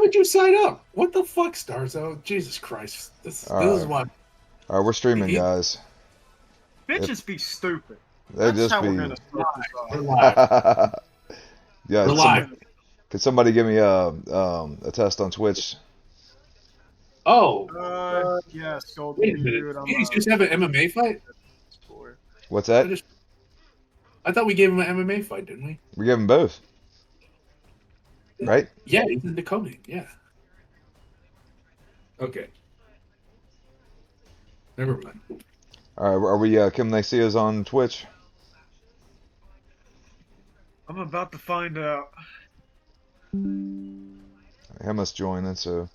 would you sign up? What the fuck, Starzo? Jesus Christ. All This is right, what all right, we're streaming, he, guys. If Bitches be stupid. they That's just how we're be, gonna start this we're off. live. yeah. We're Somebody, live. could somebody give me a test on Twitch? Oh, Yes, Golden, wait a you can minute. do it on You just have an MMA fight? Discord. What's I that? just I thought we gave him an MMA fight, didn't we? We give them both, right? Yeah, he's in Dakota. Yeah. Okay. Never mind. All right, are we? Can they see us on Twitch? I'm about to find out. I must join it, so.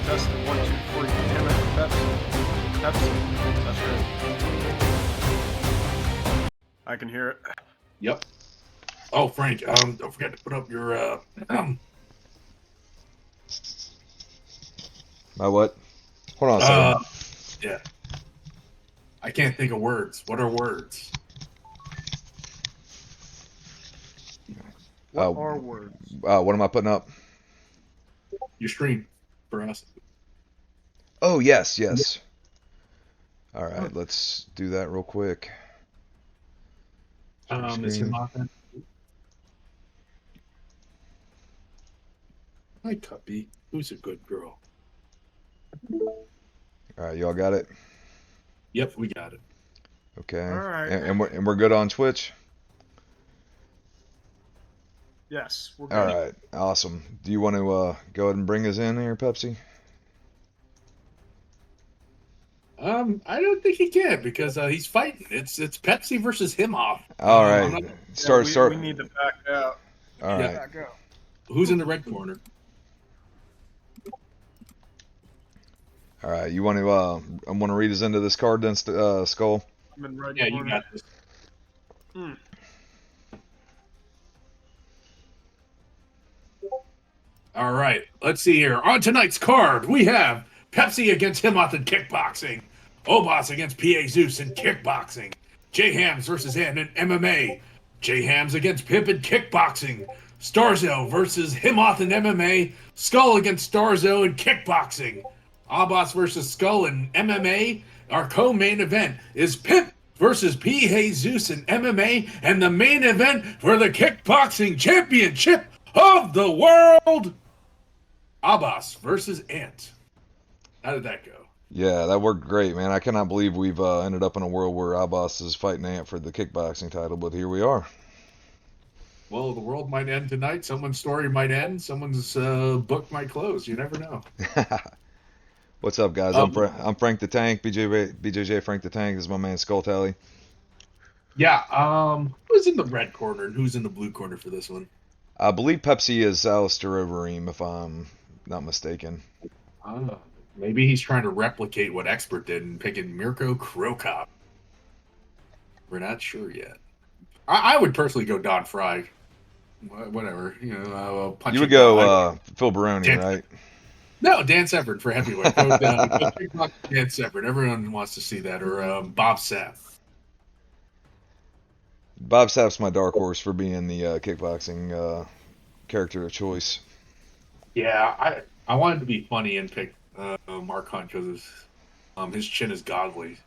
Testing, 1, 2, 3. Damn it, Pepsi. That's good. I can hear it. Yep. Oh, Frank, don't forget to put up your My what? Hold on a second. yeah. I can't think of words. What are words? What are words? What am I putting up? Your stream for us. Oh, yes. All right, let's do that real quick. Is him off then? Hi, Cuppy. Who's a good girl? All right, y'all got it? Yep, we got it. Okay. All right. And we're good on Twitch? Yes, we're good. All right, awesome. Do you want to go ahead and bring us in here, Pepsi? I don't think he can because he's fighting. It's Pepsi versus him off. All right. Start. We need to back out. All right. Back out. Who's in the red corner? All right. You want to I want to read us into this card then, Skull? I'm in red Yeah, corner. you got this. All right, let's see here. On tonight's card, we have Pepsi against Himoth in kickboxing, Obas against PA Zeus in kickboxing, J Hams versus Ann in MMA, J Hams against Pip in kickboxing, Starzo versus Himoth in MMA, Skull against Starzo in kickboxing, Abbas versus Skull in MMA. Our co-main event is Pip versus P. Jesus in MMA, and the main event for the kickboxing championship of the world, Abbas versus Ant. How did that go? Yeah, that worked great, man. I cannot believe we've ended up in a world where Abbas is fighting Ant for the kickboxing title, but here we are. Well, the world might end tonight. Someone's story might end. Someone's book might close. You never know. What's up, guys? I'm Frank the Tank. BJJ Frank the Tank. This is my man Skull Tally. Yeah. Who's in the red corner and who's in the blue corner for this one? I believe Pepsi is Alistair Overeem, if I'm not mistaken. Maybe he's trying to replicate what Expert did and picking Mirko Krokop. We're not sure yet. I would personally go Don Fry. Whatever. You would go Phil Baroni, right? No, Dan Severn for heavyweight. Dan Severn. Everyone wants to see that. Or Bob Sapp. Bob Sapp's my dark horse for being the kickboxing character of choice. Yeah, I wanted to be funny and pick Mark Hunt because his chin is godly.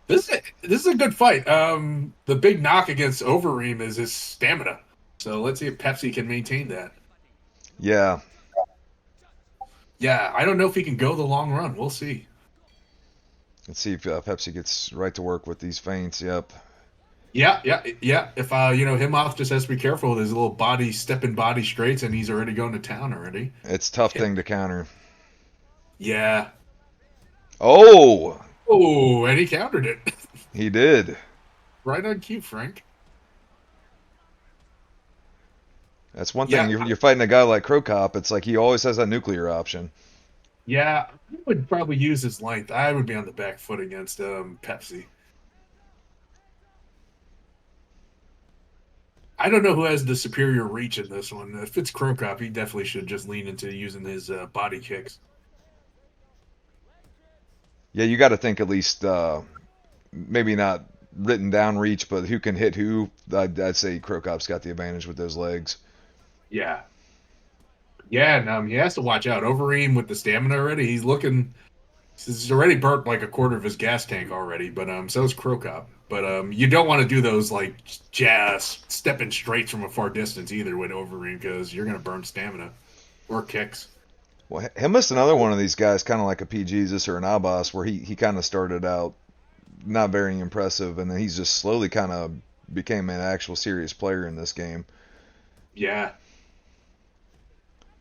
This is a good fight. The big knock against Overeem is his stamina. So let's see if Pepsi can maintain that. Yeah. Yeah, I don't know if he can go the long run. We'll see. Let's see if Pepsi gets right to work with these feints. Yep. Yeah. If Himoth just has to be careful with his little stepping body straights, and he's already going to town already. It's a tough thing to counter. Yeah. Oh, and he countered it. He did. Right on cue, Frank. That's one thing. You're fighting a guy like Krokop. It's like he always has that nuclear option. Yeah, I would probably use his length. I would be on the back foot against Pepsi. I don't know who has the superior reach in this one. If it's Krokop, he definitely should just lean into using his body kicks. Yeah, you got to think at least maybe not written down reach, but who can hit who, I'd say Krokop's got the advantage with those legs. Yeah. Yeah, and he has to watch out. Overeem with the stamina already. He's already burnt like a quarter of his gas tank already, but so is Krokop. But you don't want to do those like jazz stepping straight from a far distance either with Overeem because you're gonna burn stamina or kicks. Well, him is another one of these guys, kind of like a P. Jesus or an Abbas, where he kind of started out not very impressive, and then he's just slowly kind of became an actual serious player in this game. Yeah,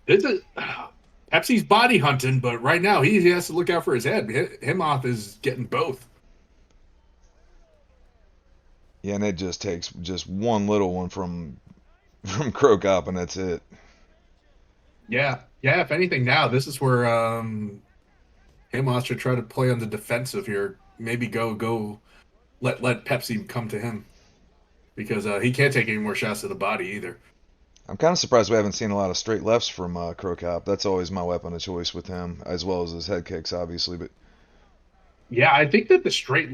it's a Pepsi's body hunting, but right now he has to look out for his head. Himoth is getting both. Yeah, and it just takes just one little one from Krokop, and that's it. Yeah, yeah. If anything, now this is where Himoth should try to play on the defensive here. Maybe go let Pepsi come to him because he can't take any more shots to the body either. I'm kind of surprised we haven't seen a lot of straight lefts from Krokop. That's always my weapon of choice with him, as well as his head kicks, obviously. But Yeah, I think that the straight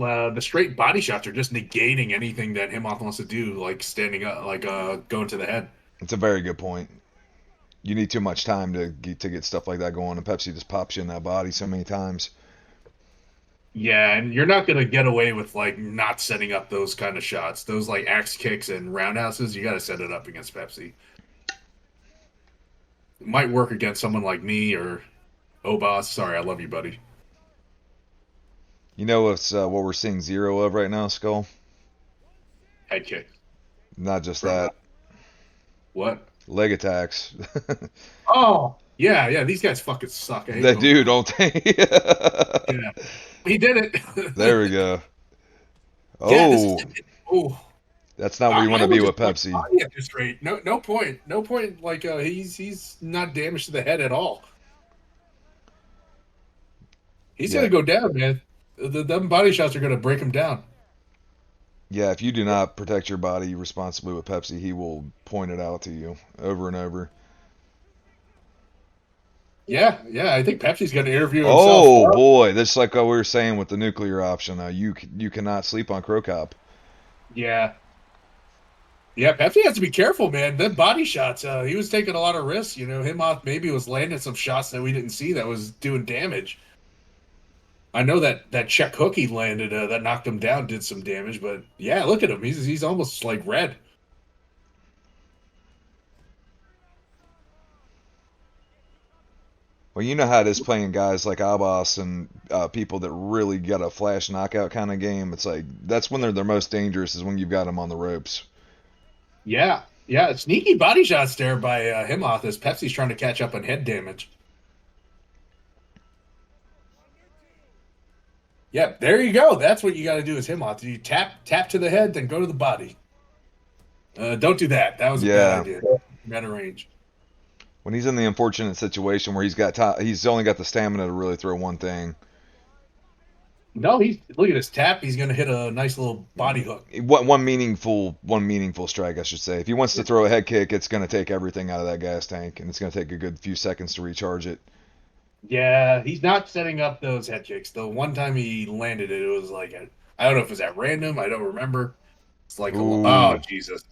body shots are just negating anything that Himoth wants to do, like standing up, like going to the head. it's a very good point. You need too much time to get stuff like that going, and Pepsi just pops you in that body so many times. Yeah, and you're not gonna get away with like not setting up those kind of shots. Those like axe kicks and roundhouses, you got to set it up against Pepsi. It might work against someone like me or Obas. Sorry, I love you, buddy. You know what's what we're seeing zero of right now, Skull? Head kick Not just from that, what? leg attacks. Oh, yeah, yeah. These guys fucking suck. I hate That both of dude, them. don't they? Yeah, he did There it. we go. Yeah, this is. Oh, Oh, that's not where you want I to would be with just point the Pepsi. body at this rate. No, no point. No point. Like he's not damaged to the head at all. He's Yeah, gonna go down, man. Them body shots are gonna break him down. yeah. If you do not protect your body responsibly with Pepsi, he will point it out to you over and over. Yeah, yeah. I think Pepsi's gonna interview himself. Oh boy, that's like what we were saying with the nuclear option. You cannot sleep on Krokop. Yeah, yeah. Pepsi has to be careful, man. Them body shots. He was taking a lot of risks. You know, him off maybe was landing some shots that we didn't see that was doing damage. I know that check hook he landed that knocked him down did some damage, but yeah, look at him. He's almost like red. Well, you know how it is playing guys like Abbas and people that really got a flash knockout kind of game. It's like that's when they're their most dangerous is when you've got them on the ropes. Yeah, yeah. Sneaky body shots there by Himoth as Pepsi's trying to catch up on head damage. Yep, there you go. That's what you got to do as Himoth. You tap to the head, then go to the body. Don't do that. That was a bad Yeah, idea. Out of range. when he's in the unfortunate situation where he's only got the stamina to really throw one thing. No, he's look at his tap. He's going to hit a nice little body hook. One meaningful strike, I should say. If he wants to throw a head kick, it's going to take everything out of that gas tank, and it's going to take a good few seconds to recharge it. Yeah, he's not setting up those head kicks. The one time he landed it, it was like I don't know if it was at random. I don't remember. It's like oh Ooh. Jesus.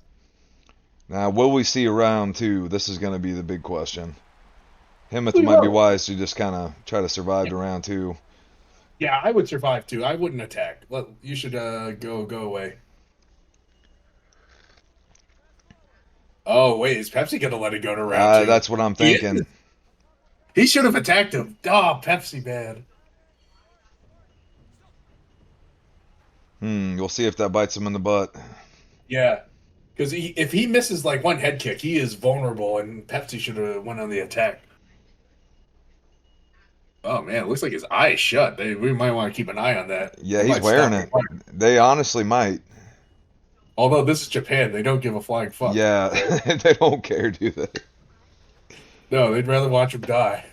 Now, will we see a round two? This is going to be the big question. Himmoth We might be are. wise to just kind of try to survive to round two. Yeah, I would survive too. I wouldn't attack. You should go away. Oh wait, is Pepsi gonna let it go to round two? That's what I'm He thinking. is. He should have attacked him. Oh, Pepsi bad. We'll see if that bites him in the butt. Yeah, because if he misses like one head kick, he is vulnerable, and Pepsi should have went on the attack. Oh man, it looks like his eye is shut. We might want to keep an eye on that. Yeah, They he's might wearing stop it. the fight. They honestly might. Although this is Japan, they don't give a flying fuck. Yeah, they don't care, do they? No, they'd rather watch him die.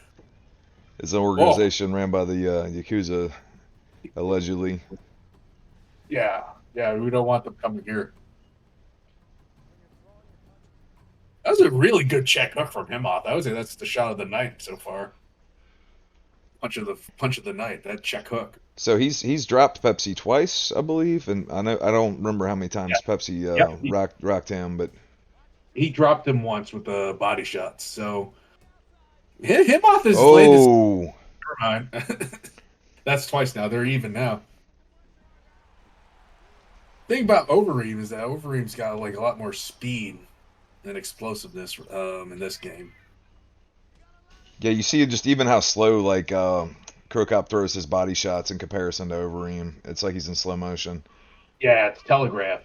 It's an Oh, organization ran by the Yakuza, allegedly. yeah, yeah, we don't want them coming here. That was a really good check hook from him off. I would say that's the shot of the night so far. Punch of the night. That check hook. So he's dropped Pepsi twice, I believe, and I don't remember how many Yeah. times Pepsi Yep. rocked him, but He dropped him once with the body shots. So him off his latest. oh, Never mind. That's twice now. They're even now. Thing about Overeem is that Overeem's got like a lot more speed and explosiveness in this game. yeah, you see just even how slow like Krokop throws his body shots in comparison to Overeem. It's like he's in slow motion. Yeah, it's telegraph.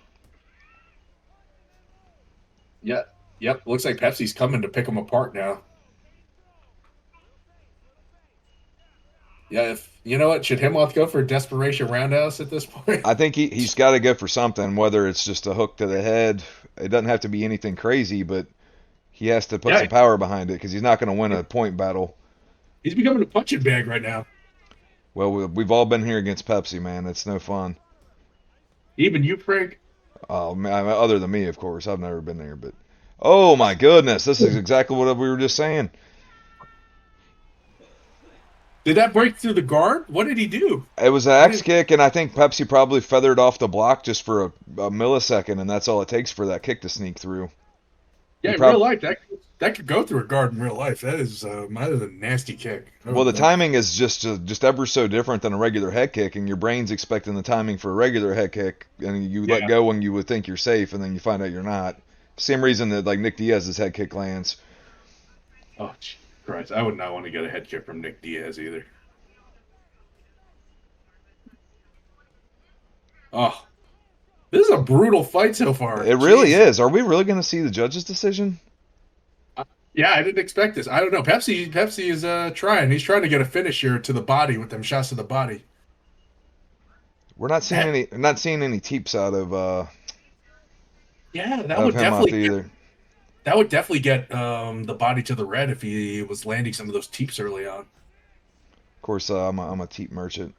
Yeah, yep. Looks like Pepsi's coming to pick them apart now. Yeah, if you know what, should Himoth go for a desperation roundhouse at this point? I think he's got to go for something, whether it's just a hook to the head. It doesn't have to be anything crazy, but he has to put Yeah, some power behind it because he's not going to win a point battle. he's becoming a punching bag right now. Well, we've all been here against Pepsi, man. It's no fun. Even you, Frank. Other than me, of course. I've never been there, but oh my goodness, this is exactly what we were just saying. Did that break through the guard? What did he do? It was an I axe didn't. kick, and I think Pepsi probably feathered off the block just for a millisecond, and that's all it takes for that kick to sneak through. He Yeah, in real prob life, that could go through a guard in real life. That is a nasty kick. Well, the timing is just ever so different than a regular head kick, and your brain's expecting the timing for a regular head kick, and you let Yeah. go when you would think you're safe, and then you find out you're not. Same reason that like Nick Diaz's head kick lands. Oh, Christ! I would not want to get a head kick from Nick Diaz either. Oh, this is a brutal fight so far. It really Jeez. is. Are we really going to see the judge's decision? Yeah, I didn't expect this. I don't know. Pepsi is trying. He's trying to get a finish here to the body with them shots to the body. We're not seeing any teeps out Yeah, of him off either. that would definitely get the body to the red if he was landing some of those teeps early on. Of course, I'm a teep merchant.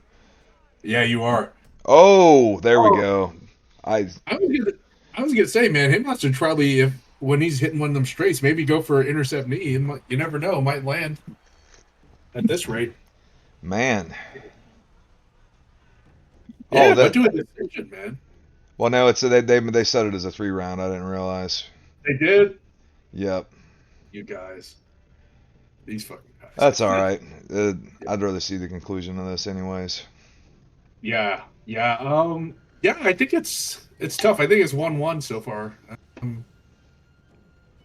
Yeah, you are. Oh, there we Oh, go. I I was gonna, I was gonna say, man, him should probably if when he's hitting one of them straights, maybe go for an intercept knee. And you never know, might land at this rate. man. Oh, Yeah, but that. do a decision, man. Well, no, it's they set it as a 3 round. I didn't realize. They did. Yep. You guys, these fucking guys. That's all right. I'd rather see the conclusion of this, anyways. Yeah, yeah, yeah. I think it's tough. I think it's 1-1 so far. Um,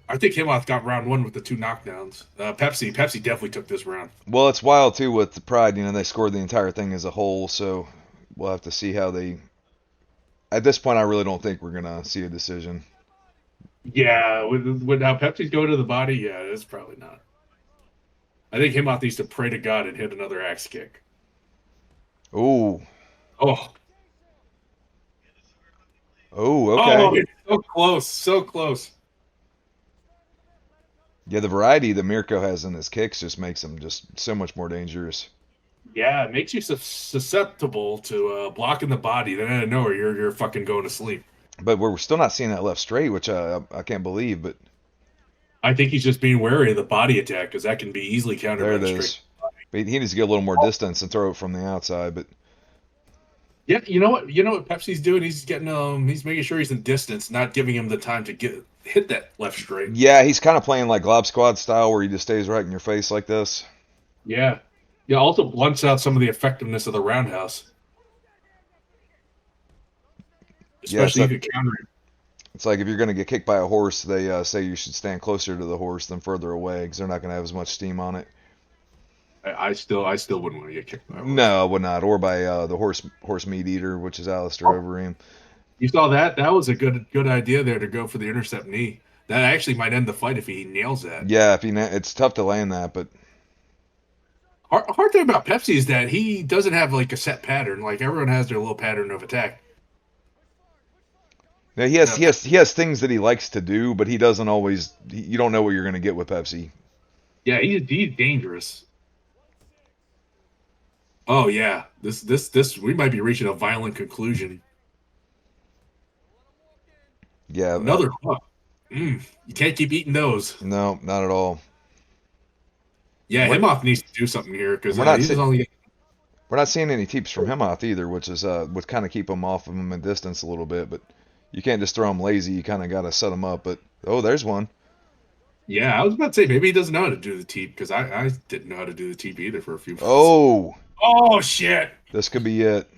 I think Himoth got round one with the two knockdowns. Pepsi definitely took this round. Well, it's wild too with the Pride. You know, they scored the entire thing as a whole, so we'll have to see how they. At this point, I really don't think we're gonna see a decision. Yeah, with how Pepsi's going to the body, yeah, it's probably not. I think Himoth needs to pray to God and hit another axe kick. Ooh, Oh, oh, oh, okay. it's so close, so close. Yeah, the variety that Mirko has in his kicks just makes him just so much more dangerous. Yeah, it makes you susceptible to blocking the body. Then out of nowhere, you're fucking going to sleep. But we're still not seeing that left straight, which I can't believe. But I think he's just being wary of the body attack because that can be easily countered there by it the straight. is. But he needs to get a little more distance and throw it from the outside. But Yeah, you know what? You know what Pepsi's doing? He's getting he's making sure he's in distance, not giving him the time to hit that left straight. yeah, he's kind of playing like Glob Squad style, where he just stays right in your face like this. Yeah. Yeah, also blunts out some of the effectiveness of the roundhouse. Yeah, Especially if you counter it. it's like if you're going to get kicked by a horse, they say you should stand closer to the horse than further away because they're not going to have as much steam on it. I still wouldn't want to get kicked by a horse. No, I would not. Or by the horse meat eater, which is Alistair Overeem. You saw that? That was a good idea there to go for the intercept knee. That actually might end the fight if he nails that. Yeah, it's tough to land that, but Hard thing about Pepsi is that he doesn't have like a set pattern. Like everyone has their little pattern of attack. yeah, he has things that he likes to do, but he doesn't always. You don't know what you're going to get with Pepsi. Yeah, he's dangerous. Oh yeah, this we might be reaching a violent conclusion. Yeah, Another hook. You can't keep eating those. no, not at all. Yeah, We're, Himoth needs to do something here because we're not he was see- only. We're not seeing any teeps from Hemoth either, which is would kind of keep him off of him in distance a little bit. But you can't just throw him lazy. You kind of got to set him up. But oh, there's one. Yeah, I was about to say maybe he doesn't know how to do the teep because I didn't know how to do the teep either for a few months. Oh, Oh shit! this could be it.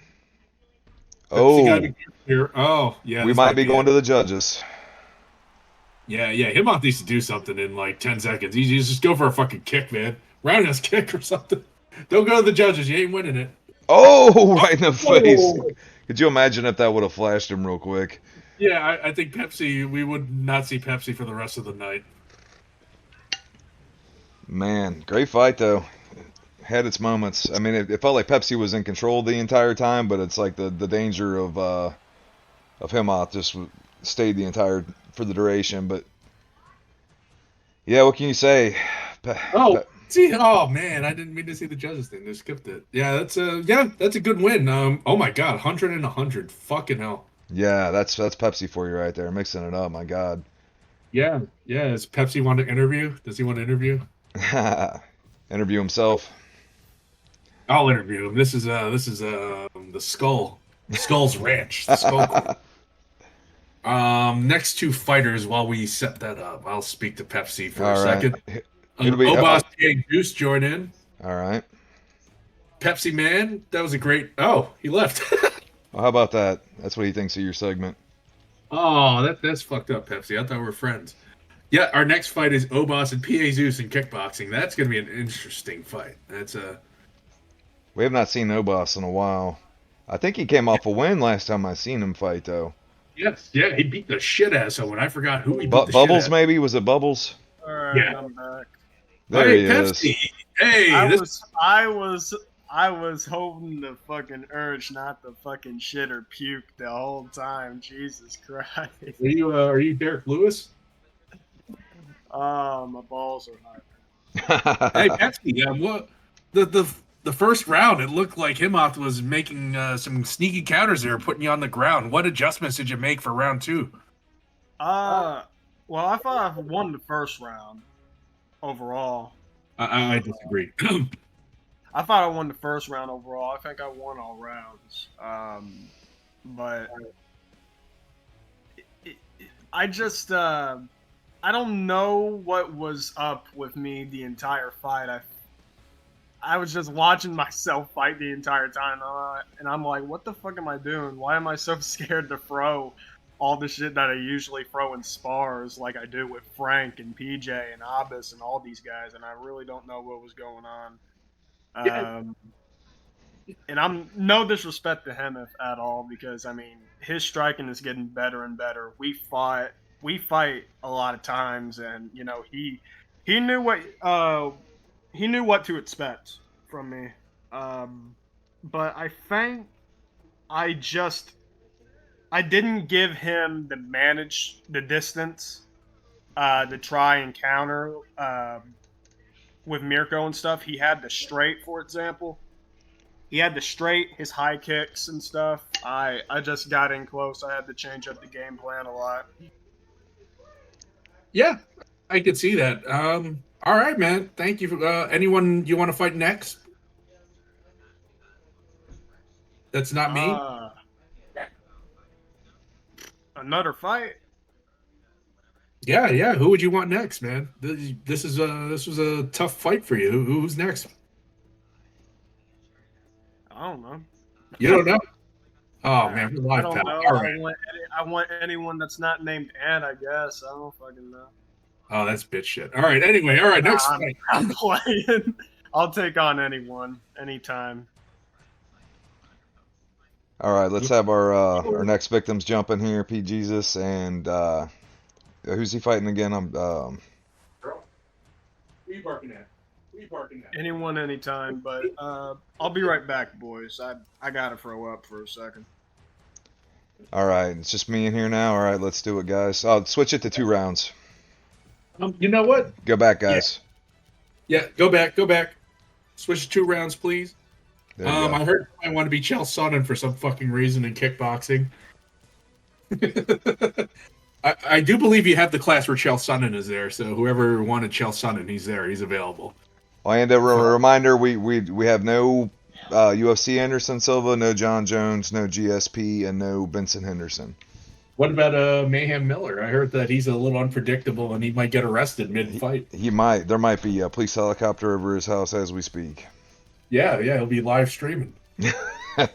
Pepsi gotta be Oh, careful here. Oh yeah, we this might be going it. to the judges. Yeah, Himot needs to do something in like 10 seconds. He needs to just go for a fucking kick, man. Roundhouse kick or something. Don't go to the judges. You ain't winning it. Oh, right in the face. Oh! Could you imagine if that would have flashed him real quick? Yeah, I think Pepsi, we would not see Pepsi for the rest of the night. Man, great fight though. Had its moments. I mean, it felt like Pepsi was in control the entire time, but it's like the danger of Hemoth just stayed the entire for the duration. But yeah, what can you say? Oh, see, oh man, I didn't mean to see the judges thing. They skipped it. Yeah, that's a good win. Oh my god, 100 and 100. Fucking hell. Yeah, that's Pepsi for you right there, mixing it up. My God. Yeah. Does Pepsi want to interview? Does he want to interview? Interview himself. I'll interview him. This is the Skull. Skull's Ranch. The Skull Corp. Next two fighters, while we set that up, I'll speak to Pepsi for a second. It'll be Obas and Goose join in. All right. Pepsi man, that was a great. Oh, he left. Well, how about that? That's what he thinks of your segment. Oh, that's fucked up, Pepsi. I thought we were friends. Yeah, our next fight is Obas and PA Zeus in kickboxing. That's gonna be an interesting fight. That's a. We have not seen Obas in a while. I think he came off a win last time I seen him fight, though. Yes, yeah, he beat the shit out of someone. I forgot who he beat the Bubbles, shit maybe? Was it Bubbles? Alright, Yeah. I'm back. There Hey, he Pepsi. is. Hey, I was holding the fucking urge not to fucking shit or puke the whole time. Jesus Christ. Are you Derek Lewis? My balls are hot. Hey, Pepsi. What the first round? It looked like Himoth was making some sneaky counters there, putting you on the ground. What adjustments did you make for round two? Well, I thought I won the first round overall. I disagree. I thought I won the first round overall. I think I won all rounds. But I just I don't know what was up with me the entire fight. I was just watching myself fight the entire time, and I'm like, what the fuck am I doing? Why am I so scared to throw all the shit that I usually throw in spars like I do with Frank and PJ and Abbas and all these guys, and I really don't know what was going on. And I'm no disrespect to him at all, because I mean his striking is getting better and better. We fight a lot of times, and you know he knew what to expect from me. But I think I didn't give him the distance to try and counter with Mirko and stuff. He had the straight, for example. He had the straight, his high kicks and stuff. I just got in close. I had to change up the game plan a lot. Yeah, I could see that. All right, man. Thank you. For, anyone you want to fight next? That's not me. Another fight. Yeah. Who would you want next, man? This was a tough fight for you. Who's next? I don't know. You don't know? Oh man, we're live, I don't pal. know. All right. I want anyone that's not named Ed, I guess. I don't fucking know. Oh, that's bitch shit. All right. Anyway, all right. Next fight. I'm playing. I'll take on anyone, anytime. All right, let's have our next victims jump in here. P. Jesus and who's he fighting again? Girl, who you barking at? Anyone, anytime. But I'll be right back, boys. I gotta throw up for a second. All right, it's just me in here now. All right, let's do it, guys. I'll switch it to 2 rounds. You know what? Go back, guys. Yeah, go back. Switch to 2 rounds, please. There you go. I heard I want to be Chael Sonnen for some fucking reason in kickboxing. I do believe you have the class where Chael Sonnen is there, so whoever wanted Chael Sonnen, he's there. He's available. Oh, and a reminder: we have no UFC Anderson Silva, no John Jones, no GSP, and no Benson Henderson. What about Mayhem Miller? I heard that he's a little unpredictable and he might get arrested mid-fight. He might. There might be a police helicopter over his house as we speak. Yeah, he'll be live streaming. All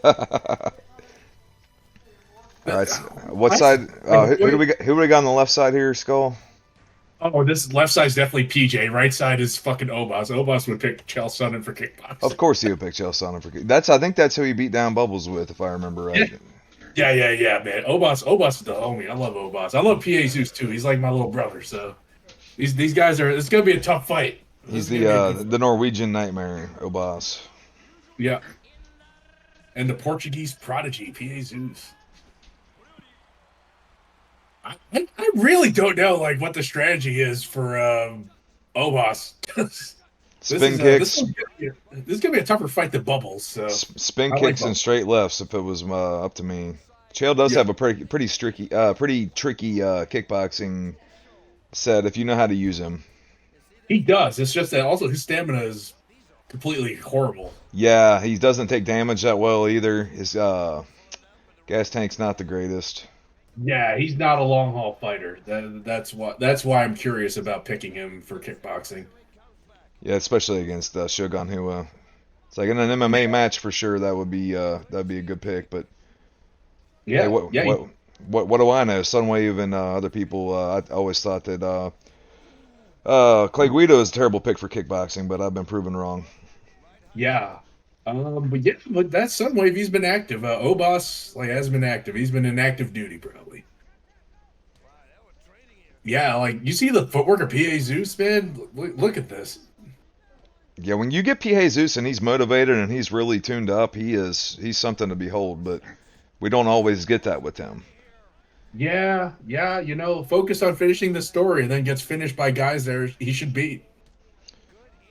right. So what side? Who do we got on the left side here, Skull? Oh, this left side's definitely PJ. Right side is fucking Obas. Obas would pick Chael Sonnen for kickboxing. Of course he would pick Chael Sonnen for kickboxing. I think that's who he beat down Bubbles with, if I remember right. Yeah, man. Obas is the homie. I love Obas. I love PA Zeus too. He's like my little brother. So these guys are. It's gonna be a tough fight. He's the Norwegian nightmare, Obas. Yeah. And the Portuguese prodigy, PA Zeus. I really don't know like what the strategy is for Obas. Spin kicks. This is gonna be a tougher fight than Bubbles. So spin kicks and straight lefts. If it was up to me, Chael does have a pretty tricky kickboxing set if you know how to use him. He does. It's just that also his stamina is completely horrible. Yeah, he doesn't take damage that well either. His gas tank's not the greatest. Yeah, he's not a long haul fighter. That's why I'm curious about picking him for kickboxing. Yeah, especially against Shogun, who it's like in an MMA match for sure that'd be a good pick. But yeah, hey, what do I know? Sunwave and other people. I always thought that Clay Guido is a terrible pick for kickboxing, but I've been proven wrong. Yeah. But that's Sunwave. He's been active. Obas has been active. He's been in active duty probably. Yeah, like you see the footwork of PA Zeus, man. Look at this. Yeah, when you get PA Zeus and he's motivated and he's really tuned up, he's something to behold. But we don't always get that with him. Yeah. Focus on finishing the story and then gets finished by guys there he should beat.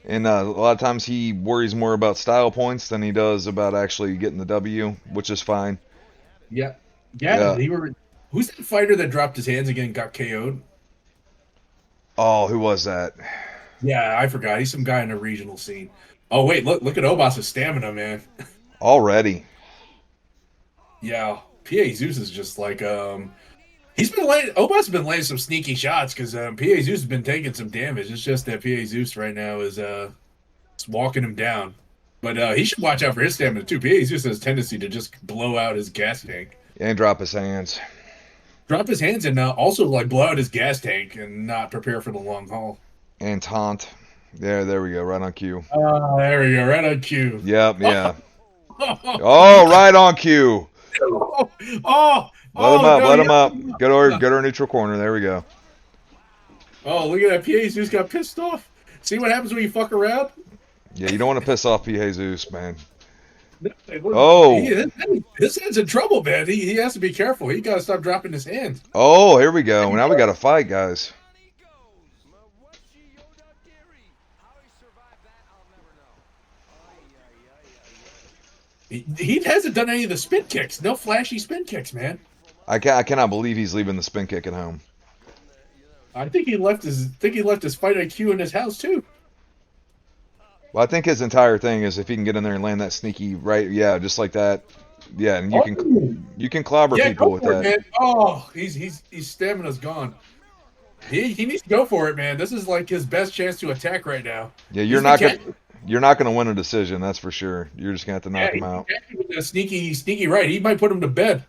And a lot of times he worries more about style points than he does about actually getting the W, which is fine. Yeah. Who's that fighter that dropped his hands again and got KO'd? Oh, who was that? Yeah, I forgot. He's some guy in the regional scene. Oh wait, look at Obas' stamina, man. Already. Yeah, PA Zeus is just like Obas has been laying some sneaky shots because PA Zeus has been taking some damage. It's just that PA Zeus right now is walking him down. But he should watch out for his stamina too. PA Zeus has a tendency to just blow out his gas tank. And drop his hands. Drop his hands and also like blow out his gas tank and not prepare for the long haul. And taunt. There we go. Right on cue. There we go. Right on cue. Yep, yeah. Oh, right on cue. Let him up. Go to our neutral corner. There we go. Oh, look at that. PA Zeus got pissed off. See what happens when you fuck around? Yeah, you don't want to piss off PA Zeus, man. Oh. His hand's in trouble, man. He has to be careful. He got to stop dropping his hands. Oh, here we go. Now we got to fight, guys. He hasn't done any of the spin kicks. No flashy spin kicks, man. I cannot believe he's leaving the spin kick at home. I think he left his fight IQ in his house too. Well, I think his entire thing is if he can get in there and land that sneaky right, yeah, just like that. Yeah, and you can clobber people with that. Man. Oh, his stamina's gone. He needs to go for it, man. This is like his best chance to attack right now. Yeah, you're not gonna win a decision, that's for sure. You're just gonna have to knock him out. With a sneaky right. He might put him to bed.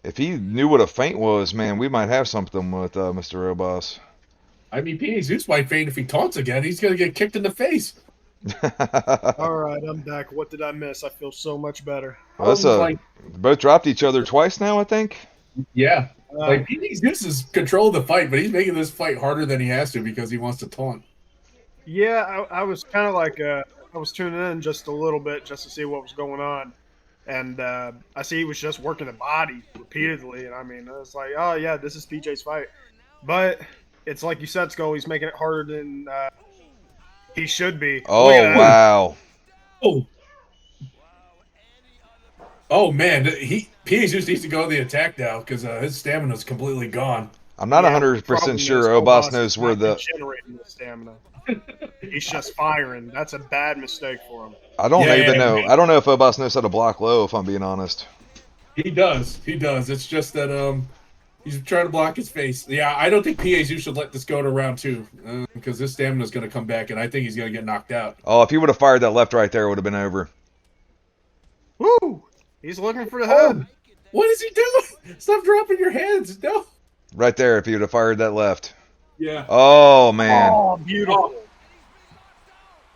If he knew what a feint was, man, we might have something with Mr. Robos. I mean, PA Zeus might faint if he taunts again. He's gonna get kicked in the face. All right, I'm back. What did I miss? I feel so much better. Well, both dropped each other twice now, I think. Yeah. PA Zeus has controlled the fight, but he's making this fight harder than he has to because he wants to taunt. Yeah, I was kind of like I was tuning in just a little bit just to see what was going on. And I see he was just working the body repeatedly. And I mean, it's like, oh, yeah, this is PJ's fight. But it's like you said, Skull, he's making it harder than he should be. Oh, wow. Oh, man. PA Zeus needs to go to the attack now because his stamina's completely gone. I'm not Yeah, 100% problem sure is, Obas Obas knows is where not the. generating the stamina. He's just firing. That's a bad mistake for him. I don't Yeah, even yeah, know. I don't know if Obas knows how to block low. If I'm being honest. he does. He does. It's just that he's trying to block his face. Yeah, I don't think PAZU should let this go to round 2 because this stamina is going to come back, and I think he's going to get knocked out. Oh, if he would have fired that left right there, it would have been over. Woo! He's looking for the Oh, head. what is he doing? Stop dropping your hands. No. Right there, if he would have fired that left. Yeah. Oh man. Oh, beautiful.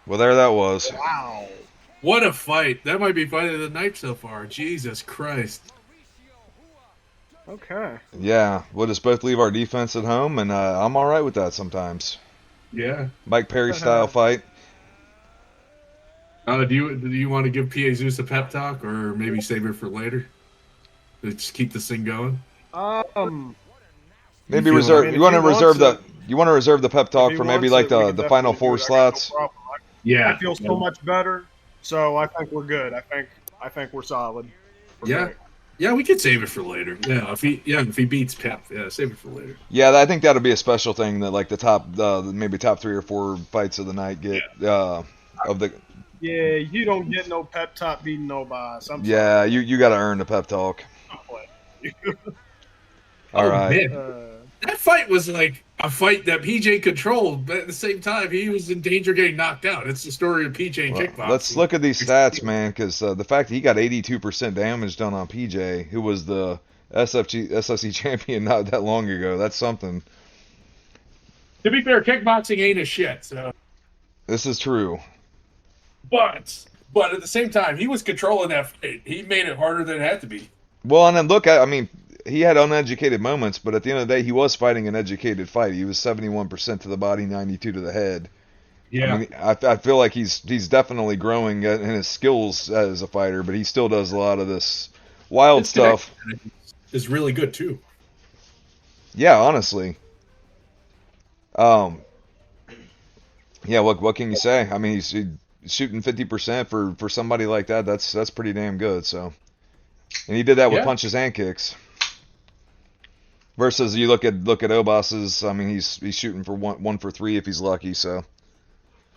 Well, there that was. Wow. What a fight. That might be fight of the night so far. Jesus Christ. Okay. Yeah, we'll just both leave our defense at home, and I'm all right with that sometimes. Yeah. Mike Perry style fight. Do you want to give PA Zeus a pep talk, or maybe save it for later? Let's keep this thing going. Maybe You reserve. I mean, you want to reserve the. it. You want to reserve the pep If talk he for maybe wants like it, we can the final definitely 4 do it. I got no slots. problem. Yeah. I feel so much better, so I think we're good. I think we're solid. Yeah. Great. Yeah, we could save it for later. Yeah, if he beats Pep, yeah, save it for later. Yeah, I think that'll be a special thing that like the top maybe top 3 or 4 fights of the night get of the. Yeah, you don't get no pep top beating no boss. I'm Yeah, sorry. you got to earn the pep talk. All right. Man. That fight was like a fight that PJ controlled, but at the same time, he was in danger of getting knocked out. It's the story of PJ and kickboxing. Let's look at these stats, man, because the fact that he got 82% damage done on PJ, who was the SFC champion not that long ago, that's something. To be fair, kickboxing ain't a shit. So. This is true. But at the same time, he was controlling that fight. He made it harder than it had to be. Well, and then look, I mean, he had uneducated moments, but at the end of the day, he was fighting an educated fight. He was 71% to the body, 92 to the head. Yeah. I mean, I feel like he's definitely growing in his skills as a fighter, but he still does a lot of this wild stuff. Is really good too. Yeah, honestly. Yeah, what can you say? I mean, he's shooting 50% for somebody like that. That's pretty damn good. So, and he did that with punches and kicks. Versus you look at Obas's. I mean, he's shooting for one for 3 if he's lucky. So.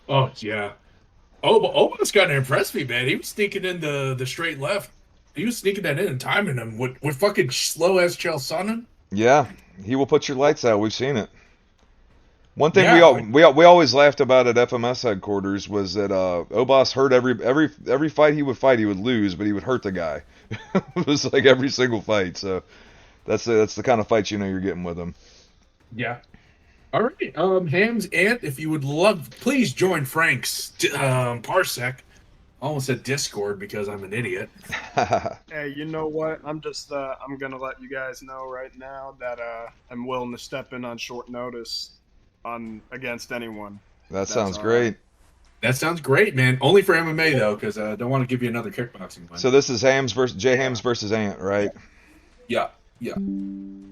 Oh yeah. Obas got to impress me, man. He was sneaking in the straight left. He was sneaking that in and timing them with fucking slow ass Chael Sonnen. Yeah, he will put your lights out. We've seen it. One thing Yeah, we always laughed about at FMS headquarters was that Obas hurt every fight he would fight, he would lose, but he would hurt the guy. It was like every single fight. So that's the kind of fight you know you're getting with him. Yeah. All right, Hams, and if you would love, please join Frank's Parsec. I almost said Discord because I'm an idiot. Hey, you know what? I'm just I'm gonna let you guys know right now that I'm willing to step in on short notice against anyone. That sounds great. That sounds great, man. Only for MMA though, because I don't want to give you another kickboxing one. So this is Hams versus Hams versus Ant, right? Yeah.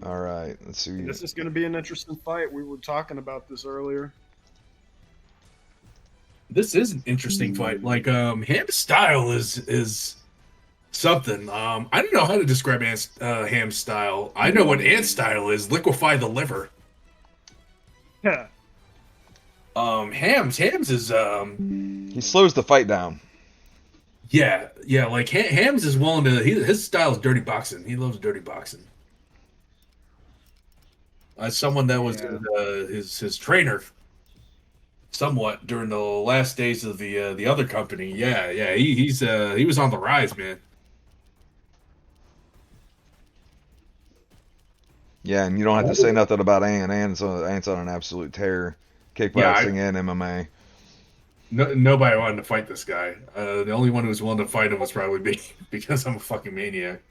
All right, let's see. This is gonna be an interesting fight. We were talking about this earlier. This is an interesting fight. Like Ham's style is something. I don't know how to describe Ham's style. I know what Ant's style is: liquefy the liver. Yeah. Hams is he slows the fight down. Yeah. Like Hams is willing to. His style is dirty boxing. He loves dirty boxing. As someone that was his trainer, somewhat during the last days of the other company. Yeah. He was on the rise, man. Yeah, and you don't have to say nothing about Ant. Ant's on an absolute tear, kickboxing and MMA. Nobody wanted to fight this guy. The only one who was willing to fight him was probably me because I'm a fucking maniac.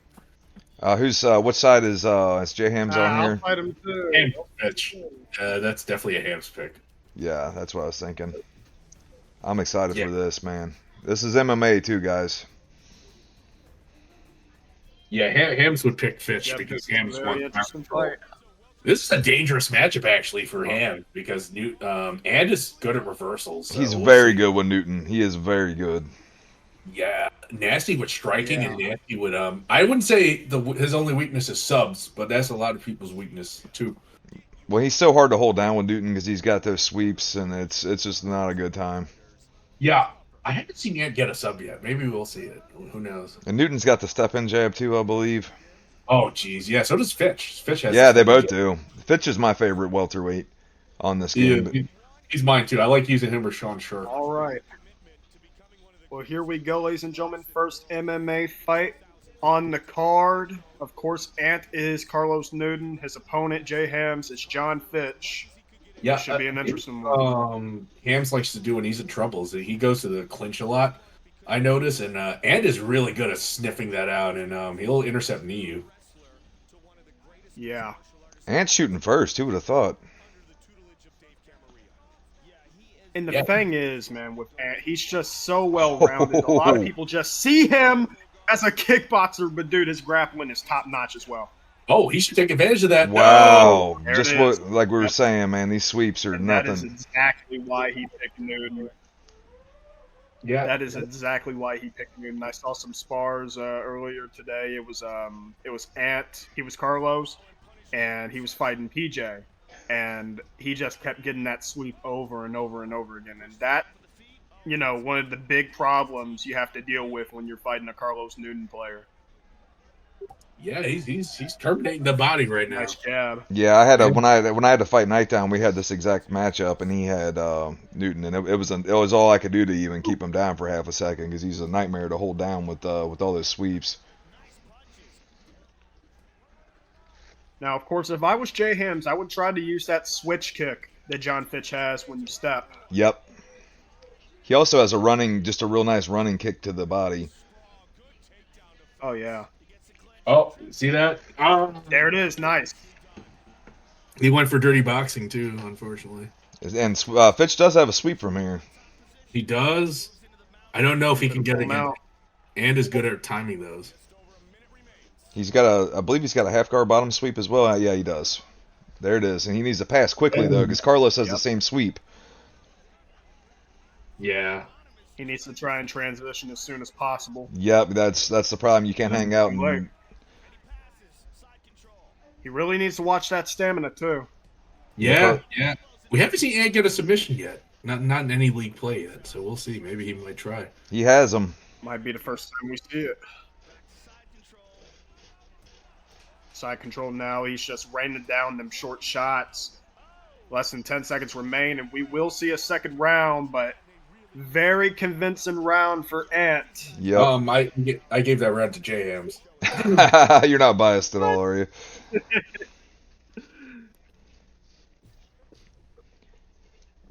What side is J Hams on here? I'll fight him too. Hams pitch. That's definitely a Hams pick. Yeah, that's what I was thinking. I'm excited for this, man. This is MMA too, guys. Yeah, Hams would pick Fitch because Hams won. This is a dangerous matchup actually for Ham because and is good at reversals. So He's very good with Newton. He is very good. Yeah, nasty with striking and nasty with I wouldn't say his only weakness is subs, but that's a lot of people's weakness too. Well, he's so hard to hold down with Newton because he's got those sweeps, and it's just not a good time. Yeah, I haven't seen Ant get a sub yet. Maybe we'll see it. Who knows? And Newton's got the step-in jab too, I believe. Oh, geez. Yeah, so does Fitch. Fitch has the Yeah, they step in both jab. do. Fitch is my favorite welterweight on this Yeah, game. But he's mine too. I like using him or Sean Sharp. All right. Well, here we go, ladies and gentlemen. First MMA fight on the card. Of course, Ant is Carlos Newton. His opponent, Jay Hams, is John Fitch. Yeah, Should be an interesting one. Hams likes to do when he's in trouble is that he goes to the clinch a lot. I notice, and Ant is really good at sniffing that out, and he'll intercept Niu. Yeah. Ant's shooting first. Who would have thought? And the Yeah. thing is, man, with Ant, he's just so well rounded. A lot of people just see him as a kickboxer, but dude, his grappling is top notch as well. Oh, he should take advantage of that. Wow. there Just it what, is. like we were Yep. saying, man, these sweeps are And that is nothing. exactly why he picked Newton. Yeah, That is exactly why he picked Newton. I saw some spars earlier today. It was Ant. He was Carlos, and he was fighting PJ, and he just kept getting that sweep over and over and over again. And that, one of the big problems you have to deal with when you're fighting a Carlos Newton player. yeah, he's terminating the body right now. Nice jab. Yeah, I had a when I had to fight Nightdown, we had this exact matchup, and he had Newton, and it was all I could do to even keep him down for half a second because he's a nightmare to hold down with all those sweeps. Now, of course, if I was Jay Hams, I would try to use that switch kick that John Fitch has when you step. Yep. He also has just a real nice running kick to the body. Oh yeah, Oh, see that? there it is. Nice. He went for dirty boxing too, unfortunately. And Fitch does have a sweep from here. He does. I don't know if he can get Pull him again. out. And is good at timing those. I believe he's got a half guard bottom sweep as well. Yeah, he does. There it is, and he needs to pass quickly though, because Carlos has the Yep. same sweep. Yeah. He needs to try and transition as soon as possible. Yep, that's the problem. You can't hang out and He really needs to watch that stamina too. Yeah. We haven't seen Ant get a submission yet. Not in any league play yet, so we'll see. Maybe he might try. he has them. Might be the first time we see it. Side control now. He's just raining down them short shots. Less than 10 seconds remain, and we will see a second round, but very convincing round for Ant. Yep. I gave that round to J Hams. You're not biased at all, are you?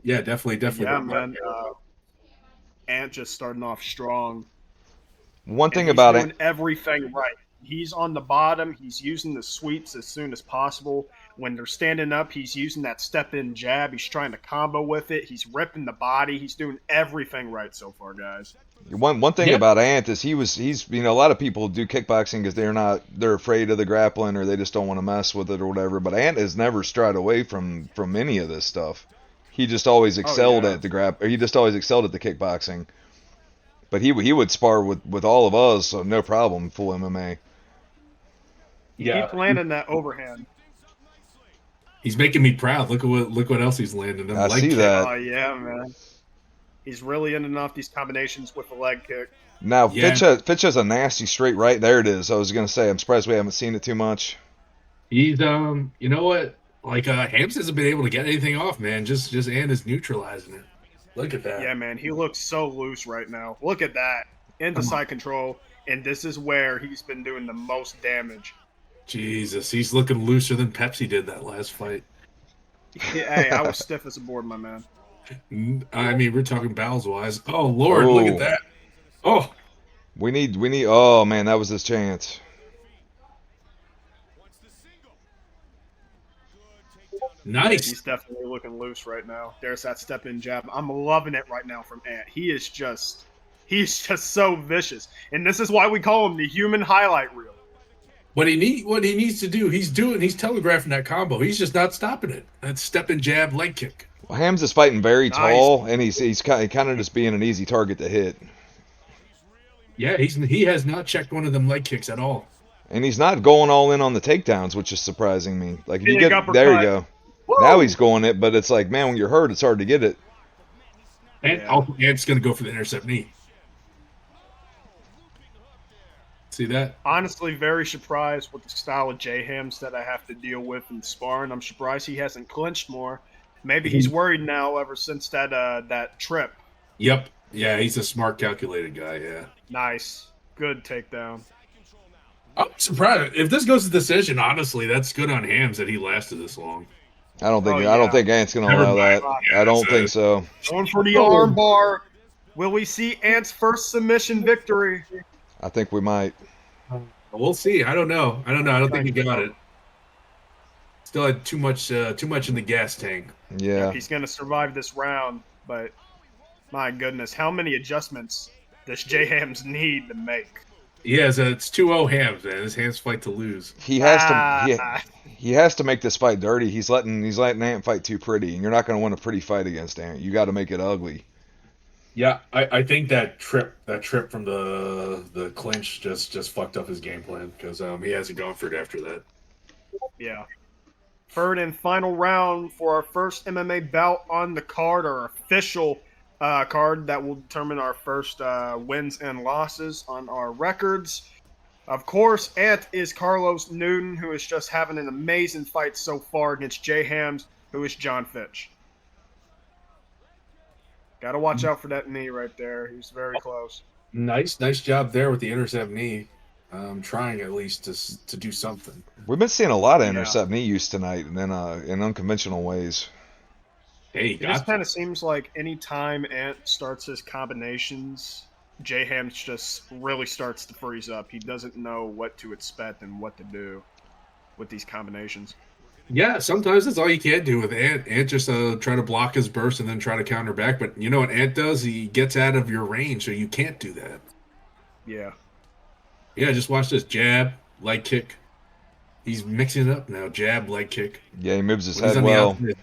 Yeah, definitely. Yeah, man. Ant just starting off strong. One And thing he's about doing it, everything right. He's on the bottom. He's using the sweeps as soon as possible. When they're standing up, he's using that step-in jab. He's trying to combo with it. He's ripping the body. He's doing everything right so far, guys. one thing Yeah. about Ant is he's a lot of people do kickboxing because they're afraid of the grappling or they just don't want to mess with it or whatever. But Ant has never strayed away from any of this stuff. He just always excelled yeah. at he just always excelled at the kickboxing. But he would spar with all of us, so no problem, full MMA. Yeah. Keep landing that overhand. He's making me proud. Look what else he's landing. Them I leg see kicks. that. Oh, yeah, man. He's really in enough these combinations with the leg kick. Now Yeah. Fitch has a nasty straight right. There it is. I was gonna say I'm surprised we haven't seen it too much. He's you know what? Like Hams hasn't been able to get anything off, man. Just Ant is neutralizing it. Look at that. Yeah, man. He looks so loose right now. Look at that. Into Come on. side control. And this is where he's been doing the most damage. Jesus, he's looking looser than Pepsi did that last fight. Hey, I was stiff as a board, my man. I mean, we're talking bowels wise. Oh Lord, look Oh. at that. Oh, We need. Oh man, that was his chance. nice. He's definitely looking loose right now. There's that step in jab. I'm loving it right now from Ant. He's just so vicious. And this is why we call him the human highlight reel. What he needs to do, he's telegraphing that combo. He's just not stopping it. That step and jab leg kick. Well, Hams is fighting very Nice. tall, and he's kind of just being an easy target to hit. Yeah, he has not checked one of them leg kicks at all. And he's not going all in on the takedowns, which is surprising me. Like if you Big get there, you uppercut. go. Now Woo! he's going it, but it's like, man, when you're hurt, it's hard to get it. And Yeah. also, Ant's going to go for the intercept knee. See that? Honestly, very surprised with the style of J-Hams that I have to deal with in sparring. I'm surprised he hasn't clinched more. Maybe he's worried now ever since that trip. Yep. Yeah, he's a smart, calculated guy. Yeah. Nice. Good takedown. I'm surprised if this goes to decision. Honestly, that's good on Hams that he lasted this long. Oh, I don't yeah. think Ant's gonna Never allow mind. that. I don't think so. Going for the Oh. arm bar. Will we see Ant's first submission victory? I think we might. We'll see. I don't know. I don't think he got it. Still had too much in the gas tank. Yeah. He's going to survive this round, but my goodness, how many adjustments does J-Hams need to make? Yeah, it's 2-0 Hams, man. His Hams fight to lose. He has to. He has to make this fight dirty. He's letting Ant fight too pretty, and you're not going to win a pretty fight against Ant. You got to make it ugly. Yeah, I think that trip from the clinch just fucked up his game plan because he hasn't gone for it after that. Yeah. Third and final round for our first MMA bout on the card, our official card that will determine our first wins and losses on our records. Of course, Ant is Carlos Newton, who is just having an amazing fight so far against J-Hams, who is John Fitch. Got to watch out for that knee right there. He's very close. Nice job there with the intercept knee. Trying at least to do something. We've been seeing a lot of intercept knee use tonight, and then in unconventional ways. Hey, It just kind of seems like any time Ant starts his combinations, J-Hams just really starts to freeze up. He doesn't know what to expect and what to do with these combinations. Yeah, sometimes that's all you can do with Ant. Ant just try to block his burst and then try to counter back. But you know what Ant does? He gets out of your range, so you can't do that. Yeah. Yeah, just watch this jab, leg kick. He's mixing it up now. Jab, leg kick. Yeah, he moves his When he's head on the well. outside-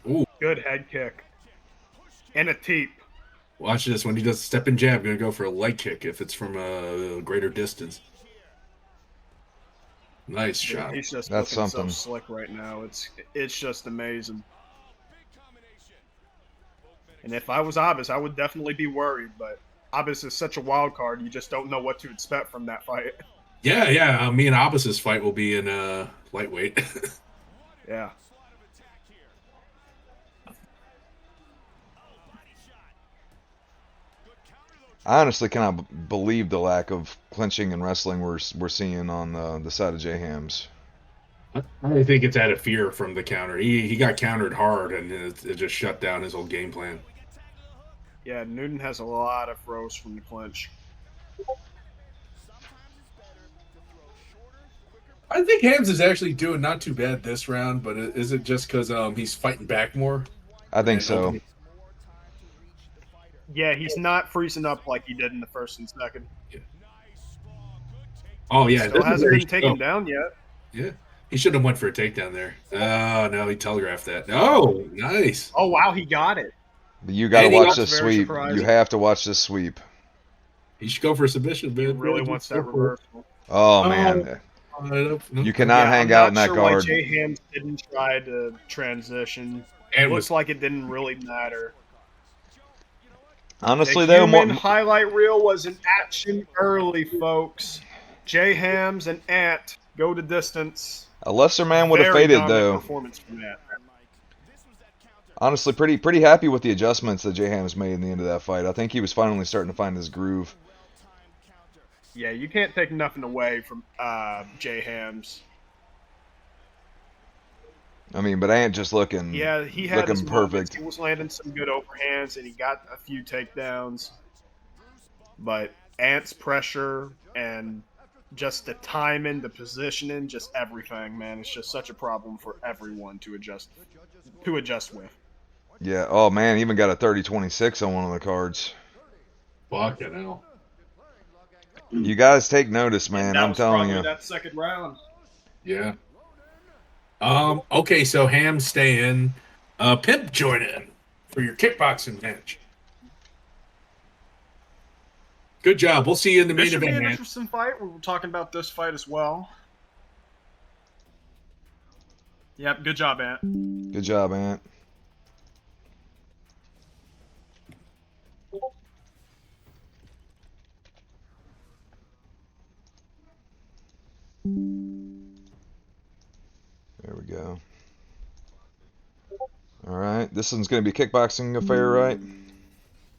Ooh, Good head kick. And a teep. watch this. When he does step and jab, going to go for a leg kick if it's from a greater distance. Nice shot. He's just That's looking something. so slick right now. It's just amazing. And if I was Abbas, I would definitely be worried, but Abbas is such a wild card, you just don't know what to expect from that fight. Yeah. Me and Abbas's fight will be in lightweight. Yeah. I honestly cannot believe the lack of clinching and wrestling we're seeing on the side of J-Hams. I think it's out of fear from the counter. He got countered hard, and it just shut down his whole game plan. Yeah, Newton has a lot of throws from the clinch. I think Hams is actually doing not too bad this round, but is it just because he's fighting back more? I think so. Yeah, he's not freezing up like he did in the first and second. Oh yeah, Still hasn't been taken down yet. Yeah, he should have went for a takedown there. Oh no, he telegraphed that. Oh, nice. Oh wow, he got it. But you got to And he watch was this very sweep. surprised. You have to watch this sweep. He should go for a submission, man. He really wants that reversal. Oh man, you cannot hang out in that sure guard. Why J-Hams didn't try to transition. And Looks like it didn't really matter. Honestly, the though, human highlight reel was in action early, folks. J-Hams and Ant go the distance. a lesser man would have Very faded, dominant though. Performance from Ant. Honestly, pretty happy with the adjustments that J-Hams made in the end of that fight. I think he was finally starting to find his groove. Yeah, you can't take nothing away from J-Hams. I mean, but Ant just looking, Yeah, he had looking his moments. perfect. He was landing some good overhands, and he got a few takedowns. But Ant's pressure and just the timing, the positioning, just everything, man. It's just such a problem for everyone to adjust with. Yeah. Oh man, even got a 30-26 on one of the cards. Fucking hell. You guys take notice, And man. that I'm was telling probably you. that second round. Yeah. Okay, so Ham stay in. Pimp join in for your kickboxing match. Good job. We'll see you in the This main should be event, an man. interesting fight. We were talking about this fight as well. Yep, good job, Ant. Good job, Ant. There we go. All right, this one's going to be a kickboxing affair, right?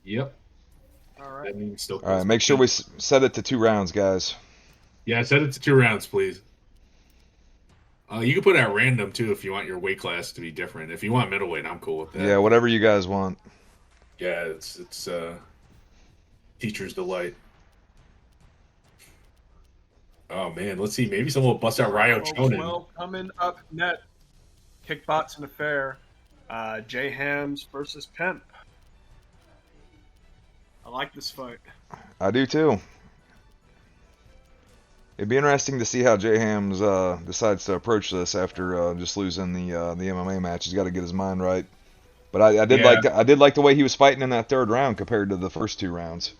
Yep. All right. That means still All right, close. make sure we set it to 2 rounds, guys. Yeah, set it to 2 rounds, please. You can put it at random too if you want your weight class to be different. If you want middleweight, I'm cool with that. Yeah, whatever you guys want. Yeah, it's teacher's delight. Oh man, let's see. Maybe someone will bust out Ryo Chonin. Well, coming up next, kickboxing affair, Jay Hams versus Pimp. I like this fight. I do too. It'd be interesting to see how Jay Hams decides to approach this after just losing the MMA match. He's got to get his mind right. But I did like the way he was fighting in that 3rd round compared to the first 2 rounds.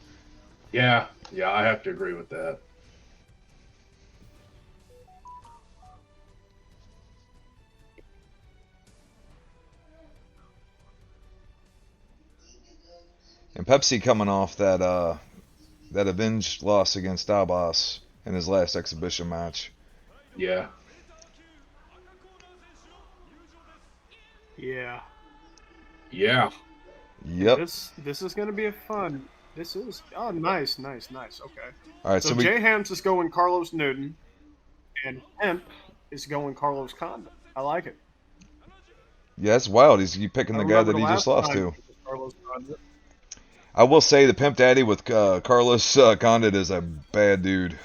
Yeah, I have to agree with that. And Pepsi coming off that avenged loss against Dabas in his last exhibition match. Yeah. Yeah. Yeah. Yep. This is gonna be a fun. This is nice. Okay. All right, So Jay Hams is going Carlos Newton, and Pimp is going Carlos Condit. I like it. Yeah, it's wild. He's picking the guy that he just lost to. Carlos Condit. I will say the Pimp Daddy with Carlos Condit is a bad dude.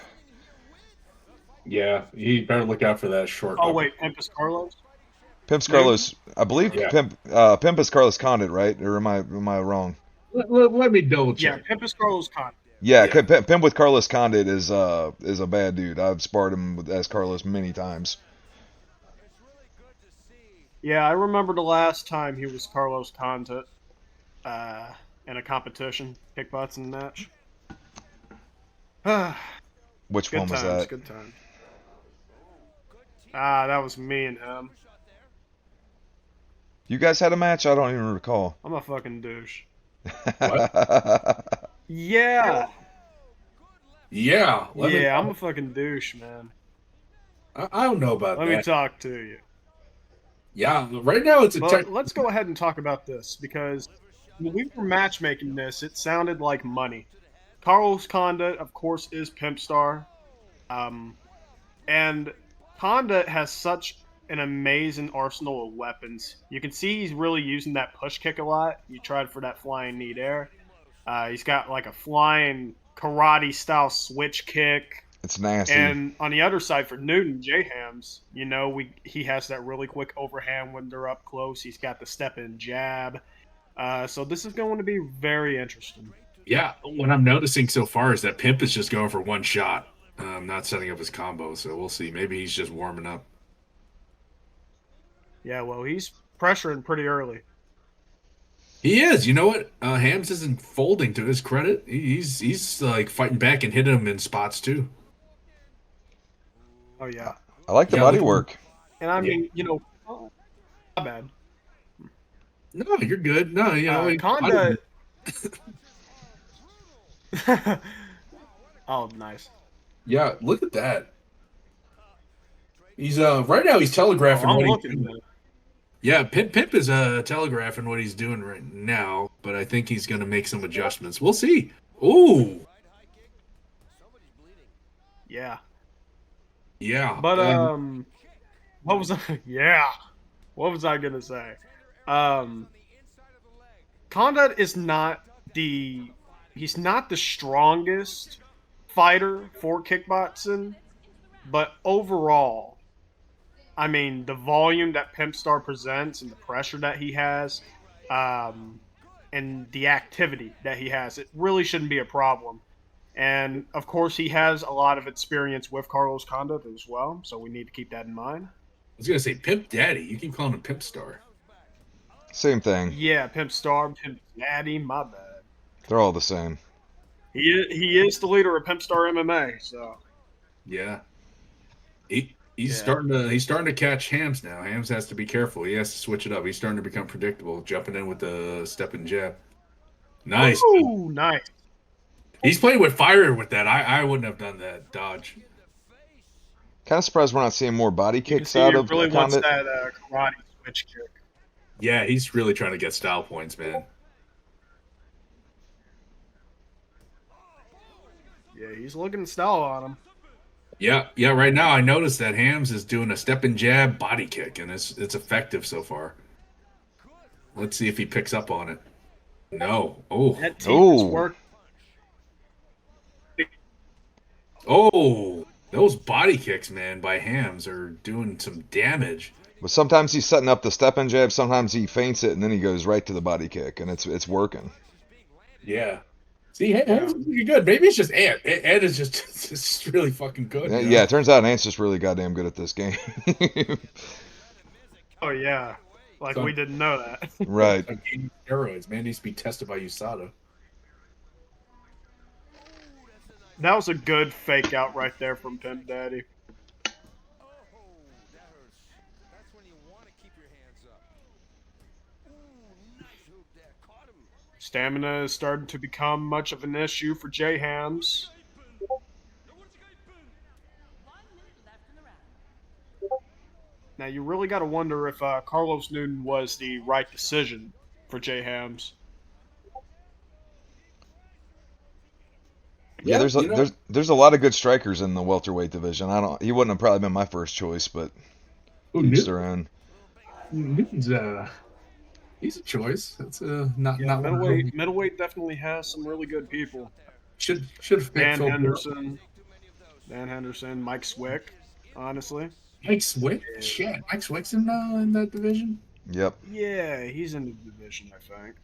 Yeah, he better look out for that short. Oh wait, Pimp is Carlos. Pimp's Carlos. I believe Yeah. Pimp is Carlos Condit, right? Or am I wrong? Let me double check. Yeah, Pimp is Carlos Condit. Yeah. Pimp with Carlos Condit is a bad dude. I've sparred him as Carlos many times. Yeah, I remember the last time he was Carlos Condit in a competition kickboxing match. Which Good one was times, that? good times. That was me and him. You guys had a match? I don't even recall. I'm a fucking douche. What? Yeah. Yeah. I'm a fucking douche, man. I don't know about Let that. me talk to you. Yeah, right now it's a But let's go ahead and talk about this, because when we were matchmaking this, it sounded like money. Carlos Condit, of course, is Pimp Star. And Condit has such an amazing arsenal of weapons. You can see he's really using that push kick a lot. You tried for that flying knee there. He's got like a flying karate style switch kick. It's nasty. And on the other side for Newton, J Hams, he has that really quick overhand when they're up close. He's got the step in jab. So this is going to be very interesting. Yeah, what I'm noticing so far is that Pimp is just going for one shot, not setting up his combo. So we'll see. Maybe he's just warming up. Yeah, well, he's pressuring pretty early. He is. You know what? Hams isn't folding, to his credit. He's like fighting back and hitting him in spots too. Oh yeah. I like the body work. And I mean, not bad. No, you're good. No, Condit. Oh, nice. Yeah, look at that. He's right now he's telegraphing I'm what looking he's at doing. it. Yeah, Pimp is telegraphing what he's doing right now, but I think he's going to make some adjustments. We'll see. Ooh. Yeah. Yeah. But what was I? Yeah. What was I gonna say? Condit is not he's not the strongest fighter for kickboxing, but overall, I mean, the volume that Pimp Star presents and the pressure that he has, and the activity that he has, it really shouldn't be a problem. And of course, he has a lot of experience with Carlos Condit as well, so we need to keep that in mind. I was going to say Pimp Daddy. You keep calling him Pimp Star. Same thing. Yeah, Pimp Star, Pimp Daddy, my bad. They're all the same. He is the leader of Pimp Star MMA, so. Yeah. He's Yeah. starting to catch Hams now. Hams has to be careful. He has to switch it up. He's starting to become predictable, jumping in with the step and jab. Nice. Ooh, nice. He's playing with fire with that. I wouldn't have done that dodge. Kind of surprised we're not seeing more body You can kicks see out he of really wants Condit. that karate switch kick. Yeah, he's really trying to get style points, man. Yeah, he's looking style on him. Yeah. Right now, I noticed that Hams is doing a step and jab body kick, and it's effective so far. Let's see if he picks up on it. No. That team is Oh, working. Oh. Those body kicks, man, by Hams are doing some damage. but sometimes he's setting up the step and jab. Sometimes he feints it and then he goes right to the body kick, and it's working. Yeah. See, Hams is pretty good. Maybe it's just Ed. Ed is just really fucking good. Yeah, You yeah, know? it turns out Ant's just really goddamn good at this game. Oh yeah, like So- we didn't know that. Right. Like eating steroids, man, needs to be tested by USADA. That was a good fake out right there from Pimp Daddy. Stamina is starting to become much of an issue for J Hams. Now you really got to wonder if Carlos Newton was the right decision for J Hams. Yeah, there's a, you know, there's a lot of good strikers in the welterweight division. He wouldn't have probably been my first choice, but each their own. Newton's he's a choice. That's not Yeah, not one of them. middleweight definitely has some really good people. Should have picked Dan Phil Henderson, Mike Swick, honestly. Mike Swick. Shit, Mike Swick's in that division. Yep. Yeah, he's in the division, I think.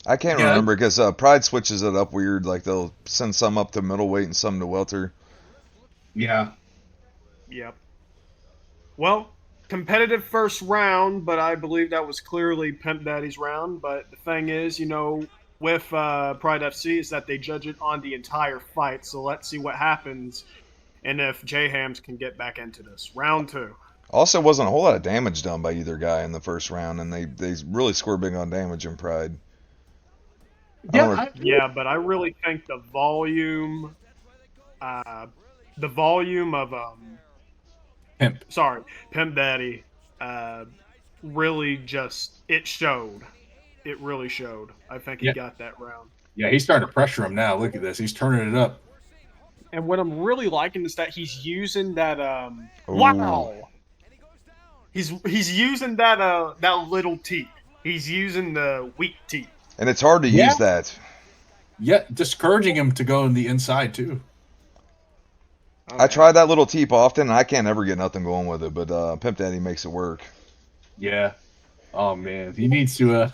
I can't Yeah. remember because Pride switches it up weird. Like they'll send some up to middleweight and some to welter. Yeah. Yep. Well, competitive first round, but I believe that was clearly Pimp Daddy's round. But the thing is, with Pride FC is that they judge it on the entire fight. So let's see what happens and if J Hams can get back into this. Round 2. Also, wasn't a whole lot of damage done by either guy in the first round, and they really score big on damage in Pride. Yeah, but I really think the volume of Pimp Daddy, really just it showed. It really showed. I think he got that round. Yeah, he's starting to pressure him now. Look at this. He's turning it up. And what I'm really liking is that he's using that wow. He's using that little teep. He's using the weak teep. And it's hard to use that. Yeah, discouraging him to go in the inside too. I try that little teep often, and I can't ever get nothing going with it, but Pimp Daddy makes it work. Yeah. Oh man, he needs to.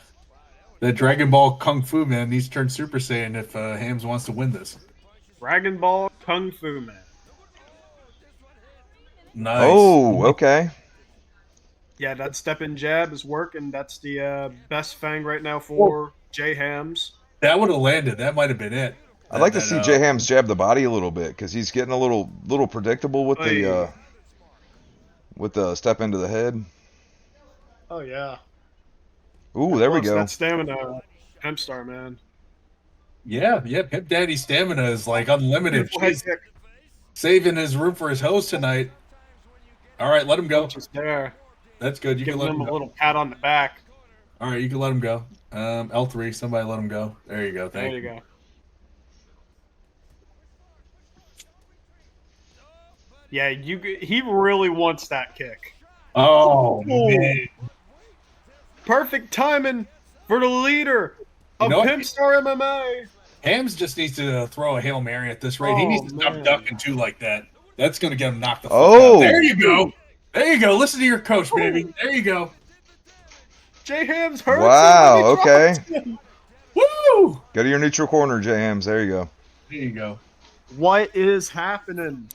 That Dragon Ball Kung Fu man needs to turn Super Saiyan if Hams wants to win this. Dragon Ball Kung Fu Man. Nice. Oh, okay. Yeah, that step and jab is working. That's the best fang right now for J Hams. That would have landed. That might have been it. I'd like to see J Hams jab the body a little bit because he's getting a little predictable with the step into the head. Oh yeah. Ooh, there we Plus go. That stamina, Pimp Star man. Yeah. Pimp Daddy's stamina is like unlimited. He's saving his room for his hose tonight. All right, let him go. Just there. That's good. You Give can let him him a go. little pat on the back. All right, you can let him go. L3, somebody let him go. There you go. Thank There you go. Yeah, he really wants that kick. Oh, man. Perfect timing for the leader of know what? Pimp Star MMA. Hams just needs to throw a Hail Mary at this rate. He Oh, needs to stop man. ducking too like that. That's going to get him knocked the fuck Oh. out. There you go. There you go. Listen to your coach, baby. There you go. J Hams hurts Wow, him when he okay. drops him. Woo! Go to your neutral corner, J Hams. There you go. There you go. What is happening?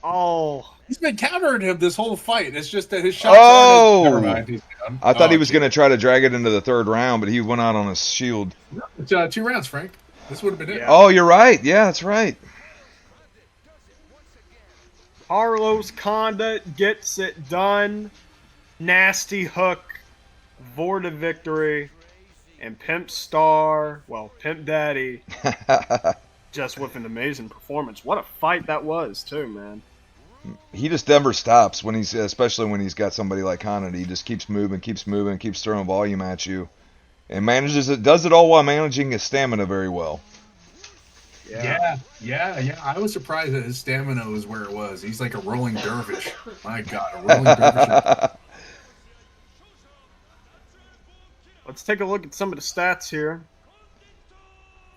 Oh, He's been countering him this whole fight. It's just that his shots Oh! aren't. Never mind. He's down. I thought he was going to try to drag it into the third round, but he went out on his shield. It's 2 rounds, Frank. This would have been it. Yeah. Oh, you're right. Yeah, that's right. Carlos Condit gets it done. Nasty hook, Vorta victory, and Pimp Daddy, just with an amazing performance. What a fight that was, too, man. He just never stops when he's, especially when he's got somebody like Condit. He just keeps moving, keeps throwing volume at you, and does it all while managing his stamina very well. Yeah. I was surprised that his stamina was where it was. He's like a rolling dervish. My God, a rolling dervish. Let's take a look at some of the stats here.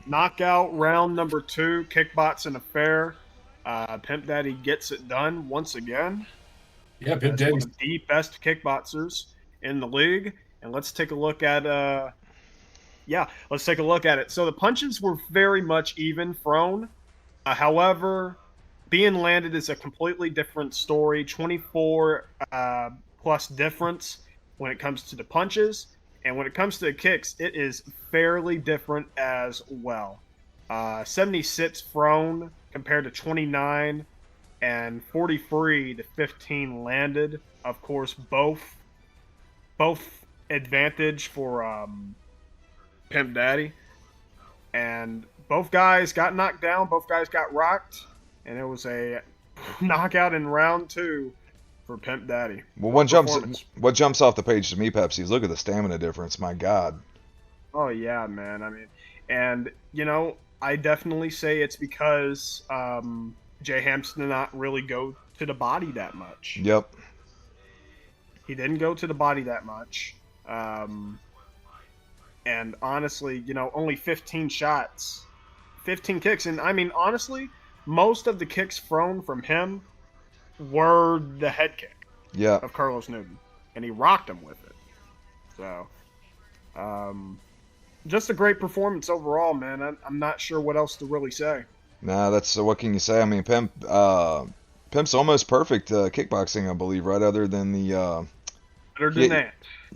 Knockout round number 2, Kickboxing Affair. Pimp Daddy gets it done once again. Yeah, Pimp That's one Daddy. of the best kickboxers in the league. And let's take a look at let's take a look at it. So the punches were very much even thrown. However, being landed is a completely different story. 24 plus difference when it comes to the punches. And when it comes to the kicks, it is fairly different as well. 76 thrown compared to 29 and 43 to 15 landed. Of course, both advantage for Pimp Daddy. And both guys got knocked down. Both guys got rocked. And it was a knockout in round 2 for Pimp Daddy. Well, what jumps off the page to me, Pepsi, is look at the stamina difference. My God. Oh, yeah, man. I mean, and, I definitely say it's because Jay Hamps did not really go to the body that much. Yep. He didn't go to the body that much. And honestly, only 15 shots, 15 kicks. And I mean, honestly, most of the kicks thrown from him were the head kick of Carlos Newton. And he rocked him with it. So, just a great performance overall, man. I'm not sure what else to really say. Nah, that's what can you say? I mean, Pimp's almost perfect kickboxing, I believe, right? Other than the Better than that.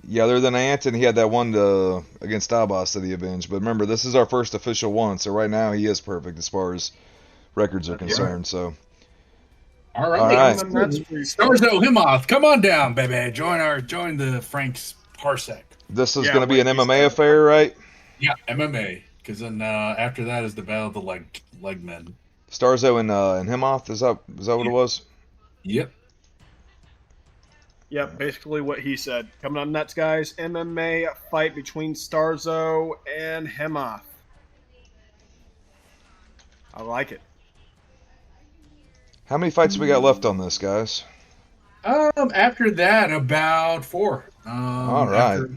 Yeah, other than Ant, and he had that one against Abbas that he avenged. But remember, this is our first official one, so right now he is perfect as far as records are concerned. So, all right, Starzo Himoth, come on down, baby. Join the Frank's Parsec. This is going to be an MMA affair, right? Yeah, MMA. Because then after that is the battle of the leg men. Starzo and Himoth, is that what it was? Yep. Yep, basically what he said. Coming up next, guys, MMA fight between Starzo and Himoth. I like it. How many fights we got left on this, guys? After that, about 4. All right. After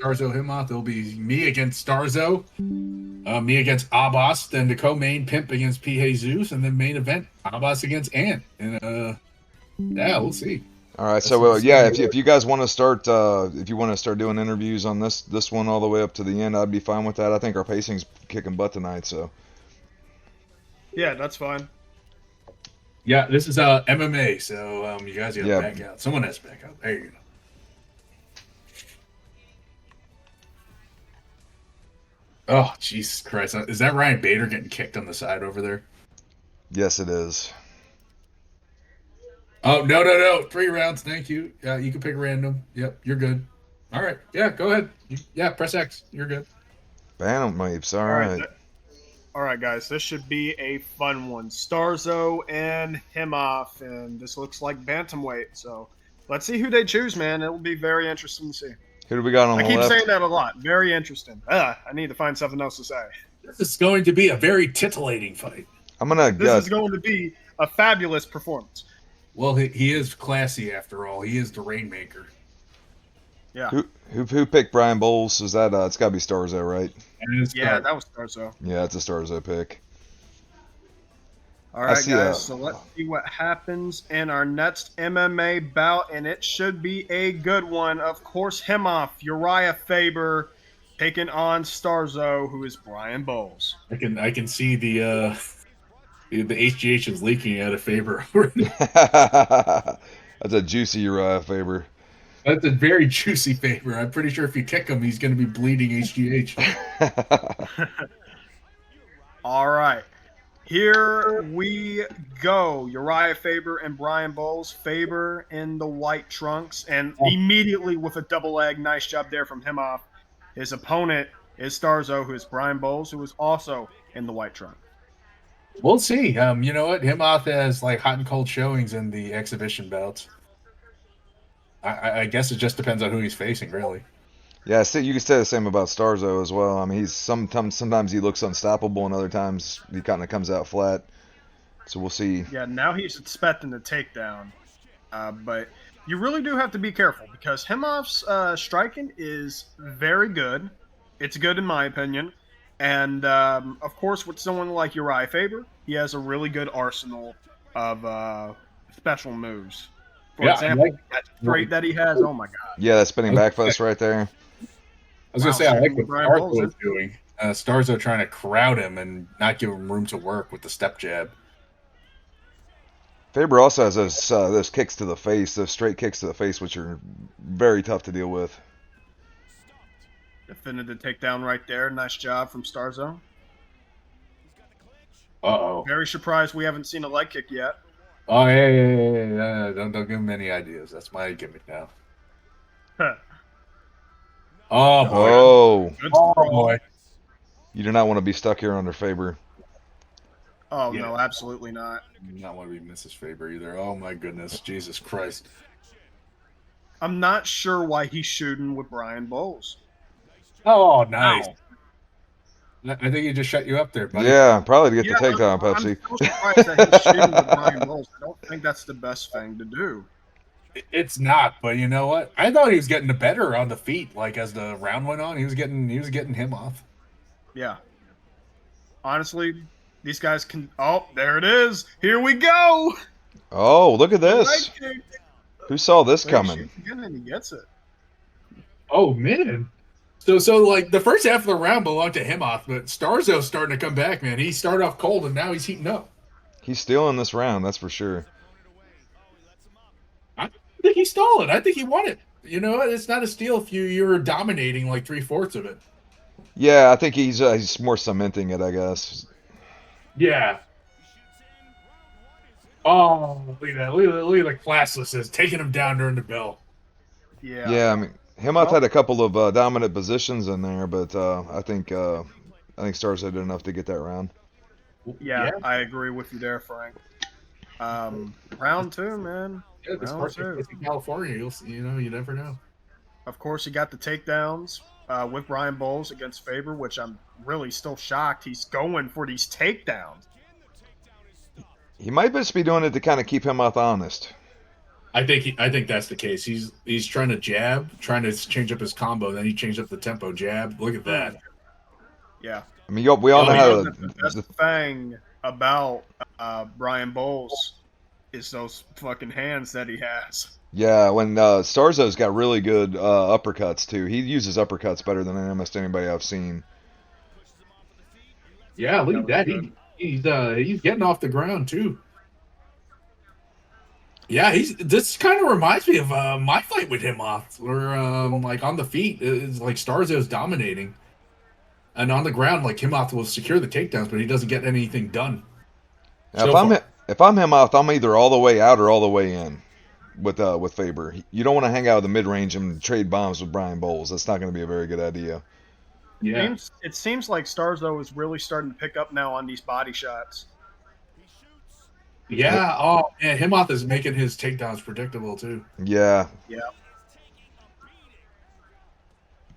Starzo Himoth, it'll be me against Starzo, me against Abbas, then the co-main Pimp against P. Jesus, and then main event Abbas against Ant. And yeah, we'll see. All right, so if you guys want to start, if you want to start doing interviews on this one all the way up to the end, I'd be fine with that. I think our pacing's kicking butt tonight, so. Yeah, that's fine. Yeah, this is MMA, so you guys got to back out. Someone has to back out. There you go. Oh, Jesus Christ. Is that Ryan Bader getting kicked on the side over there? Yes, it is. Oh, no. 3 rounds, thank you. Yeah, you can pick random. Yep, you're good. All right. Yeah, go ahead. Press X. You're good. Bantam waves. All right. All right, guys. This should be a fun one. Starzo and Himoth, and this looks like bantamweight. So let's see who they choose, man. It will be very interesting to see. Who do we got on the left? I keep saying that a lot. Very interesting. I need to find something else to say. This is going to be a very titillating fight. This is going to be a fabulous performance. Well, he is classy after all. He is the Rainmaker. Yeah. Who picked Brian Bowles? Is that it's got to be Starzo, right? Yeah, that was Starzo. Yeah, it's a Starzo pick. All right, guys. So let's see what happens in our next MMA bout, and it should be a good one. Of course, Himoth, Uriah Faber, taking on Starzo, who is Brian Bowles. I can see the HGH is leaking out of Faber. That's a juicy Uriah Faber. That's a very juicy Faber. I'm pretty sure if you kick him, he's going to be bleeding HGH. All right. Here we go. Uriah Faber and Brian Bowles. Faber in the white trunks, and Oh. immediately with a double leg, nice job there from him off. His opponent is Starzo, who is Brian Bowles, who is also in the white trunk. We'll see. You know what? Himoth has like hot and cold showings in the exhibition belts. I guess it just depends on who he's facing, really. Yeah, see, you can say the same about Starzo as well. I mean, he's sometimes he looks unstoppable, and other times he kind of comes out flat. So we'll see. Yeah, now he's expecting the takedown. But you really do have to be careful because Himoff's striking is very good. It's good in my opinion. And of course, with someone like Uriah Faber, he has a really good arsenal of special moves. For Yeah, I example, that straight that he has, oh my god. Yeah, that spinning back fist right there. I was gonna Wow, say I like shooting what with Brian Bowles, Starzo is doing. Starzo trying to crowd him and not give him room to work with the step jab. Faber also has those kicks to the face, those straight kicks to the face, which are very tough to deal with. defended the takedown right there. Nice job from Starzo. Uh-oh. Very surprised we haven't seen a leg kick yet. Oh, yeah. Don't give him any ideas. That's my gimmick now. Oh, boy. Oh, Good Oh, sprawl. boy. you do not want to be stuck here under Faber. Oh Yeah. no, absolutely not. Not want to be Mrs. Faber either. Oh, my goodness. Jesus Christ. I'm not sure why he's shooting with Brian Bowles. Oh, nice. Wow. I think he just shut you up there, buddy. Yeah, probably to get Yeah, the takedown, I'm Pepsi. so surprised that he's shooting with Brian Bowles. I don't think that's the best thing to do. It's not, but you know what? I thought he was getting the better on the feet. Like as the round went on, he was getting him off. Yeah. Honestly, these guys can. Oh, there it is. Here we go. Oh, look at this. Leg kick. Who saw this He coming? shoots again and he gets it. Oh man. So like the first half of the round belonged to Himoth, but Starzo's starting to come back, man. He started off cold and now he's heating up. He's stealing this round, that's for sure. I don't think he stole it. I think he won it. You know, it's not a steal if you're dominating like 3/4 of it. Yeah, I think he's more cementing it, I guess. Yeah. Oh, look at that. Look at the classless taking him down during the bell. Yeah. Yeah, I mean, Himoth had a couple of dominant positions in there, but I think Starzo did enough to get that round. Yeah, I agree with you there, Frank. Round two, man. Yeah, this Round part's two. in California. You'll see, you never know. Of course, he got the takedowns with Brian Bowles against Faber, which I'm really still shocked he's going for these takedowns. He might just be doing it to kind of keep Himoth honest. I think that's the case. He's trying to jab, trying to change up his combo. Then he changed up the tempo jab. Look at that. Yeah. I mean, we all know how The best thing about Brian Bowles is those fucking hands that he has. Yeah, when Starzo's got really good uppercuts too. He uses uppercuts better than almost anybody I've seen. Yeah, look at that. Good. He's getting off the ground too. Yeah, this kind of reminds me of my fight with him off, where like on the feet, it's like Starzo's dominating, and on the ground, like Himoth will secure the takedowns, but he doesn't get anything done. Now, So if I'm Himoth, I'm either all the way out or all the way in with Faber. You don't want to hang out with the mid range and trade bombs with Brian Bowles. That's not going to be a very good idea. yeah, It seems like Starzo is really starting to pick up now on these body shots. yeah. Oh man, Himoth is making his takedowns predictable too. Yeah. Yeah.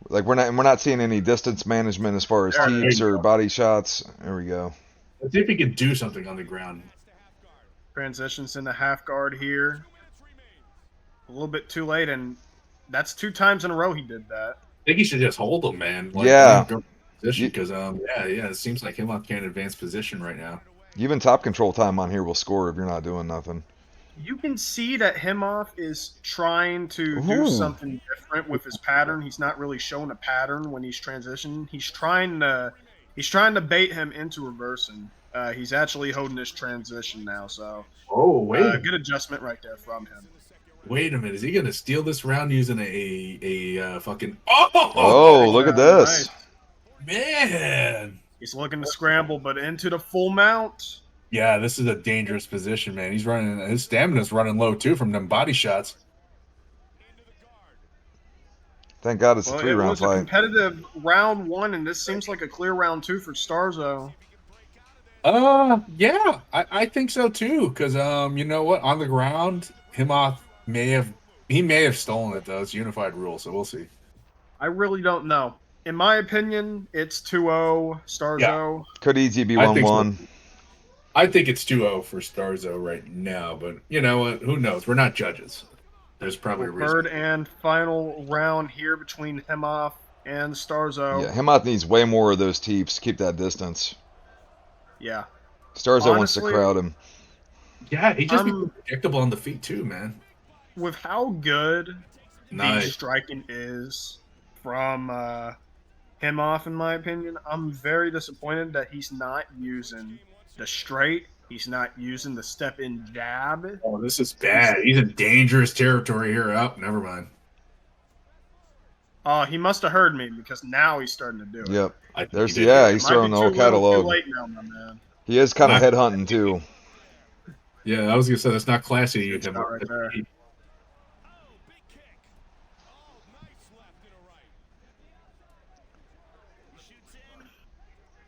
Like we're not seeing any distance management as far as There you keeps go. or body shots. There we go. Let's see if he can do something on the ground. Transitions into half guard here. A little bit too late, and that's 2 times in a row he did that. I think he should just hold him, man. Yeah. Position, because it seems like Himoth can't advance position right now. Even top control time on here will score if you're not doing nothing. You can see that Himoth is trying to do Ooh. something different with his pattern. He's not really showing a pattern when he's transitioning. He's trying to bait him into reversing. He's actually holding his transition now, so Oh good adjustment right there from him. Wait a minute. Is he gonna steal this round using a fucking? Oh, look at this. Nice. Man! He's looking to scramble, but into the full mount. Yeah, this is a dangerous position, man. He's running. His stamina's running low too from them body shots. Thank God it's a Well, it 3-round was a fight. competitive round one, and this seems like a clear round two for Starzo. Yeah, I think so too. Because you know what? On the ground, Himoth may have stolen it though. It's unified rule, so we'll see. I really don't know. In my opinion, it's 2-0 Yeah, Starzo. Could easy be I think so. 1-1. I think it's 2-0 for Starzo right now, but you know what? Who knows? We're not judges. There's probably a Well, reason. third and final round here between Himoth and Starzo. Yeah, Himoth needs way more of those teeps to keep that distance. Yeah. Starzo wants to Honestly, crowd him. Yeah, he just I'm becomes predictable on the feet too, man. with how good the Nice. striking is from Himoth, in my opinion. I'm very disappointed that he's not using the straight. He's not using the step in jab. Oh, this is He's bad. He's in dangerous territory here. Oh, never mind. he must have heard me because now he's starting to do it. Yep. I think There's he did hear It he's you. might be throwing the whole too little, too catalog. late now, my man. He is kind of Not- headhunting too. Yeah, I was gonna say that's not classy. Good shot right there.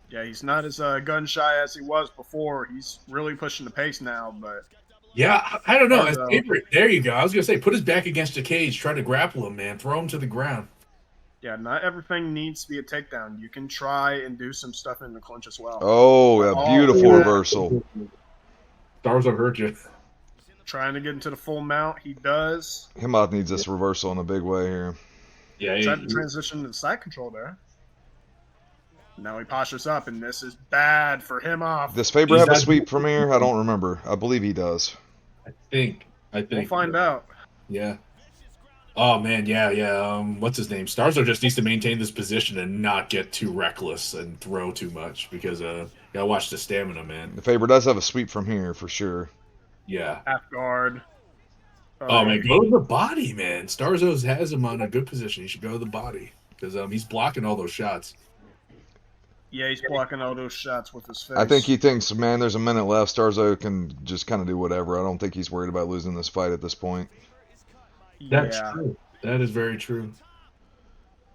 Yeah, he's not as gun shy as he was before. He's really pushing the pace now, but Yeah, I don't know. As Starzo, favorite, there you go. I was gonna say, put his back against the cage, try to grapple him, man. Throw him to the ground. yeah, not everything needs to be a takedown. You can try and do some stuff in the clinch as well. Oh, a Oh, beautiful look at that. reversal. Starzo hurt you. Trying to get into the full mount, he does. Himoth needs this reversal in a big way here. Yeah, Tried to transition to the side control there. Now he postures up, and this is bad for him off. Does Faber He's have a not- sweep from here? I don't remember. I believe he does. I think. We'll find out. Yeah. Oh man, yeah. What's his name? Starzo just needs to maintain this position and not get too reckless and throw too much because gotta watch the stamina, man. The Faber does have a sweep from here for sure. Yeah. Half guard. Oh man, go to the body, man. Starzo has him on a good position. He should go to the body because he's blocking all those shots. Yeah, he's blocking all those shots with his face. I think he thinks, man, there's a minute left. Starzo can just kind of do whatever. I don't think he's worried about losing this fight at this point. That's yeah. true. That is very true.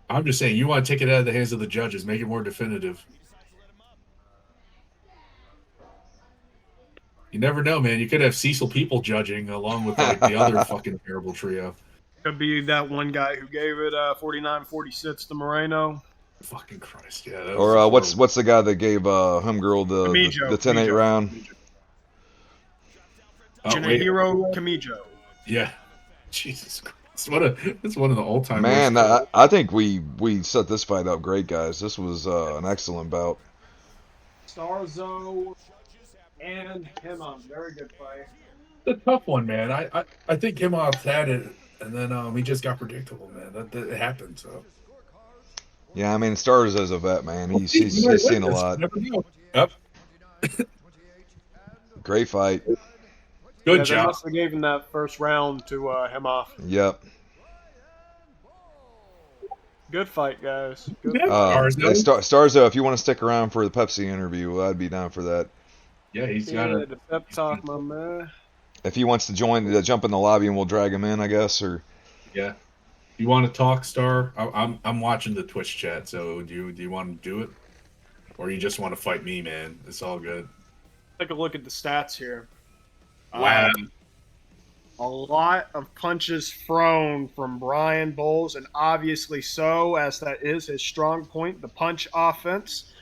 I'm just saying, you want to take it out of the hands of the judges, make it more definitive. You never know, man. You could have Cecil People judging along with like the other fucking terrible trio. Could be that one guy who gave it 49-46 to Moreno. Fucking Christ, yeah. That was Or what's horrible. the guy that gave Homegirl Kamijo, the 10-8 Kamijo. round? Oh, wait. Junihiro Kamijo. Yeah. Jesus Christ. It's one of the all-time Man, worst. I think we set this fight up great, guys. This was an excellent bout. Starzo and Himon. Very good fight. It's a tough one, man. I think Himoth had it, and then he just got predictable, man. That it happened. So Yeah, I mean, Starzo's a vet, man. He's seen a lot. Never know. Yep. Great fight. Good They job. must have given that first round to Himoth. Yep. Good fight, guys. Good Yeah. fight. Starzo, if you want to stick around for the Pepsi interview, I'd be down for that. Yeah, he's got Yeah, a. the pep talk, my man. If he wants to jump in the lobby and we'll drag him in, I guess. Or Yeah. You want to talk, Star? I'm watching the Twitch chat. So do you want to do it, or you just want to fight me, man? It's all good. Take a look at the stats here. Wow. A lot of punches thrown from Brian Bowles, and obviously so, as that is his strong point, the punch offense.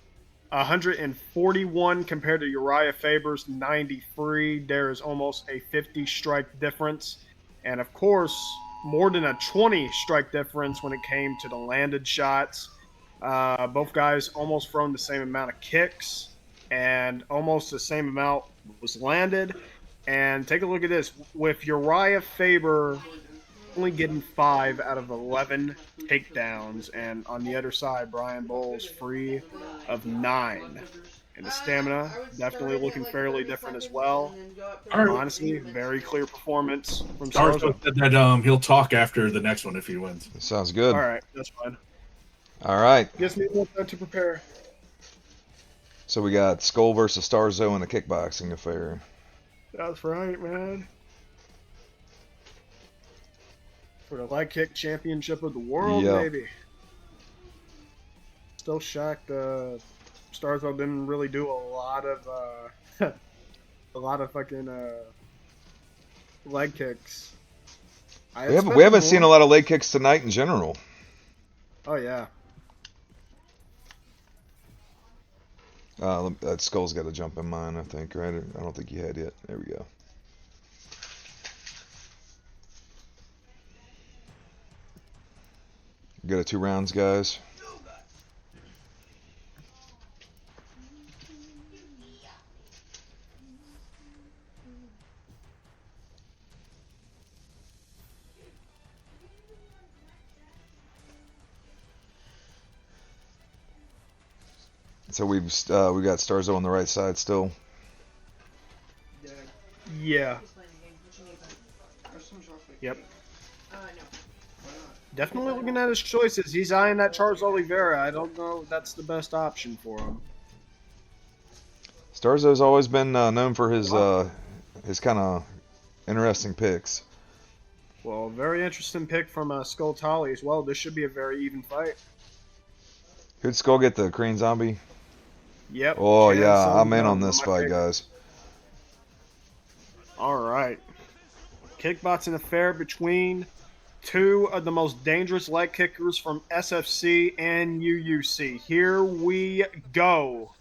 141 compared to Uriah Faber's 93. There is almost a 50 strike difference. And of course, more than a 20 strike difference when it came to the landed shots. Both guys almost thrown the same amount of kicks, and almost the same amount was landed. And take a look at this. With Uriah Faber only getting 5 out of 11 takedowns, and on the other side, Brian Bowles free of 9. And the stamina definitely looking fairly different as well. All right. Honestly, very clear performance from Starzo Starzo. said that he'll talk after the next one if he wins. sounds good. All right, that's fine. All right. Gives me more time to prepare. So we got Skull versus Starzo in a kickboxing affair. That's right, man. For the leg kick championship of the world, Yep. maybe. Still shocked. Starzo didn't really do a lot of a lot of fucking leg kicks. I We expected haven't seen a more. lot of leg kicks tonight in general. Oh yeah. That Skull's got to jump in mine, I think, right? I don't think he had yet. There we go. Go to 2 rounds, guys. So we got Starzo on the right side still. Yeah. Yep. Definitely looking at his choices. He's eyeing that Charles Oliveira. I don't know if that's the best option for him. Starzo's always been known for his kind of interesting picks. Well, very interesting pick from Skull Tolly as well. This should be a very even fight. Who'd Skull get, the Korean Zombie? Yep. Oh Chan yeah, Sung I'm in on Jung, this one of my fight, favorites. guys. All right. Kickboxing affair between two of the most dangerous leg kickers from SFC and U.U.C. Here we go.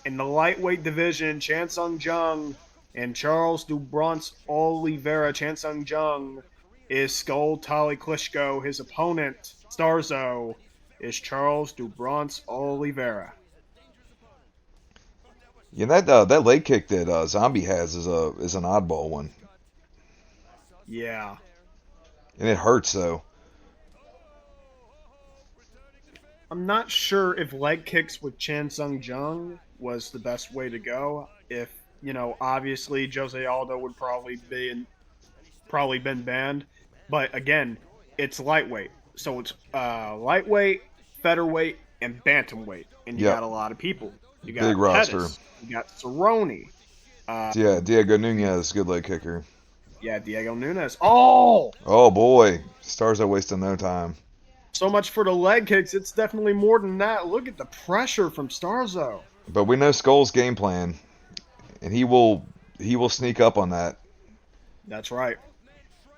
In the lightweight division, Chan Sung Jung and Charles Dubrance Oliveira. Chan Sung Jung is Skull Tali Klitschko. His opponent, Starzo, is Charles Dubrance Oliveira. Yeah, that leg kick that Zombie has is an oddball one, Yeah. and it hurts though. I'm not sure if leg kicks with Chan Sung Jung was the best way to go. If, obviously Jose Aldo would probably been banned. But again, it's lightweight. So it's lightweight, featherweight, and bantamweight. And you Yep, got a lot of people. You big got roster. Pettis. You got Cerrone. Yeah, Diego Nunez, good leg kicker. Yeah, Diego Nunez. Oh! Oh boy, Starzo wasting no time. So much for the leg kicks. It's definitely more than that. Look at the pressure from Starzo. But we know Skull's game plan, and he will sneak up on that. That's right.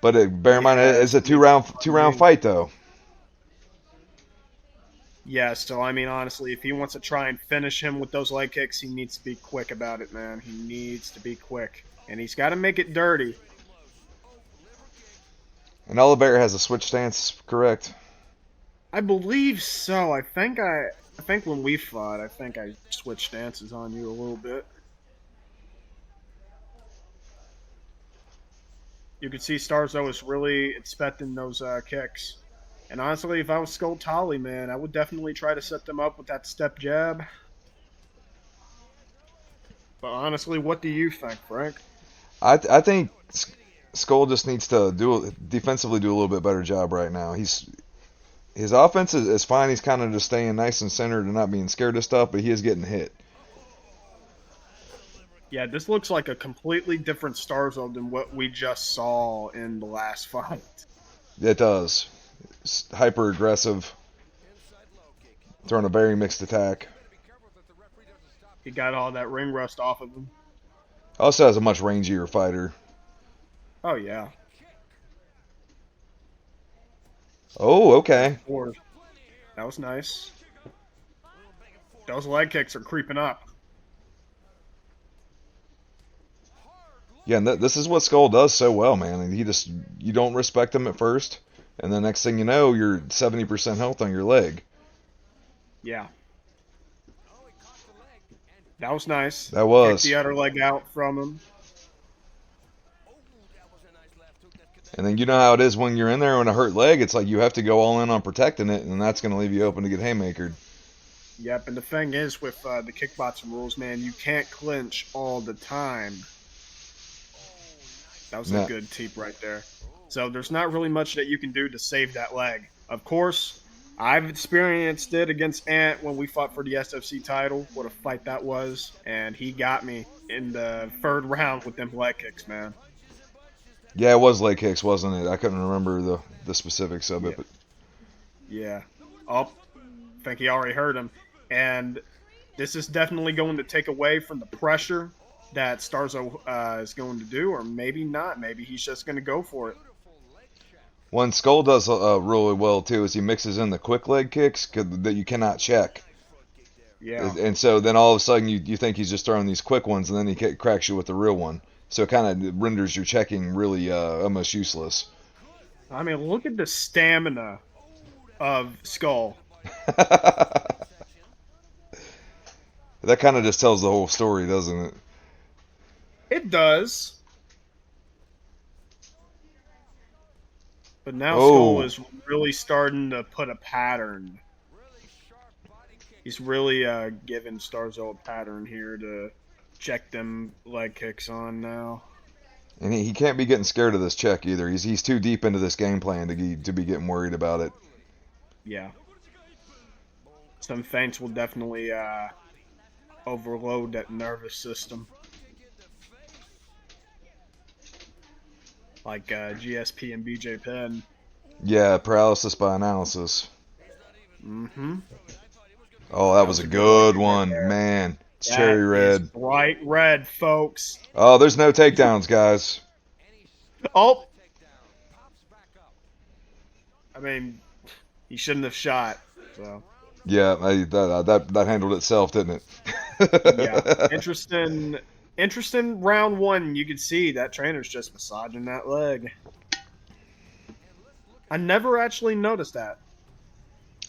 But bear in mind, it's a two round fight though. Yeah, so I mean, honestly, if he wants to try and finish him with those leg kicks, he needs to be quick about it, man. He needs to be quick. And he's got to make it dirty. And Oliveira has a switch stance, correct? I believe so. I think when we fought, I think I switched stances on you a little bit. You could see Starzo is really expecting those kicks. And honestly, if I was Skull Tolly, man, I would definitely try to set them up with that step jab. But honestly, what do you think, Frank? I think Skull just needs to defensively do a little bit better job right now. His offense is fine. He's kind of just staying nice and centered and not being scared of stuff, but he is getting hit. Yeah, this looks like a completely different Starzo than what we just saw in the last fight. It does. It's hyper aggressive, throwing a very mixed attack. He got all that ring rust off of him. Also has a much rangier fighter. Oh, yeah. Oh, okay. That was nice. Those leg kicks are creeping up. Yeah, and this is what Skull does so well, man. And you don't respect him at first, and the next thing you know, you're 70% health on your leg. Yeah. That was nice. That was. Kicked the other leg out from him. And then you know how it is when you're in there on a hurt leg. It's like you have to go all in on protecting it, and that's going to leave you open to get haymakered. Yep, and the thing is with the kickboxing rules, man, you can't clinch all the time. That was a good teep right there. So there's not really much that you can do to save that leg. Of course, I've experienced it against Ant when we fought for the SFC title. What a fight that was. And he got me in the third round with them leg kicks, man. Yeah, it was leg kicks, wasn't it? I couldn't remember the specifics of Yeah. it, but Yeah. Oh, I think he already heard him. And this is definitely going to take away from the pressure that Starzo is going to do, or maybe not. Maybe he's just going to go for it. one Skull does really well too is he mixes in the quick leg kicks that you cannot check. Yeah. And so then all of a sudden you think he's just throwing these quick ones, and then he cracks you with the real one. So it kind of renders your checking really almost useless. I mean, look at the stamina of Skull. That kind of just tells the whole story, doesn't it? It does. But now Skull Oh, is really starting to put a pattern. He's really giving Starzo a pattern here to check them leg kicks on now. and he can't be getting scared of this check either. He's too deep into this game plan to be getting worried about it. Yeah. Some feints will definitely overload that nervous system. Like GSP and BJ Penn. Yeah, paralysis by analysis. Mm-hmm. Oh, that was a good one good right one, there. man. It's That cherry is red. bright red, folks. Oh, there's no takedowns, guys. Oh, I mean, he shouldn't have shot. So Yeah, that handled itself, didn't yeah, it? interesting round one. You could see that trainer's just massaging that leg. I never actually noticed that.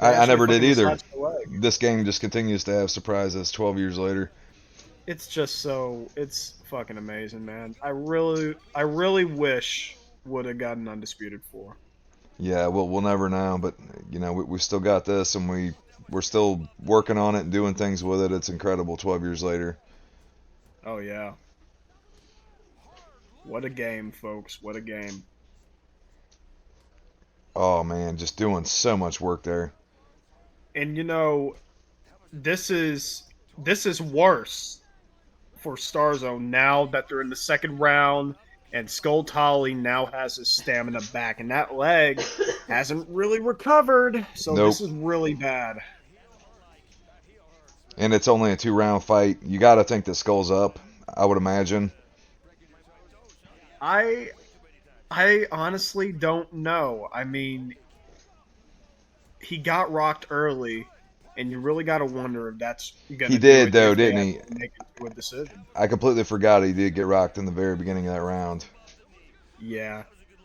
They I actually never did fucking either. massaged the leg. This game just continues to have surprises 12 years later. It's fucking amazing, man. I really wish would have gotten undisputed for. Yeah, we'll never know, but you know we still got this, and we're still working on it and doing things with it. It's incredible. 12 years later. Oh yeah, what a game, folks! What a game. Oh man, just doing so much work there. And this is this is worse for Starzone now that they're in the second round, and Skull Tolly now has his stamina back, and that leg hasn't really recovered. So Nope. this is really bad. And it's only a 2 round fight. You got to think that Skull's up, I would imagine. I I honestly don't know. I mean, he got rocked early, and you really got to wonder if that's going He to do did it though, if they didn't he? actually make it to a decision. I completely forgot he did get rocked in the very beginning of that round. Yeah.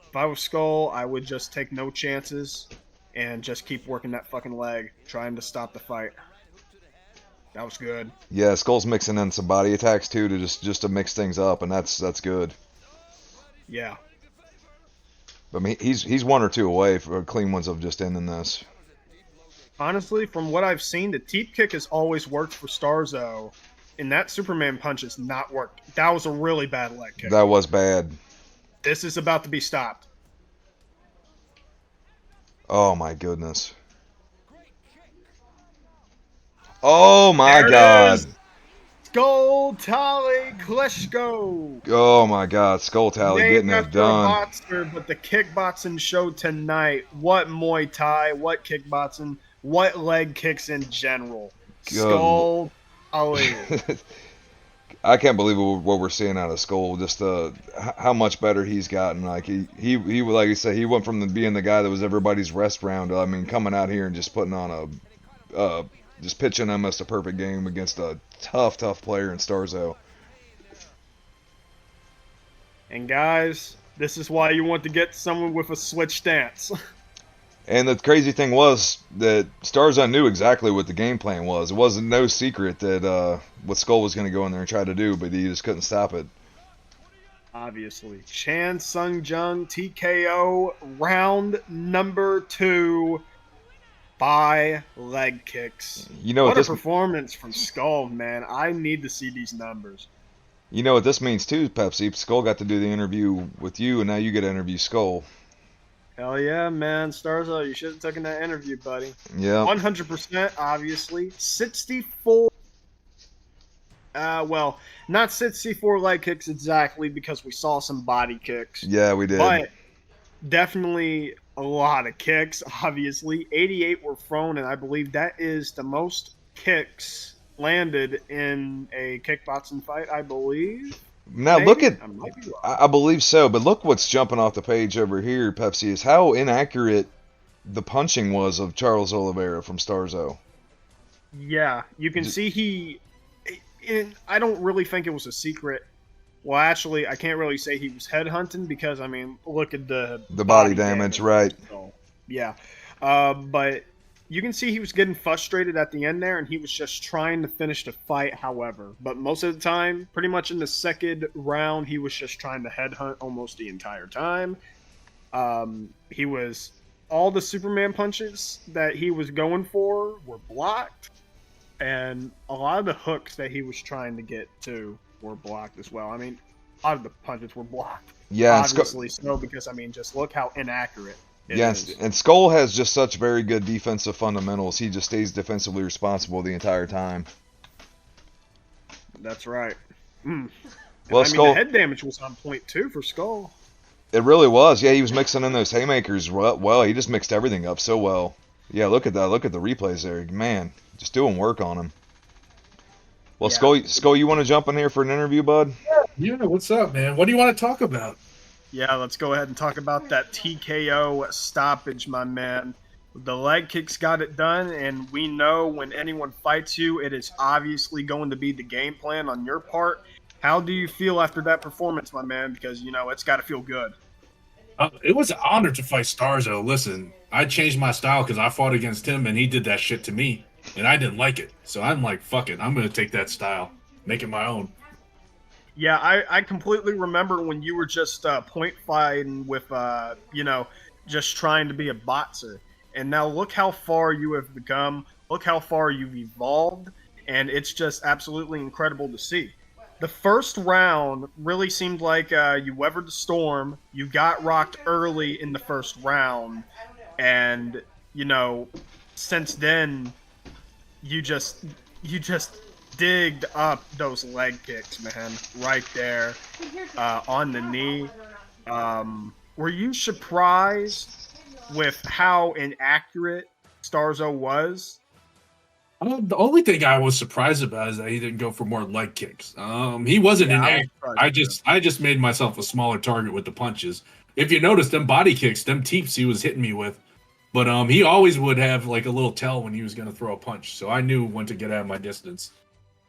If I was Skull, I would just take no chances and just keep working that fucking leg, trying to stop the fight. That was good. Yeah, Skull's mixing in some body attacks too to just to mix things up, and that's good. Yeah. I mean, he's 1 or 2 away for clean ones of just ending this. Honestly, from what I've seen, the teep kick has always worked for Starzo, and that Superman punch has not worked. That was a really bad leg kick. That was bad. This is about to be stopped. Oh my goodness. Oh my There it God. is! Skull Tally Klitschko! Oh my God. Skull Tally Named getting it after a done. boxer, but the kickboxing show tonight. What Muay Thai, what kickboxing, what leg kicks in general. Good. Skull Tally. I can't believe what we're seeing out of Skull. Just how much better he's gotten. Like he like you said, he went from being the guy that was everybody's rest round. I mean, coming out here and just putting on just pitching almost a perfect game against a tough player in Starzo. And guys, this is why you want to get someone with a switch stance. And the crazy thing was that Starzo knew exactly what the game plan was. It wasn't no secret that what Skull was going to go in there and try to do, but he just couldn't stop it. Obviously. Chan Sung Jung TKO round number 2 by leg kicks. You know what what this a performance from Skull, man. I need to see these numbers. You know what this means too, Pepsi. Skull got to do the interview with you, and now you get to interview Skull. Hell yeah, man. Starzo, you should have taken that interview, buddy. Yeah. 100%, obviously. 64. Well, not 64 leg kicks exactly because we saw some body kicks, Yeah, we did. but definitely a lot of kicks, obviously. 88 were thrown, and I believe that is the most kicks landed in a kickboxing fight, I believe. Now look Maybe? at, I might be wrong. I believe so, but look what's jumping off the page over here, Pepsi, is how inaccurate the punching was of Charles Oliveira from Starzo. Yeah, you can see he. And I don't really think it was a secret. Well, actually, I can't really say he was headhunting because, I mean, look at the The body damage, right? So, yeah. But you can see he was getting frustrated at the end there, and he was just trying to finish the fight, however. But most of the time, pretty much in the second round, he was just trying to headhunt almost the entire time. He was. All the Superman punches that he was going for were blocked, and a lot of the hooks that he was trying to get to were blocked as well. I mean, a lot of the punches were blocked. Yeah, Obviously so, because, I mean, just look how inaccurate it is. and Skull has just such very good defensive fundamentals. He just stays defensively responsible the entire time. That's right. Mm. Well, I mean, Skull, the head damage was on point, too, for Skull. it really was. Yeah, he was mixing in those haymakers well. He just mixed everything up so well. Yeah, look at that. Look at the replays there. Man, just doing work on him. Well, Yeah. Skull, you want to jump in here for an interview, bud? Yeah, what's up, man? What do you want to talk about? Yeah, let's go ahead and talk about that TKO stoppage, my man. The leg kicks got it done, and we know when anyone fights you, it is obviously going to be the game plan on your part. How do you feel after that performance, my man? Because, you know, it's got to feel good. It was an honor to fight Starzo. Listen, I changed my style because I fought against him and he did that shit to me, and I didn't like it. So I'm like, fuck it, I'm gonna take that style, make it my own. Yeah, I completely remember when you were just point fighting with, you know, just trying to be a boxer. And now look how far you have become. Look how far you've evolved. And it's just absolutely incredible to see. The first round really seemed like you weathered the storm. You got rocked early in the first round. And, you know, since then, you just digged up those leg kicks, man, right there on the knee. Were you surprised with how inaccurate Starzo was? The only thing I was surprised about is that he didn't go for more leg kicks. He wasn't Yeah, I was inaccurate. surprised I just made myself a smaller target with the punches. If you notice, them body kicks, them teeps he was hitting me with, but he always would have like a little tell when he was gonna throw a punch, so I knew when to get out of my distance.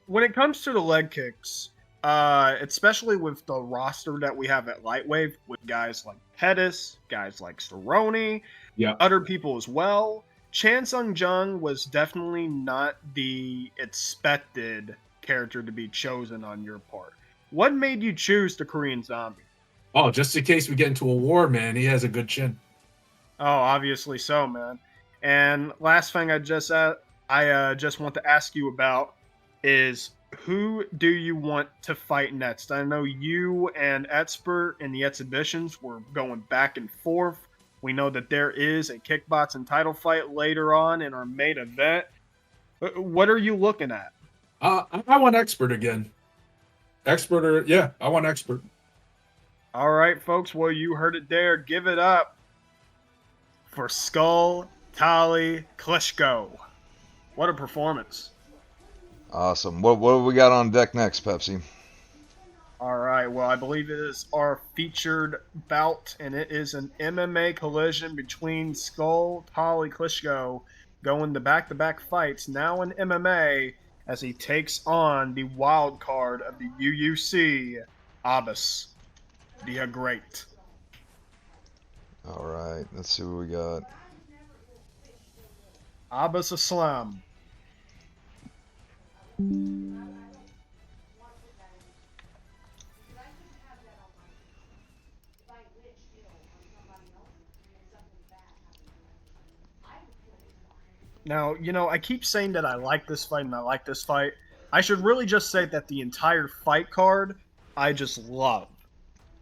When it comes to the leg kicks, especially with the roster that we have at Lightwave, with guys like Pettis, guys like Cerrone, Yeah. other people as well, Chan Sung Jung was definitely not the expected character to be chosen on your part. What made you choose the Korean Zombie? Oh, just in case we get into a war, man, he has a good chin. Oh, obviously so, man. And last thing I just want to ask you about is who do you want to fight next? I know you and Expert in the exhibitions were going back and forth. We know that there is a kickboxing title fight later on in our main event. What are you looking at? I want expert again. Expert, or yeah, I want expert. All right, folks. Well, you heard it there. Give it up for Skull Tali Klitschko. What a performance. Awesome. What do we got on deck next, Pepsi? All right, well, I believe it is our featured bout, and it is an MMA collision between Skull Tali Klitschko going to back-to-back fights, now in MMA, as he takes on the wild card of the U.U.C, Abbas. The Great. All right, let's see what we got. Abbas Islam. Now, you know, I keep saying that I like this fight and I like this fight. I should really just say that the entire fight card I just love.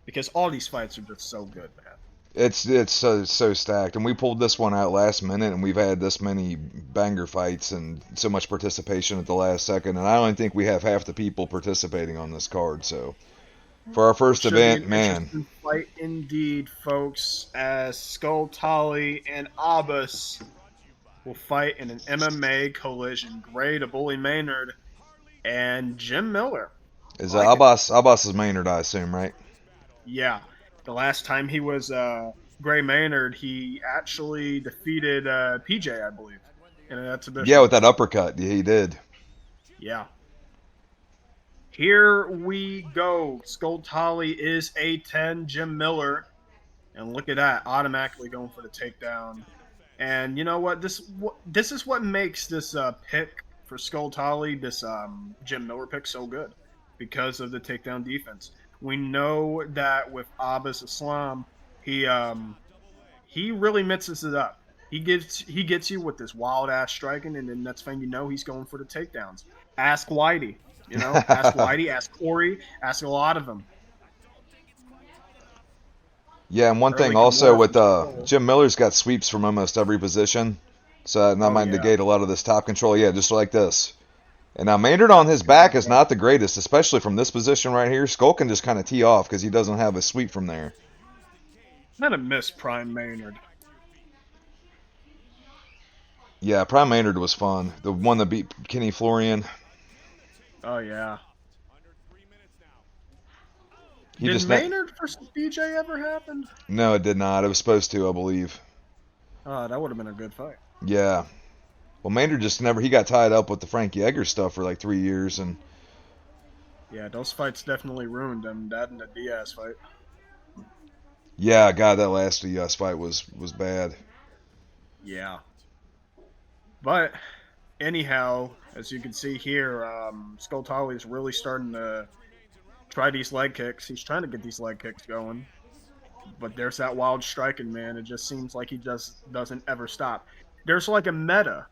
Because all these fights are just so good, man. It's so stacked, and we pulled this one out last minute, and we've had this many banger fights and so much participation at the last second, and I don't think we have half the people participating on this card. So for our Well, first should be event, an man, interesting fight indeed, folks, as Skull Tolly and Abbas will fight in an MMA collision. Gray to Bully Maynard and Jim Miller. is Like it. Abbas is Maynard, I assume, right? Yeah. The last time he was Gray Maynard, he actually defeated PJ, I believe, in an Yeah, exhibition. with that uppercut, yeah, he did. Yeah. Here we go. Skull Tolly is A10. Jim Miller. And look at that, automatically going for the takedown. And you know what? This is what makes this pick for Skull Tolly, this Jim Miller pick, so good because of the takedown defense. We know that with Abbas Islam, he he really mixes it up. He gets you with this wild ass striking, and then next thing you know, he's going for the takedowns. Ask Whitey, ask Whitey, ask Corey, ask a lot of them. Yeah, and one thing Early also Kimura with from Skull. Jim Miller's got sweeps from almost every position, so that Oh might yeah, negate a lot of this top control. Yeah, just like this. And now Maynard on yep. his back is not the greatest, especially from this position right here. Skull can just kind of tee off because he doesn't have a sweep from there. Not a miss, Prime Maynard. Yeah, Prime Maynard was fun. The one that beat Kenny Florian. Oh yeah. He Did just ne- Maynard versus BJ ever happen? No, it did not. It was supposed to, I believe. Oh, that would have been a good fight. Yeah. Well, Maynard just never. He got tied up with the Frankie Edgar stuff for like 3 years, and Yeah, those fights definitely ruined him. That and the Diaz fight. yeah, God, that last U.S. fight was bad. Yeah. But anyhow, as you can see here, Skull Tolly is really starting to try these leg kicks. He's trying to get these leg kicks going. But there's that wild striking, man. It just seems like he just doesn't ever stop. There's like a meta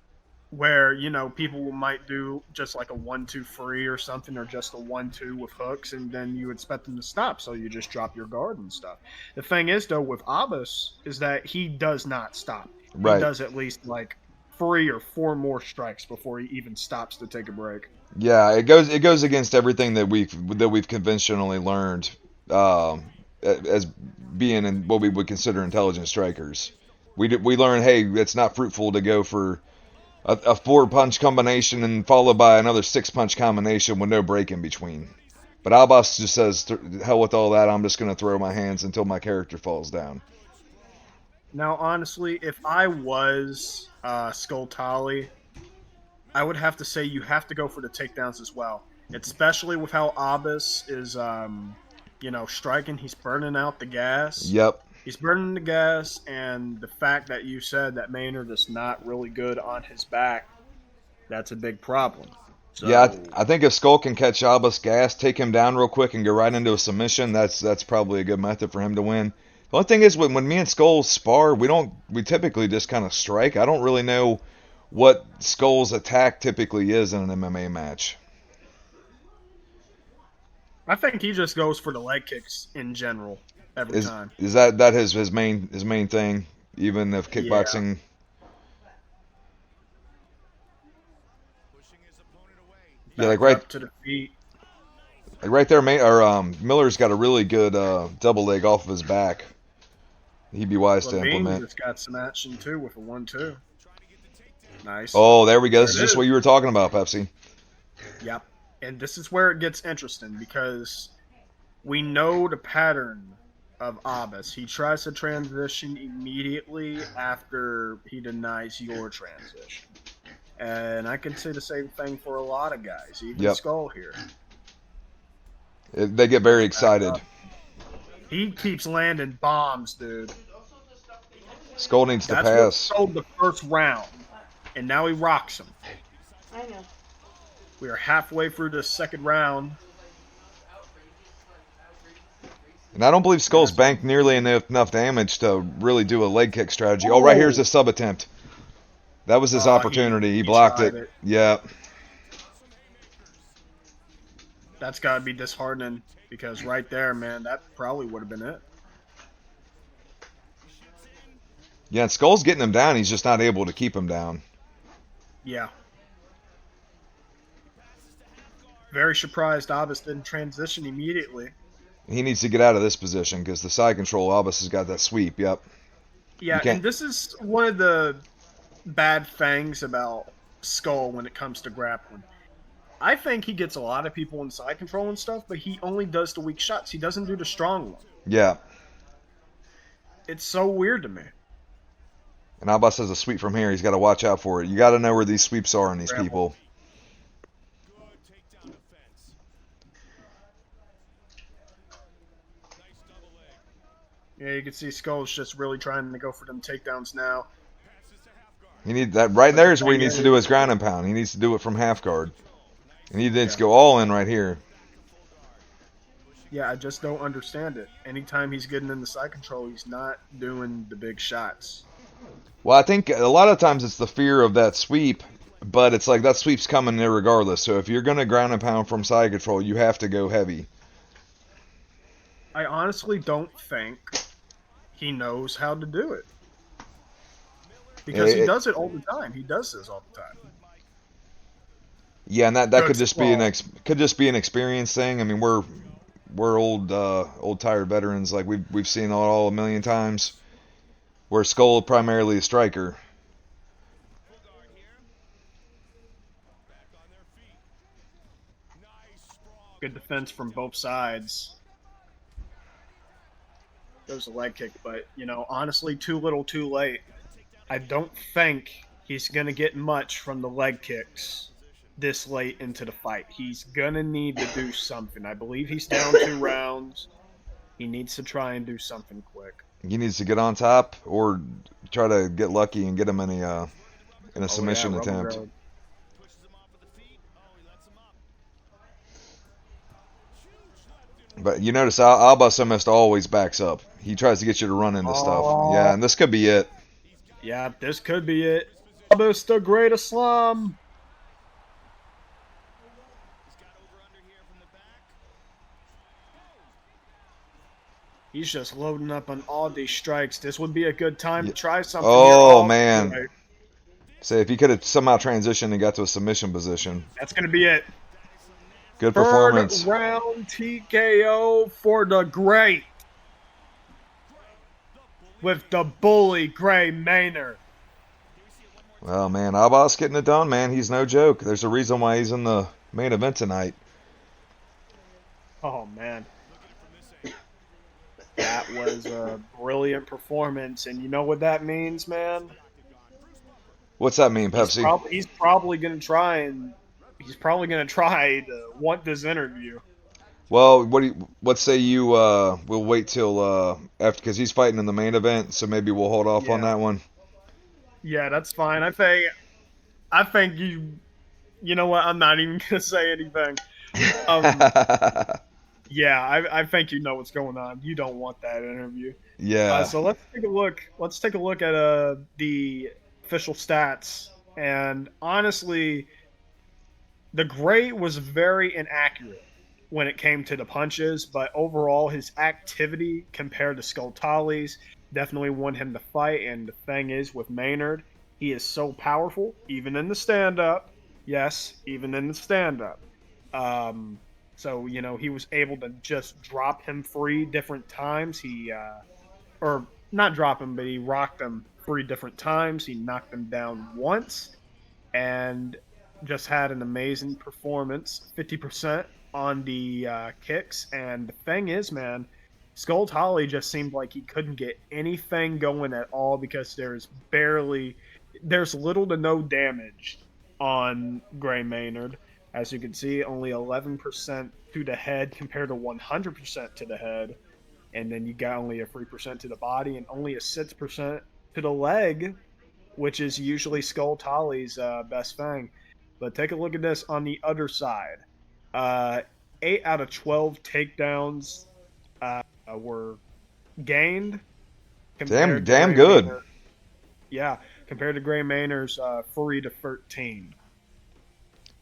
where, people might do just like a 1-2 free or something, or just a 1-2 with hooks, and then you expect them to stop, so you just drop your guard and stuff. The thing is, though, with Abbas, is that he does not stop. He Right. does at least like 3 or 4 more strikes before he even stops to take a break. Yeah, it goes against everything that we've conventionally learned as being in what we would consider intelligent strikers. We learn, hey, it's not fruitful to go for a 4 punch combination and followed by another 6 punch combination with no break in between. But Abbas just says, hell with all that. I'm just going to throw my hands until my character falls down. Now, honestly, if I was Skull Tolly, I would have to say you have to go for the takedowns as well, especially with how Abbas is, striking. He's burning out the gas. Yep. He's burning the gas, and the fact that you said that Maynard is not really good on his back, that's a big problem. Yeah, So I think if Skull can catch Abbas gas, take him down real quick, and go right into a submission, that's probably a good method for him to win. The only thing is, when me and Skull spar, we typically just kind of strike. I don't really know what Skull's attack typically is in an MMA match. I think he just goes for the leg kicks in general every Is time. is that his main thing, even if Yeah. kickboxing? Yeah, Back up to the feet. right there, Miller's got a really good double leg off of his back. He'd be wise to Levine implement. just got some action too with a 1-2. Nice. Oh, there we go. This is There it just is. what you were talking about, Pepsi. Yep. And this is where it gets interesting because we know the pattern of Abbas. He tries to transition immediately after he denies your transition. And I can say the same thing for a lot of guys, even Yep. Skull here. They get very excited. He keeps landing bombs, dude. Skull needs to That's what pass. sold the first round. And now he rocks him. I know. We are halfway through the second round. And I don't believe Skull's banked nearly enough damage to really do a leg kick strategy. Oh, right here's a sub attempt. That was his opportunity. He blocked tried it. Yeah. That's got to be disheartening because right there, man, that probably would have been it. Yeah, and Skull's getting him down. He's just not able to keep him down. Yeah. Very surprised Abbas didn't transition immediately. He needs to get out of this position because the side control, Albus has got that sweep. Yep. You Yeah, can't. and this is one of the bad things about Skull when it comes to grappling. I think he gets a lot of people in side control and stuff, but he only does the weak shots. He doesn't do the strong one. Yeah. It's so weird to me. And Albus has a sweep from here. He's got to watch out for it. You got to know where these sweeps are in these Grapple. people. Yeah, you can see Skull's just really trying to go for them takedowns now. He need that right there is where he needs to do his ground and pound. He needs to do it from half guard. And he needs to go all in right here. Yeah, I just don't understand it. Anytime he's getting in the side control, he's not doing the big shots. Well, I think a lot of times it's the fear of that sweep, but it's like that sweep's coming there regardless. So if you're going to ground and pound from side control, you have to go heavy. I honestly don't think he knows how to do it. Because he does it all the time. He does this all the time. Yeah, and that Good could just spot. be an experience thing. I mean, we're old tired veterans. Like we've seen it all a million times. Where Skull primarily a striker. Good defense from both sides. There's a leg kick, but, honestly, too little, too late. I don't think he's going to get much from the leg kicks this late into the fight. He's going to need to do something. I believe he's down 2 rounds. He needs to try and do something quick. He needs to get on top or try to get lucky and get him in a submission attempt. Road. But you notice Albus almost always backs up. He tries to get you to run into stuff. Yeah, and this could be it. Yeah, this could be it. Albus the Great Islam. He's just loading up on all these strikes. This would be a good time to try something. Oh, man. Right. Say, if he could have somehow transitioned and got to a submission position. That's going to be it. Good performance. Third round TKO for the Great. With the bully, Gray Maynard. Well, man, Abbas getting it done, man. He's no joke. There's a reason why he's in the main event tonight. Oh, man. That was a brilliant performance, and you know what that means, man? What's that mean, Pepsi? He's probably going to try to want this interview. Well, what say you? We'll wait till after because he's fighting in the main event, so maybe we'll hold off on that one. Yeah, that's fine. I think you. You know what? I'm not even gonna say anything. Yeah, I think you know what's going on. You don't want that interview. Yeah. So let's take a look. Let's take a look at the official stats. And honestly, the Great was very inaccurate when it came to the punches, but overall his activity compared to Skultali's definitely won him the fight. And the thing is, with Maynard, he is so powerful, even in the stand-up. Yes, even in the stand-up. So, he was able to just drop him 3 different times. Or not drop him, but he rocked him 3 different times. He knocked him down once and just had an amazing performance, 50% on the kicks. And the thing is, man, Skultali just seemed like he couldn't get anything going at all because there's little to no damage on Gray Maynard. As you can see, only 11% to the head compared to 100% to the head. And then you got only a 3% to the body and only a 6% to the leg, which is usually Skultali's best thing. But take a look at this on the other side. 8 out of 12 takedowns were gained. Damn good. Maynard. Yeah, compared to Gray Maynard's 3 to 13.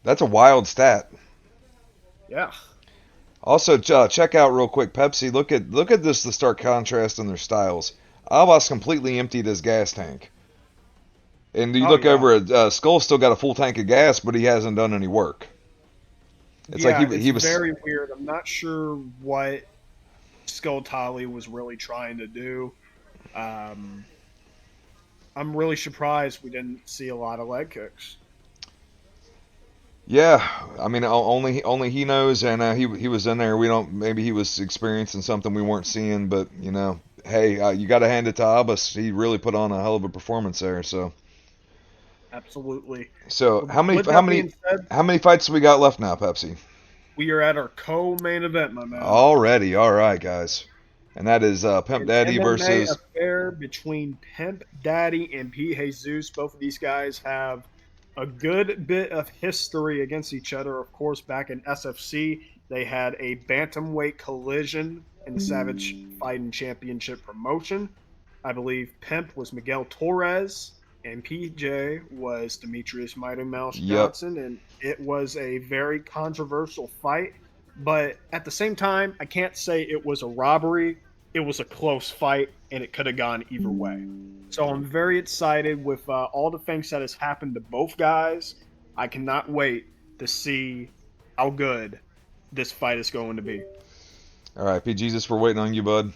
That's a wild stat. Yeah. Also, check out real quick, Pepsi. Look at this, the stark contrast in their styles. Abbas completely emptied his gas tank. And you Oh look yeah, over at Skull's still got a full tank of gas, but he hasn't done any work. It's like yeah. It's he was. very weird. I'm not sure what Skull Tolly was really trying to do. Um, I'm really surprised we didn't see a lot of leg kicks. Yeah, I mean, only he knows, and he was in there. We don't. Maybe he was experiencing something we weren't seeing, but hey, you got to hand it to Abbas. He really put on a hell of a performance there. Absolutely. So Well, with that being said, how many fights do we got left now, Pepsi? we are at our co-main event, my man. Already, all right, guys, and that is Pimp An Daddy MMA versus. affair between Pimp Daddy and P. Jesus. Both of these guys have a good bit of history against each other. Of course, back in SFC, they had a bantamweight collision in the Savage Fighting Championship promotion. I believe Pimp was Miguel Torres and PJ was Demetrius Mighty Mouse Yep. Johnson, and it was a very controversial fight. But at the same time, I can't say it was a robbery. It was a close fight, and it could have gone either way. So I'm very excited with all the things that has happened to both guys. I cannot wait to see how good this fight is going to be. All right, P. Jesus, we're waiting on you, bud.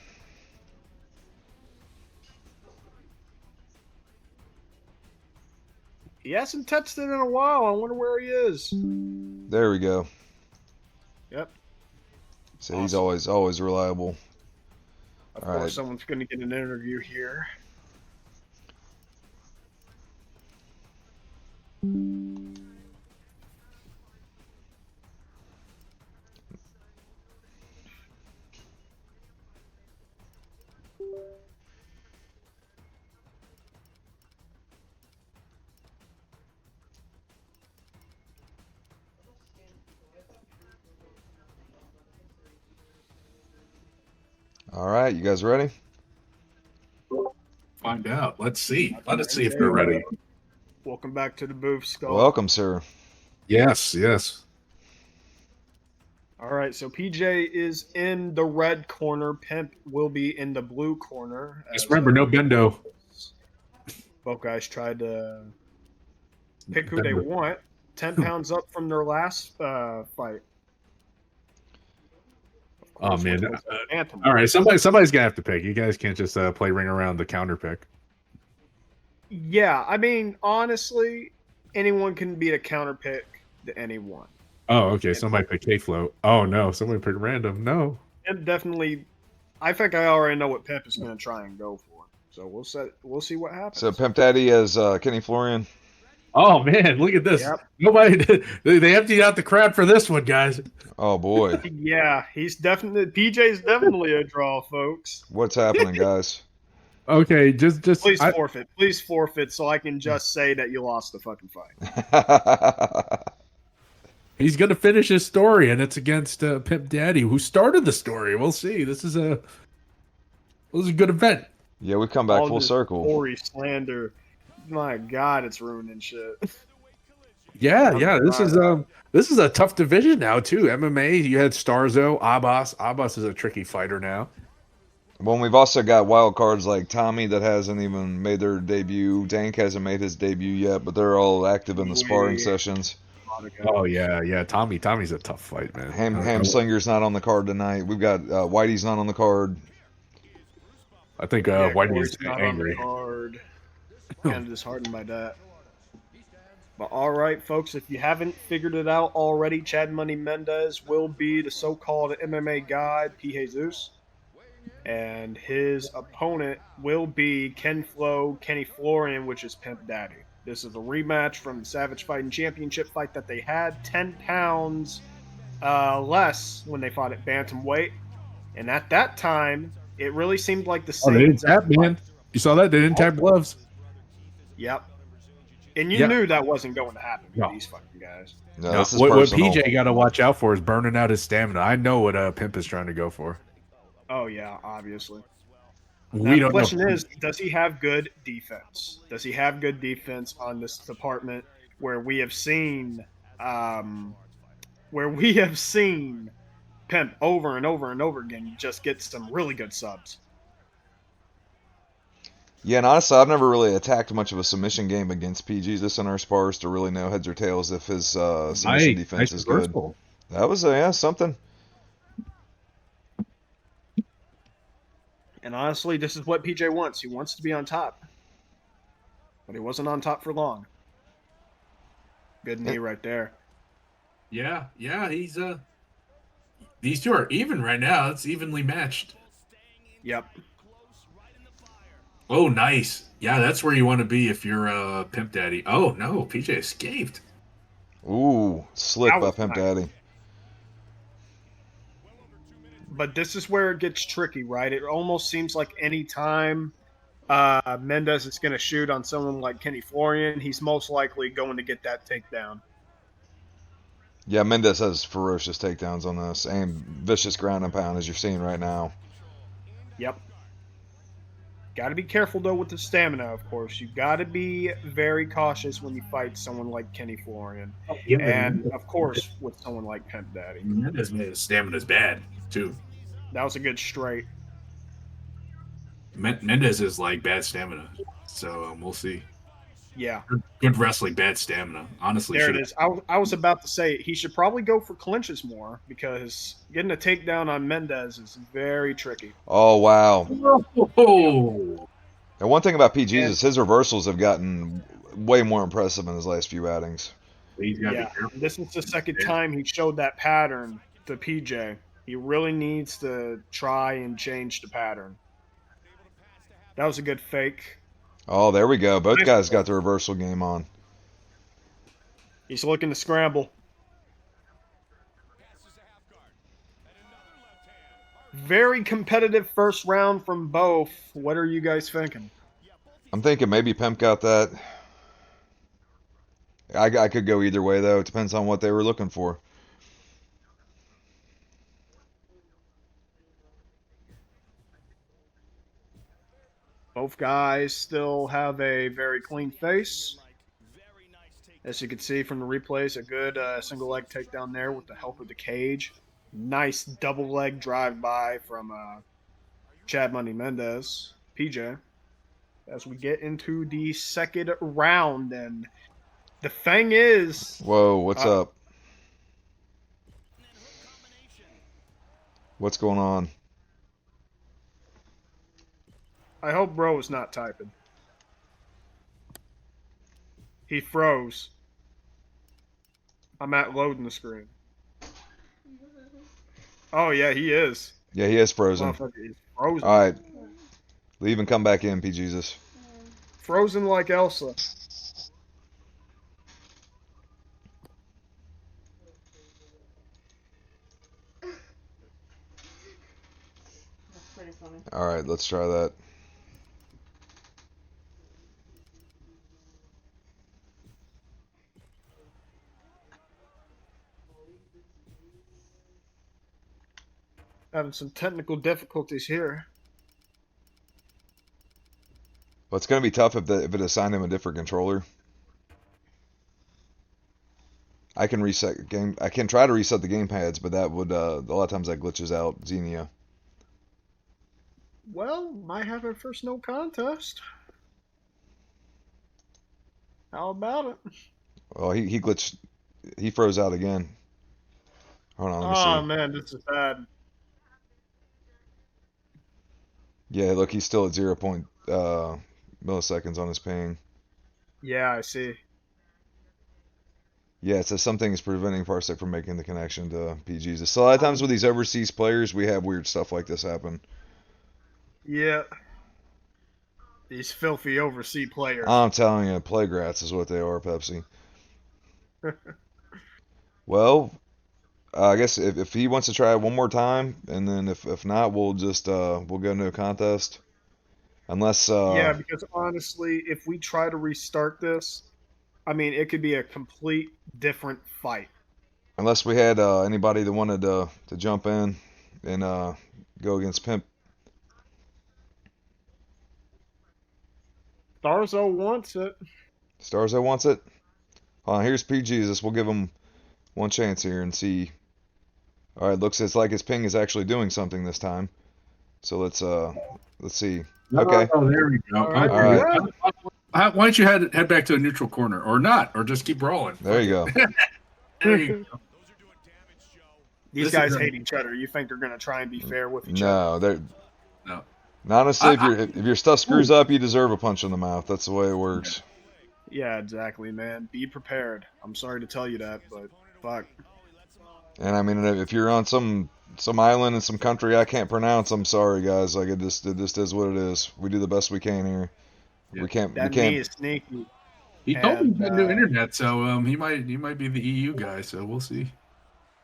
He hasn't touched it in a while. I wonder where he is. There we go. Yep. So he's Awesome. always reliable. Of All course, right. someone's going to get an interview here. All right, you guys ready? Find out. Let's see. Let us see if There they're you ready. go. Welcome back to the booth, Skull. Welcome, sir. Yes, yes. All right, so PJ is in the red corner. Pimp will be in the blue corner. Just remember, no bendo. Both guys tried to pick who they Bendo. want. 10 pounds up from their last fight. Of Oh course, man. which was Anthem. All right, somebody's gonna have to pick. You guys can't just play ring around the counter pick. Yeah, I mean, honestly, anyone can beat a counter pick to anyone. Oh, okay. Somebody picked K Float. Oh no, somebody picked random. No. And definitely, I think I already know what Pimp is going to try and go for. So we'll see what happens. So Pimp Daddy as Kenny Florian. Oh man, look at this. Yep. Nobody they emptied out the crowd for this one, guys. Oh boy, Yeah, he's definitely PJ's definitely a draw, folks. what's happening, guys? Okay, just Please forfeit, so I can just say that you lost the fucking fight. he's gonna finish his story, and it's against Pimp Daddy, who started the story. We'll see. This is a good event. Yeah, we come back All full this circle. Story slander. My God, it's ruining shit. Yeah, yeah. This is a tough division now too. MMA. You had Starzo, Abbas. Abbas is a tricky fighter now. Well, we've also got wild cards like Tommy that hasn't even made their debut. Dank hasn't made his debut yet, but they're all active in the sparring sessions. Oh yeah, yeah. Tommy's a tough fight, man. Hamslinger's not on the card tonight. We've got Whitey's not on the card. I think Whitey's angry. Kind of disheartened by that. But all right, folks, if you haven't figured it out already, Chad Money Mendez will be the so-called MMA guide, P. Jesus. And his opponent will be Kenny Florian, which is Pimp Daddy. This is a rematch from the Savage Fighting Championship fight that they had, 10 pounds less when they fought at bantamweight. And at that time, it really seemed like the same. They didn't tap, man. You saw that? They didn't tap gloves. Yep. And you knew that wasn't going to happen with these fucking guys. No, this is what personal. PJ got to watch out for is burning out his stamina. I know what Pimp is trying to go for. Oh, yeah, obviously. We don't the question know. is, does he have good defense? Does he have good defense on this department where we have seen Pimp over and over and over again just get some really good subs? Yeah, and honestly, I've never really attacked much of a submission game against PG's in our spars to really know heads or tails if his submission Nice defense is good. reversal. That was yeah something. And honestly, this is what PJ wants. He wants to be on top, but he wasn't on top for long. Good knee right there. Yeah, he's these two are even right now. It's evenly matched. Yep. Oh, nice. Yeah, that's where you want to be if you're a pimp daddy. Oh no, PJ escaped. Ooh, slick That by was Pimp nice. Daddy. But this is where it gets tricky, right? It almost seems like any time Mendez is going to shoot on someone like Kenny Florian, he's most likely going to get that takedown. Yeah, Mendez has ferocious takedowns on this and vicious ground and pound as you're seeing right now. Yep. Got to be careful though with the stamina, of course. You got to be very cautious when you fight someone like Kenny Florian, Yeah, and of course with someone like Pimp Daddy. His stamina's bad too. That was a good straight. Mendez is like bad stamina, so we'll see. Yeah, Good wrestling, bad stamina. Honestly, there should it have. is. I was about to say he should probably go for clinches more because getting a takedown on Mendez is very tricky. Oh wow. Oh, And one thing about PG's And is his reversals have gotten way more impressive in his last few outings. he's got to be yeah, careful. this is the second time he showed that pattern to PJ. He really needs to try and change the pattern. That was a good fake. Oh, there we go. Both Nice guys fake. got the reversal game on. He's looking to scramble. Very competitive first round from both. What are you guys thinking? I'm thinking maybe Pimp got that. I could go either way though. It depends on what they were looking for. Both guys still have a very clean face. As you can see from the replays, a good single leg takedown there with the help of the cage. Nice double leg drive by from Chad Money Mendez, PJ. As we get into the second round, and the thing is, Whoa, what's uh, up? What's going on? I hope bro is not typing. He froze. I'm at loading the screen. Oh yeah, he is. Yeah, he is frozen. Motherfucker is frozen. All right, leave and come back in, P Jesus. Frozen like Elsa. All right, let's try that. Having some technical difficulties here. Well, it's gonna be tough if it assigned him a different controller. I can reset game. I can try to reset the game pads, but that would a lot of times that glitches out Xenia. Well, might have our first no contest. How about it? Well, he glitched. He froze out again. Hold on, let me Oh see. man, this is bad. Yeah, look, he's still at 0. Milliseconds on his ping. Yeah, I see. Yeah, it says something is preventing Parsec from making the connection to PG's. So a lot of times with these overseas players, we have weird stuff like this happen. Yeah. These filthy overseas players. I'm telling you, playgrats is what they are, Pepsi. Well, I guess if he wants to try it one more time, and then if not, we'll just we'll go into a contest. Unless Yeah, because honestly, if we try to restart this, I mean, it could be a complete different fight. unless we had anybody that wanted to jump in and go against Pimp. Starzo wants it. Starzo wants it. Here's P Jesus. We'll give him one chance here and see. All right, looks it's like his ping is actually doing something this time. So let's see. Okay. Oh, there we go. All right, Okay. there you Why don't you head back to a neutral corner, or not, or just keep rolling? There Fuck you it. go. There you go. These This guys is a- hate each other. You think they're gonna try and be fair with each other? No, they're No. honestly, I- if your stuff screws up, you deserve a punch in the mouth. That's the way it works. Yeah, exactly, man. Be prepared. I'm sorry to tell you that, but fuck. And I mean, if you're on some island in some country I can't pronounce, I'm sorry, guys. Like it just is what it is. We do the best we can here. Yeah. We can't. That knee is sneaky. He told me And, he got new internet, so he might be the EU guy. So we'll see.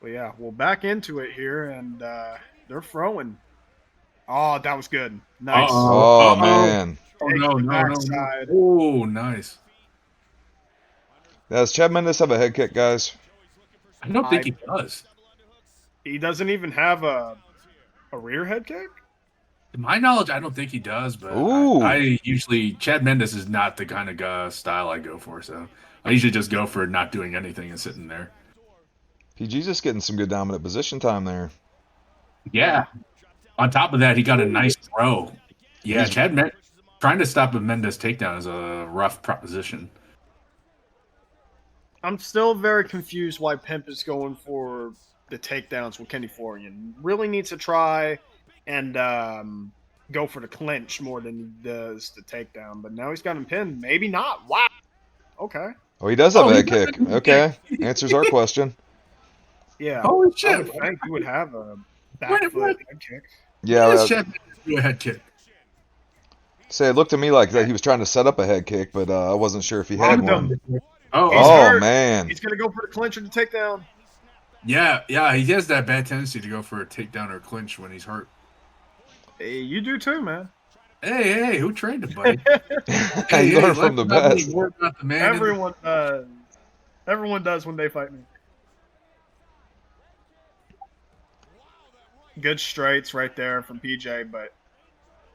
Well, yeah, we'll back into it here, and they're throwing. Oh, that was good. Nice. Oh man, Oh Take no the no no! backside. Oh, nice. does Chad Mendes have a head kick, guys? I don't think he does. He doesn't even have a rear head kick. To my knowledge, I don't think he does. But Ooh. I usually Chad Mendes is not the kind of style I go for. So I usually just go for not doing anything and sitting there. PG's just getting some good dominant position time there. Yeah. On top of that, he got a nice throw. Yeah, He's- trying to stop a Mendes takedown is a rough proposition. I'm still very confused why Pimp is going for the takedowns with Kenny Florian. Really needs to try and go for the clinch more than he does the takedown. But now he's got him pinned. Maybe not. Wow. Okay. Oh, he does have a he head does kick. have a head Okay, answers our question. Yeah. Holy I shit! would think you would have a back What- foot what- head kick. Yeah, Why does Chad Mendes do a head kick? say it looked to me like that he was trying to set up a head kick, but I wasn't sure if he had Random. one. Oh, He's Oh hurt. man, He's going to go for the clinch or the takedown. yeah. He has that bad tendency to go for a takedown or clinch when he's hurt. Hey, you do too, man. Hey, who trained him, buddy? you learn from the best. Everyone does. Everyone does when they fight me. Good straights right there from PJ, but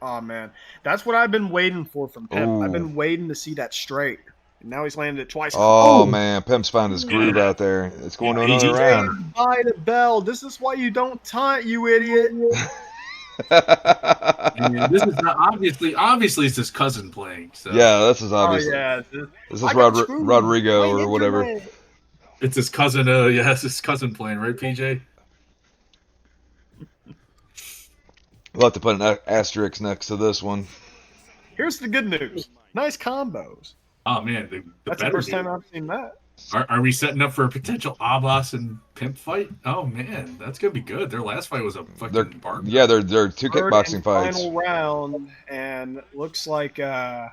oh man, that's what I've been waiting for from Pimp. Ooh. I've been waiting to see that straight, and now he's landed it twice. Oh man, Pimp's found his groove out there. It's going to Yeah, another he's- round. By the bell. This is why you don't taunt, you idiot. And this is not obviously it's his cousin playing. So Yeah, this is Oh obvious. yeah, This is I got screwed. Rodrigo My or whatever. internet. it's his cousin. It's his cousin playing, right, PJ? We'll have to put an asterisk next to this one. Here's the good news. Nice combos. Oh man, the That's the better first time dude. I've seen that. Are we setting up for a potential Abbas and Pimp fight? Oh man, that's gonna be good. Their last fight was a They're fucking bar. yeah, they're two Third kickboxing and fights. Final round, and looks like Pimp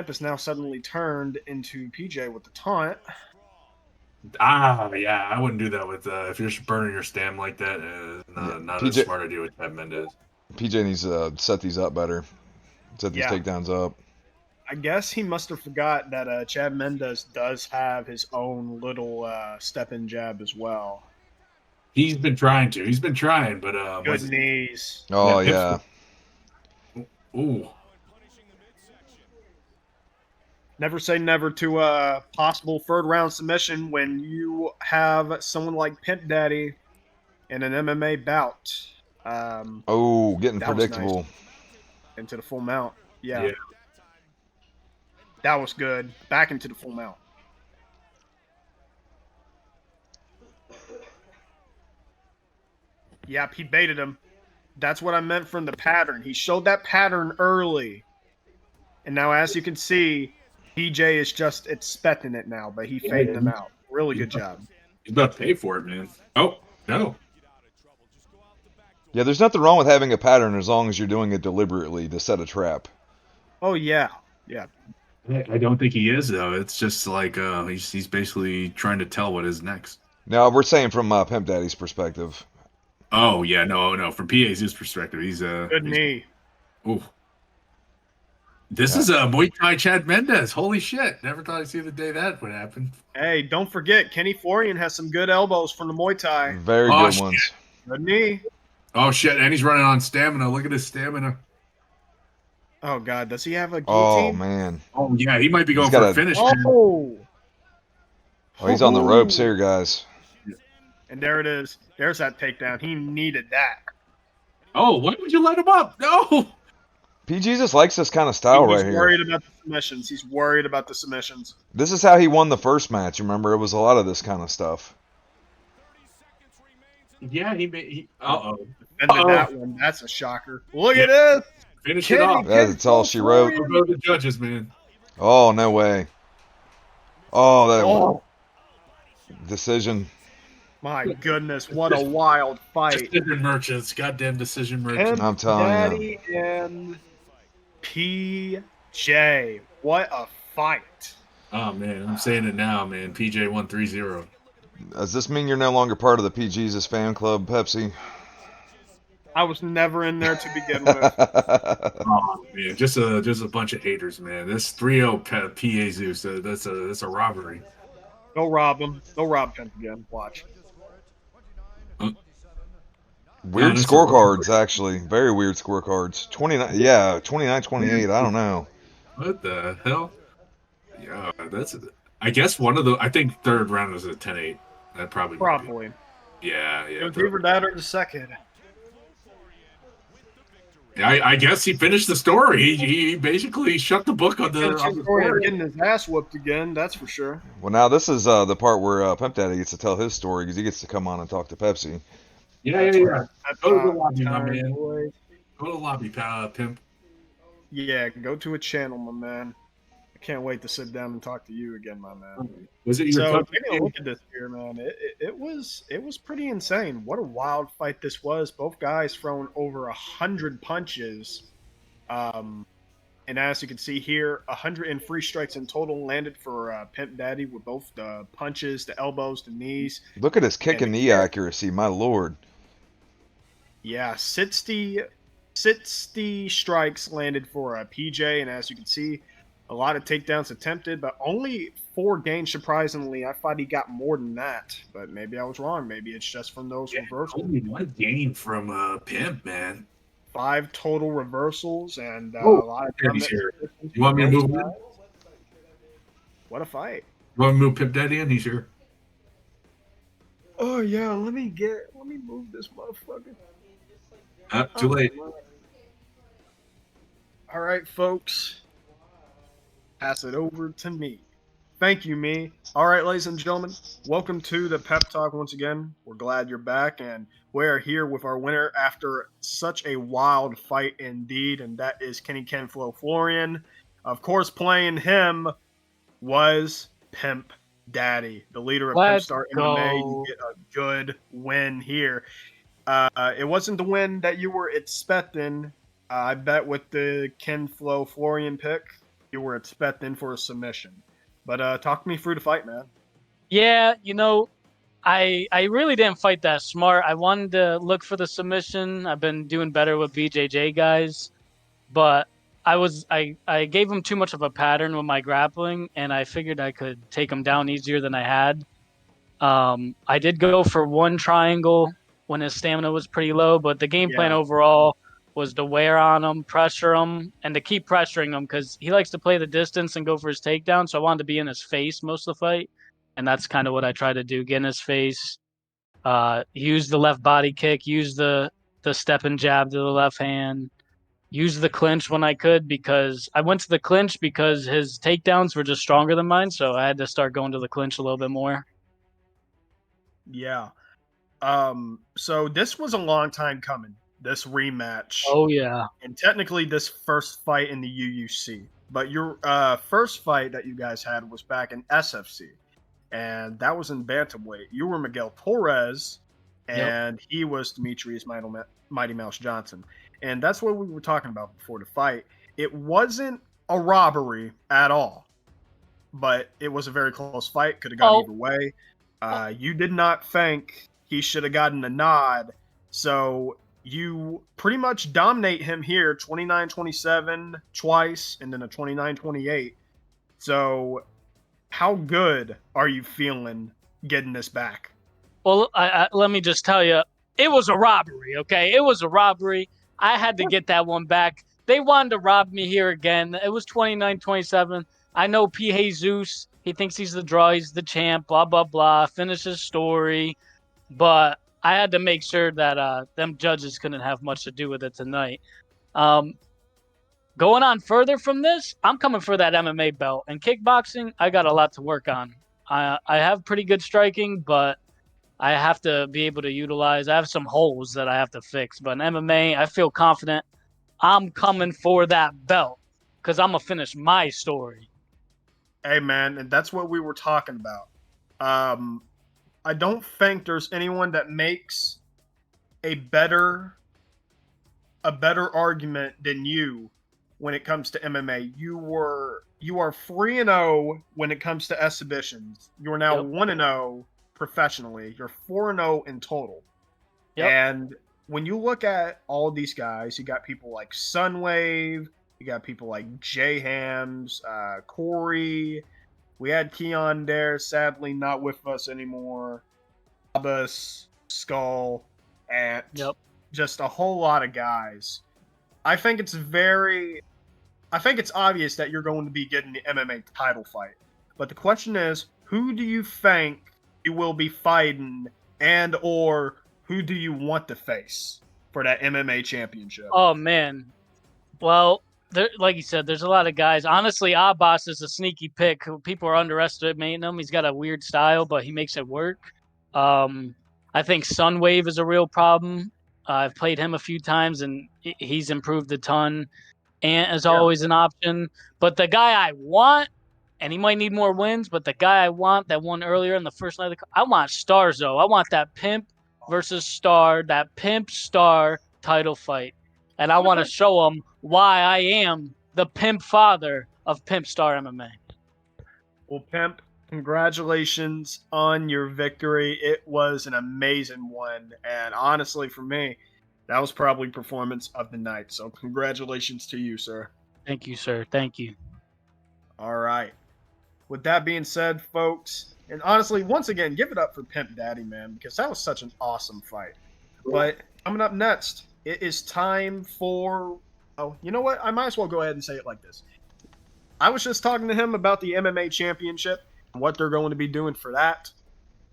is now suddenly turned into PJ with the taunt. Yeah, I wouldn't do that with if you're burning your stam like that. Not a PJ smart idea with Chad Mendes. PJ needs to set these up better. Set these Yeah. takedowns up. I guess he must have forgot that Chad Mendes does have his own little step-in jab as well. He's been trying, but Good knees. Oh Yeah, yeah. Ooh, Never say never to a possible third-round submission when you have someone like Pimp Daddy in an MMA bout. Oh, getting That was predictable. Into the full mount. Yeah. Yeah. That was good. Back into the full mount. Yep, he baited him. That's what I meant from the pattern. He showed that pattern early. And now, as you can see, PJ is just expecting it now, but he faded him out. Really good job. he's about to pay for it, man. Oh no, Yeah, there's nothing wrong with having a pattern as long as you're doing it deliberately to set a trap. Oh, yeah. Yeah. I don't think he is though. It's just like he's basically trying to tell what is next. Now we're saying from Pimp Daddy's perspective. Oh yeah, no. From PA's perspective, he's Good knee. Ooh. This is a Muay Thai Chad Mendes. Holy shit! Never thought I'd see the day that would happen. Hey, don't forget, Kenny Florian has some good elbows from the Muay Thai. Very Oh, good shit. ones. Good knee. Oh shit! And he's running on stamina. Look at his stamina. Oh, God. Does he have a Oh guillotine? man. Oh yeah, he might be going He's got for a a- finish. Man. Oh! Oh, he's on the ropes here, guys. And there it is. There's that takedown. He needed that. Oh, why would you let him up? No. P. Jesus likes this kind of style He's right here. worried about the submissions. He's worried about the submissions. This is how he won the first match. Remember, it was a lot of this kind of stuff. Yeah, he made. Uh-oh. Ended that one. That's a shocker. Look Yeah. at this. Finish it off. That's all she wrote. I'll go to the judges, man. Oh, no way. Oh, that Oh, decision. my goodness. What a wild fight. Decision merchants. Goddamn decision merchants. Pimp I'm telling you. Daddy and PJ. What a fight. Oh, man. I'm saying it now, man. PJ won 3-0. Does this mean you're no longer part of the P. Jesus fan club, Pepsi? I was never in there to begin with. Oh, man. Just a bunch of haters, man. This 3-0 PA Zeus. That's a robbery. Go rob him. Go rob Pimp again. Watch. Weird that's a scorecards, actually. Very weird scorecards. 29, yeah, 29-28. I don't know. What the hell? Yeah, that's. I guess one of the. I think third round was a 10-8. That probably. Would be. Probably. Yeah. It was either that or the second. Yeah, I guess he finished the story. He basically shut the book on the story. Getting his ass whooped again, that's for sure. Well, now this is the part where Pimp Daddy gets to tell his story because he gets to come on and talk to Pepsi. Yeah. Go to the lobby, my Sorry, man. boy. Go to the lobby, pimp. Yeah, go to a channel, my man. I can't wait to sit down and talk to you again, my man. Was it your So company? taking a look at this here, man, it was pretty insane. What a wild fight this was. Both guys thrown over 100 punches, and as you can see here, 103 strikes in total landed for Pimp Daddy with both the punches, the elbows, the knees. Look at his kick and knee accuracy, my lord. Yeah, 60 strikes landed for PJ, and as you can see, a lot of takedowns attempted, but only 4 gained. Surprisingly, I thought he got more than that, but maybe I was wrong. Maybe it's just from those reversals. Only one gain from Pimp, man. 5 total reversals and a lot of Daddy's here. You want me to move in? What a fight! You want me to move Pimp Daddy in? He's here. Oh yeah, let me move this motherfucker. Too late. All right, folks. Pass it over to me. Thank you, me. All right, ladies and gentlemen, welcome to the Pep Talk once again. We're glad you're back, and we're here with our winner after such a wild fight indeed, and that is Kenny Ken Flo Florian. Of course, playing him was Pimp Daddy, the leader of Pimp Star MMA. You get a good win here. It wasn't the win that you were expecting. I bet with the Ken Flo Florian pick, you were expecting for a submission. But talk me through the fight, man. Yeah, I really didn't fight that smart. I wanted to look for the submission. I've been doing better with BJJ guys, but I gave him too much of a pattern with my grappling, and I figured I could take him down easier than I had. I did go for one triangle when his stamina was pretty low, but the game plan overall was to wear on him, pressure him, and to keep pressuring him because he likes to play the distance and go for his takedown. So I wanted to be in his face most of the fight, and that's kind of what I tried to do: get in his face, use the left body kick, use the step and jab to the left hand, use the clinch when I could because I went to the clinch because his takedowns were just stronger than mine. So I had to start going to the clinch a little bit more. Yeah. So this was a long time coming. This rematch. Oh yeah. And technically this first fight in the U.U.C. But your first fight that you guys had was back in SFC. And that was in bantamweight. You were Miguel Torres, and he was Demetrius Mighty Mouse Johnson. And that's what we were talking about before the fight. It wasn't a robbery at all, but it was a very close fight. Could have gone either way. You did not think he should have gotten a nod, so you pretty much dominate him here, 29-27 twice, and then a 29-28. So how good are you feeling getting this back? Well, let me just tell you, it was a robbery, okay? It was a robbery. I had to get that one back. They wanted to rob me here again. It was 29-27. I know P. Jesus, he thinks he's the draw, he's the champ, blah, blah, blah, finish his story. But I had to make sure that them judges couldn't have much to do with it tonight. going on further from this, I'm coming for that MMA belt. And kickboxing, I got a lot to work on. I have pretty good striking, but I have to be able to utilize. I have some holes that I have to fix. But in MMA, I feel confident. I'm coming for that belt because I'm gonna finish my story. Hey, man, and that's what we were talking about. I don't think there's anyone that makes a better argument than you when it comes to MMA. You are 3-0 when it comes to exhibitions. You are now Yep. 1-0 professionally. You're 4-0 in total. Yep. And when you look at all of these guys, you got people like Sunwave, you got people like J Hams, Corey. We had Keon there, sadly not with us anymore. Abbas, Skull, and Yep. just a whole lot of guys. I think it's obvious that you're going to be getting the MMA title fight. But the question is, who do you think you will be fighting, and or who do you want to face for that MMA championship? Oh man. Well, like you said, there's a lot of guys. Honestly, Abbas is a sneaky pick. People are underestimating him. He's got a weird style, but he makes it work. I think Sunwave is a real problem. I've played him a few times, and he's improved a ton. Ant is always an option. But the guy I want, and he might need more wins, but the guy I want that won earlier in the first night, I want Starzo. I want that Pimp versus Star, that Pimp Star title fight. And I want to show him why I am the Pimp father of Pimp Star MMA. Well, Pimp, congratulations on your victory. It was an amazing one. And honestly, for me, that was probably performance of the night. So congratulations to you, sir. Thank you, sir. Thank you. All right. With that being said, folks, and honestly, once again, give it up for Pimp Daddy, man, because that was such an awesome fight. But coming up next, it is time for. Oh, you know what? I might as well go ahead and say it like this. I was just talking to him about the MMA championship and what they're going to be doing for that.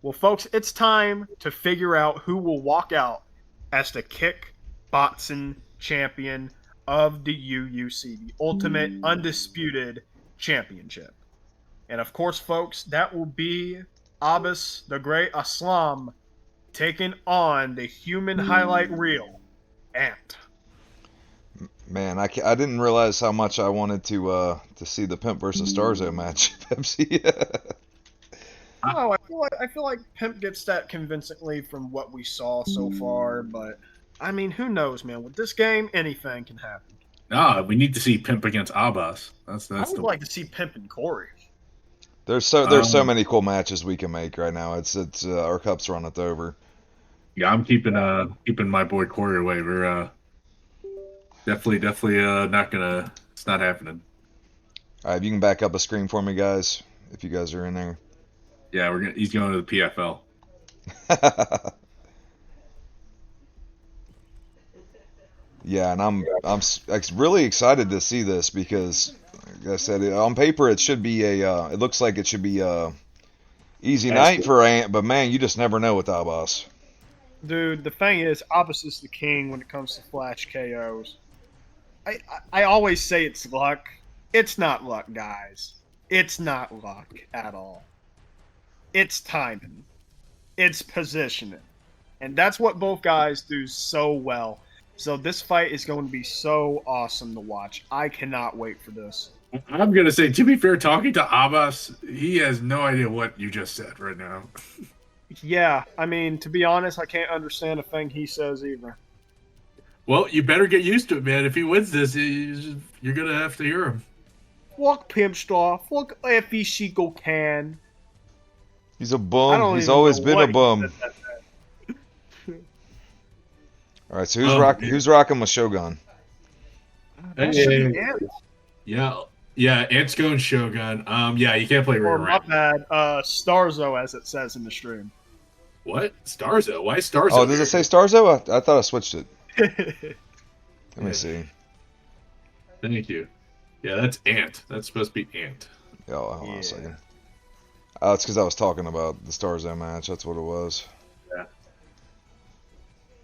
Well, folks, it's time to figure out who will walk out as the kickboxing champion of the U.U.C, the Ultimate Undisputed Championship. And of course, folks, that will be Abbas the Great Aslam taking on the human highlight reel, Ant. Man, I didn't realize how much I wanted to see the Pimp versus Starzo match. Pepsi. Oh, I feel like Pimp gets that convincingly from what we saw so far, but I mean, who knows, man? With this game, anything can happen. Ah, we need to see Pimp against Abbas. I would like to see Pimp and Corey. There's so many cool matches we can make right now. It's our cup's runneth over. Yeah, I'm keeping my boy Corey away. We're definitely not gonna. It's not happening. All right, if you can back up a screen for me, guys, if you guys are in there. Yeah, he's going to the PFL. Yeah, and I'm really excited to see this because, like I said, on paper it should be it looks like it should be a easy night for Ant, but man, you just never know with Abbas. Dude, the thing is, Abbas is the king when it comes to flash KOs. I always say it's luck. It's not luck, guys. It's not luck at all. It's timing. It's positioning. And that's what both guys do so well. So this fight is going to be so awesome to watch. I cannot wait for this. I'm gonna say, to be fair, talking to Abbas, he has no idea what you just said right now. Yeah, I mean, to be honest, I can't understand a thing he says either. Well, you better get used to it, man. If he wins this, you're gonna have to hear him. Fuck Pimp Star. Fuck Effie Chico Can. He's a bum. He's always been a bum. All right, so who's rocking with Shogun? Yeah, Ant's going Shogun. Yeah, you can't play Or rear my rank. bad, Starzo, as it says in the stream. What? Starzo? Why Starzo? Oh, does it say Starzo? I thought I switched it. Let me see. Thank you. Yeah, that's Ant. That's supposed to be Ant. Oh, hold on a second. Oh, it's because I was talking about the Starzo match. That's what it was. Yeah.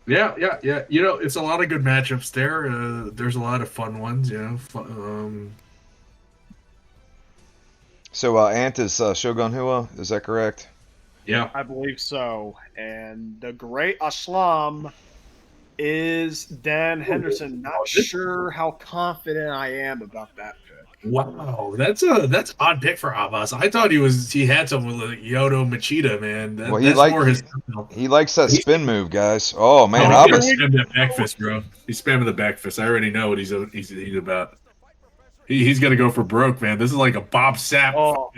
Yeah. You know, it's a lot of good matchups there. There's a lot of fun ones. You know, So Ant is Shogun Hua, is that correct? yeah. I believe so. And the great Aslam is Dan Henderson. Not sure how confident I am about that pick. Wow, that's odd pick for Abbas. I thought he had someone like Yoto Machida, man. Well, That's more his style. he likes that He's, spin move, guys. Oh oh, man, he's gonna Here Abbas. we spam that back go. fist, bro. He's spamming the back fist. I already know what he's about. He's gonna go for broke, man. This is like a Bob Sapp. Oh,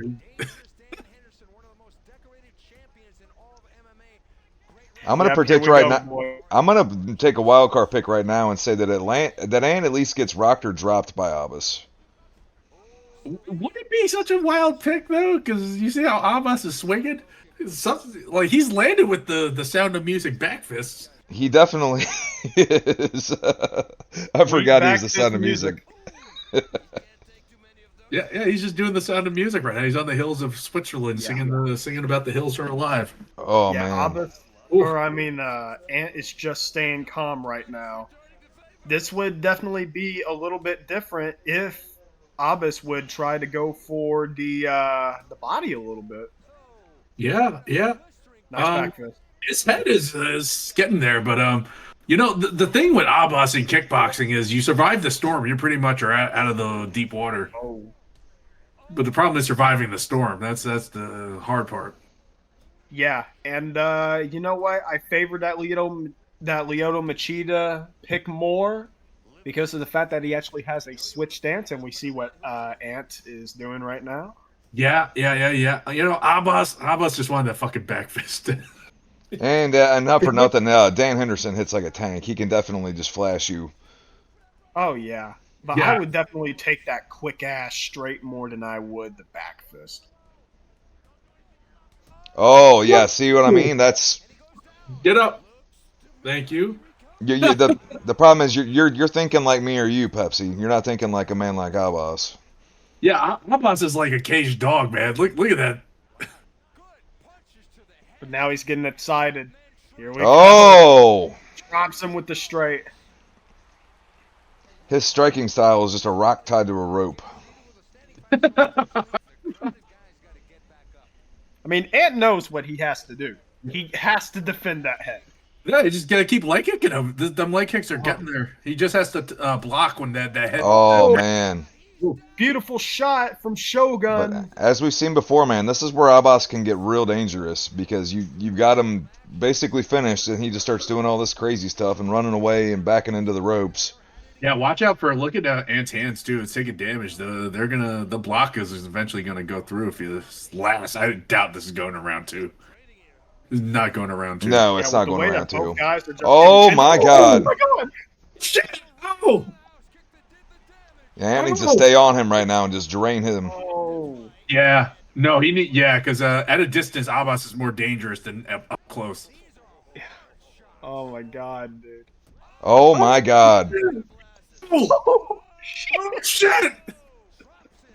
I'm gonna yep, here predict we right go, now. boy. I'm gonna take a wild card pick right now and say that Ant at least gets rocked or dropped by Abbas. Would it be such a wild pick though? Because you see how Abbas is swinging. Like he's landed with the Sound of Music back fists. He definitely is. I Sweet forgot he was back the fist Sound of Music. Yeah. He's just doing the Sound of Music right now. He's on the hills of Switzerland singing about the hills are alive. Oh Yeah, man. Abbas, Oof. or I mean, Ant is just staying calm right now. This would definitely be a little bit different if Abbas would try to go for the body a little bit. Yeah. Nice back fist. His head is getting there, but you know the thing with Abbas in kickboxing is you survive the storm, you pretty much are out of the deep water. Oh, But the problem is surviving the storm. That's the hard part. yeah, and you know what? I favored that Lyoto Machida pick more because of the fact that he actually has a switch stance, and we see what Ant is doing right now. Yeah. You know, Abbas just wanted that fucking back fist. And not for nothing, Dan Henderson hits like a tank. He can definitely just flash you. Oh yeah, but I Yeah. would definitely take that quick ass straight more than I would the back fist. Oh yeah, see what I mean? That's Get up. Thank you. the problem is you're thinking like me or you, Pepsi. You're not thinking like a man like Abbas. Yeah, Abbas is like a caged dog, man. Look at that. But now he's getting excited. Here we go. Oh, Drops him with the straight. his striking style is just a rock tied to a rope. I mean, Ant knows what he has to do. He has to defend that head. Yeah, you just gotta keep leg kicking him. Them leg kicks are getting there. He just has to block when that head. Oh man. Beautiful shot from But Shogun. as we've seen before, man, this is where Abbas can get real dangerous because you've got him basically finished, and he just starts doing all this crazy stuff and running away and backing into the ropes. Yeah, watch out for look at Ant's hands too. It's taking damage. The block is eventually gonna go through if you last. I doubt this is going around two. This is not going around two. No, it's Yeah, not with the going way around that two. both guys are just Oh getting my pinned- God! Oh my god! Shit! Oh! Yeah, Ant needs to stay on him right now and just drain him. Oh. Yeah. No, because at a distance, Abbas is more dangerous than up close. Oh my god, dude. Oh my God, Oh, shit!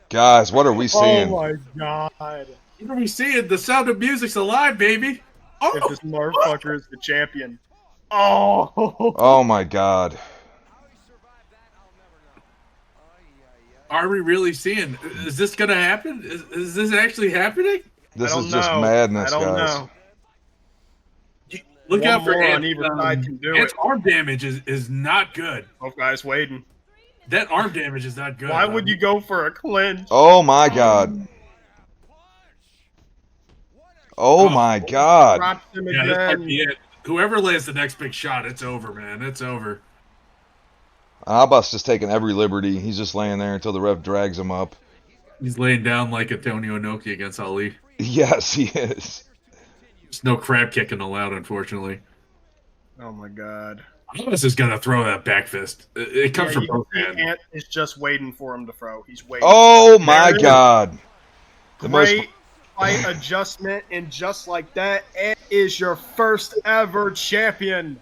guys, what are we Oh seeing? my god. What are we seeing? The Sound of Music's alive, baby. If Oh, this motherfucker is the champion. Oh. Oh my God. are we really seeing? Is this gonna happen? Is this actually happening? This I don't is just know. madness, I don't guys. know. Look One out for more on Ant. either side can do Ant's it. arm damage is not good. Both guys waiting. That arm damage is not good. Why would you go for a clinch? Oh my God. Oh my God. Drops him Yeah, this might again. be it. Whoever lands the next big shot, it's over, man. It's over. Abbas just taking every liberty. He's just laying there until the ref drags him up. He's laying down like Antonio Inoki against Ali. Yes, he is. There's no crab kicking allowed, unfortunately. Oh my god. Abbas is gonna throw that back fist. It comes from you can both see hands. Ant is just waiting for him to throw. He's waiting. Oh my There it is. God. The most Great fight adjustment, and just like that, Ant is your first ever champion.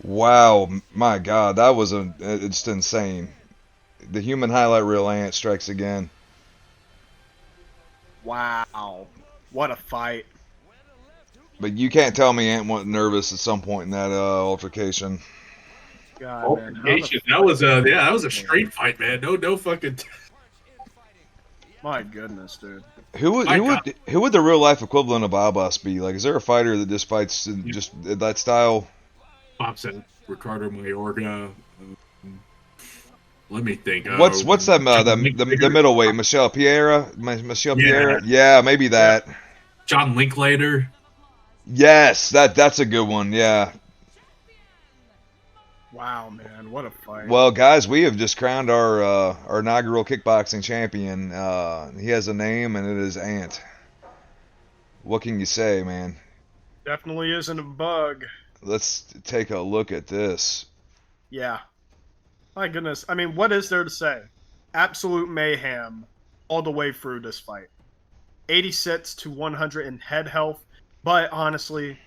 wow, my God, that was it's insane. The human highlight reel Ant strikes again. Wow. What a fight. But you can't tell me Ant wasn't nervous at some point in that altercation. God, man, how the Altercation. That fuck was a did that was a that straight fight, man. No fucking. My goodness, dude. Who would My who God. would who would the real life equivalent of Abbas be? Like, is there a fighter that just fights in Yeah. just that style? Pop said Ricardo Mayorga. Let me think. What's that John the Linklater. middleweight Michelle Piera? Michelle Yeah, Piera? Yeah, maybe Yeah. that. John Linklater. Yes, that's a good one. Yeah. Wow, man, what a fight. Well, guys, we have just crowned our inaugural kickboxing champion. He has a name, and it is Ant. What can you say, man? Definitely isn't a bug. Let's take a look at this. Yeah. My goodness. I mean, what is there to say? Absolute mayhem all the way through this fight. 86 to 100 in head health, but honestly,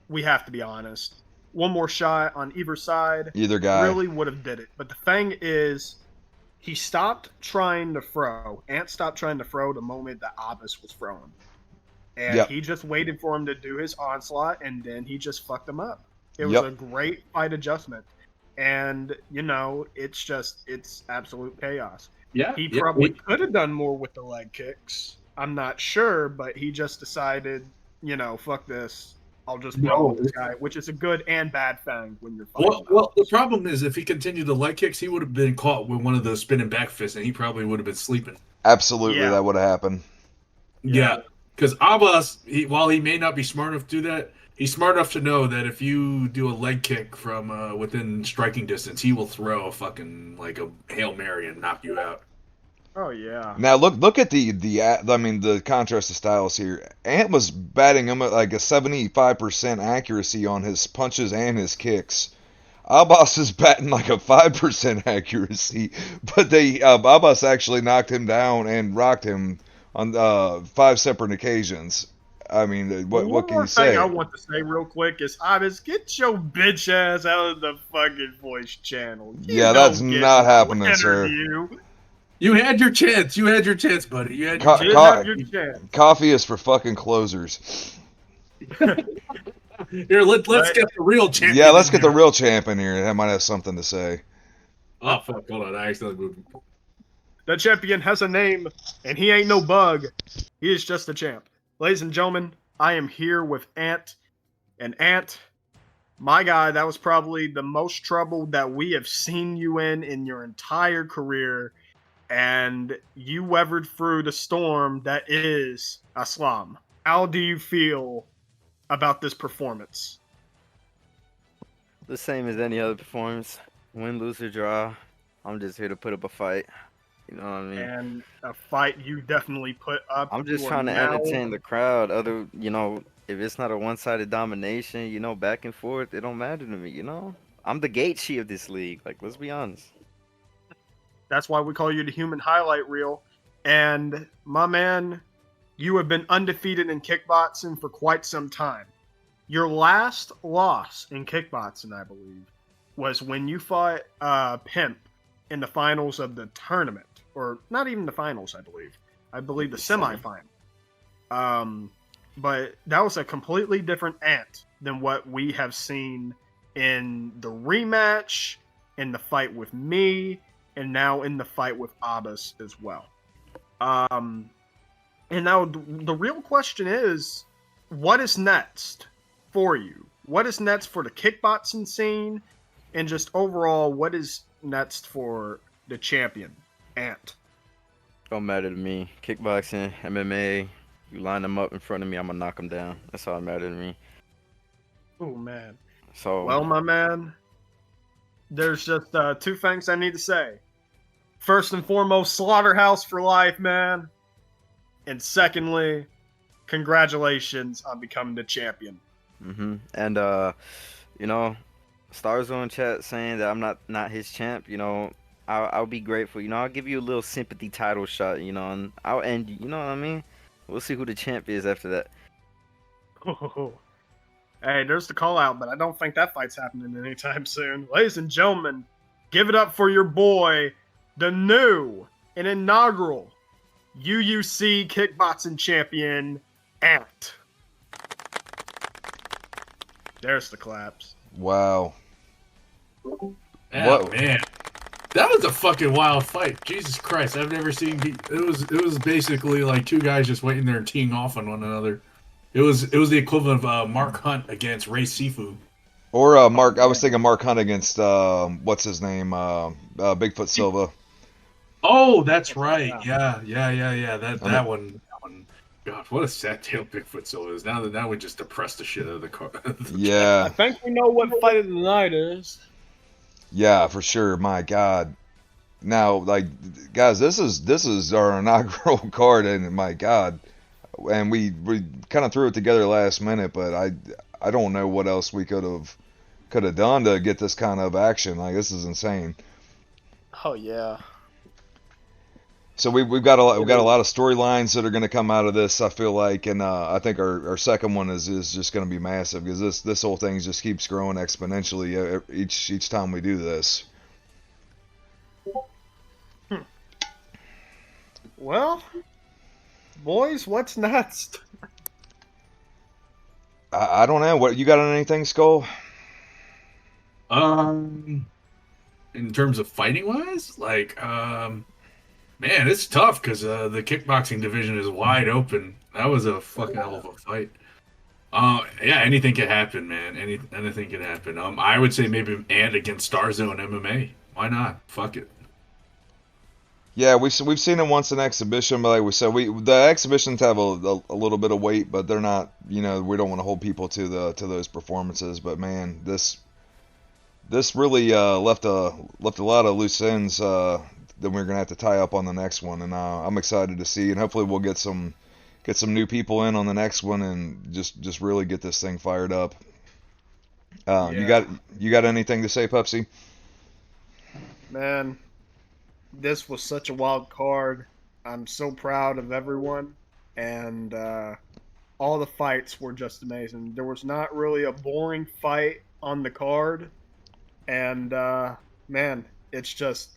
we have to be honest. One more shot on either side Either guy. really would have did it. But the thing is, he stopped trying to throw. Ant stopped trying to throw the moment that Abbas was throwing. And Yep. he just waited for him to do his onslaught, and then he just fucked him up. It was Yep. a great fight adjustment. And, it's absolute chaos. Yeah, He yeah. probably could have done more with the leg kicks. I'm not sure, but he just decided, fuck this. I'll just roll with this guy, which is a good and bad thing when you're fighting. Well, the problem is if he continued the leg kicks, he would have been caught with one of those spinning back fists, and he probably would have been sleeping. Absolutely, Yeah. that would have happened. Yeah, because Abbas, while he may not be smart enough to do that, he's smart enough to know that if you do a leg kick from within striking distance, he will throw a fucking like a Hail Mary and knock you out. Oh yeah. Now look at the contrast of styles here. Ant was batting him at like a 75% accuracy on his punches and his kicks. Abbas is batting like a 5% accuracy, but Abbas actually knocked him down and rocked him on 5 separate occasions. I mean, what One can more you thing I say? want to say real quick is, Abbas, get your bitch ass out of the fucking voice channel. You Yeah, that's don't get not no happening, sir. interview. You had your chance. You had your chance, buddy. You had your Co- You did chance. have your chance. Coffee is for fucking closers. Here, let's But- get the real champion. Yeah, let's in get the here. real champ in here. That might have something to say. Oh fuck! Hold on, I accidentally moved. The champion has a name, and he ain't no bug. He is just a champ. Ladies and gentlemen, I am here with Ant. And Ant, my guy, that was probably the most trouble that we have seen you in your entire career. And you weathered through the storm that is Islam. How do you feel about this performance? The same as any other performance. Win, lose, or draw. I'm just here to put up a fight. You know what I mean? And a fight you definitely put up. I'm just You are trying to now- entertain the crowd. If it's not a one-sided domination, back and forth, it don't matter to me, I'm the Gaethje of this league. Like, let's be honest. That's why we call you the human highlight reel. And my man, you have been undefeated in kickboxing for quite some time. Your last loss in kickboxing, I believe, was when you fought Pimp in the finals of the tournament. Or not even the finals, I believe. I believe the semifinal. But that was a completely different Ant than what we have seen in the rematch, in the fight with me, and now in the fight with Abbas as well. And now the real question is, what is next for you? What is next for the kickboxing scene? And just overall, what is next for the champion, Ant? Don't matter to me. Kickboxing, MMA, you line them up in front of me, I'm gonna knock them down. That's all that matters to me. Oh, man. So, Well, my man, there's just two things I need to say. First and foremost, slaughterhouse for life, man. And secondly, congratulations on becoming the champion. and Stars on chat saying that I'm not his champ. I'll be grateful. I'll give you a little sympathy title shot. And I'll end. You know what I mean? We'll see who the champ is after that. Hey, there's the call out, but I don't think that fight's happening anytime soon. Ladies and gentlemen, give it up for your boy, the new and inaugural U.U.C. kickboxing champion, Ant. There's the claps. Wow. Yeah, What? man. That was a fucking wild fight. Jesus Christ, I've never seen. It was basically like two guys just waiting there and teeing off on one another. It was the equivalent of Mark Hunt against Ray Seafood. Or Oh, Mark? I was thinking Mark Hunt against what's his name? Bigfoot Silva. Oh, that's right. Yeah. That I mean, that one. That one. God, what a sad tale Bigfoot Silver is. Now we just depressed the shit out of the car. The chat. I yeah, think we know what fight of the night is. yeah, for sure. My God. Now, like, guys, this is our inaugural card, and my God, and we kind of threw it together last minute, but I don't know what else we could have done to get this kind of action. Like, this is insane. Oh yeah. So we've got a lot of storylines that are going to come out of this. I feel like, and I think our second one is just going to be massive because this whole thing just keeps growing exponentially each time we do this. Well, boys, what's next? I don't know. What you got on anything, Skull? Um, in terms of fighting wise, like, man, it's tough because the kickboxing division is wide open. That was a fucking hell of a fight. Yeah, anything can happen, man. Anything can happen. I would say maybe Ant against Starzone MMA. Why not? Fuck it. Yeah, we've seen it once in exhibition, but like we said, the exhibitions have a little bit of weight, but they're not. We don't want to hold people to those performances. But man, this really left a lot of loose ends that we're gonna have to tie up on the next one, and I'm excited to see, and hopefully we'll get some new people in on the next one, and just really get this thing fired up. You Yeah. got anything to say, Pepsi? Man, this was such a wild card. I'm so proud of everyone, and all the fights were just amazing. There was not really a boring fight on the card, and man, it's just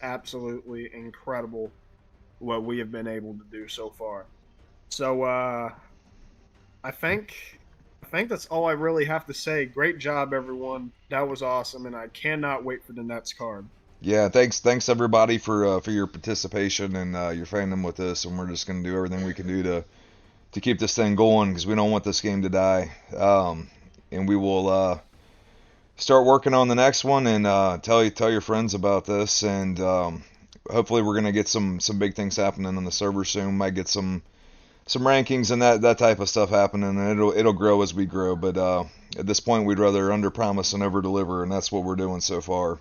absolutely incredible what we have been able to do so far. So I think I think that's all I really have to say. Great job, everyone. That was awesome, and I cannot wait for the next card. Yeah, thanks everybody for your participation and your fandom with this, and we're just gonna do everything we can do to keep this thing going because we don't want this game to die. And we will start working on the next one and tell your friends about this, and hopefully we're gonna get some big things happening on the server soon. Might get some rankings and that type of stuff happening, and it'll grow as we grow. But at this point, we'd rather under promise and over deliver, and that's what we're doing so far.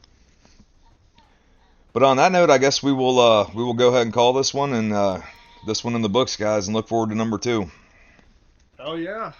But on that note, I guess we will go ahead and call this one and this one in the books, guys, and look forward to number 2. Oh yeah.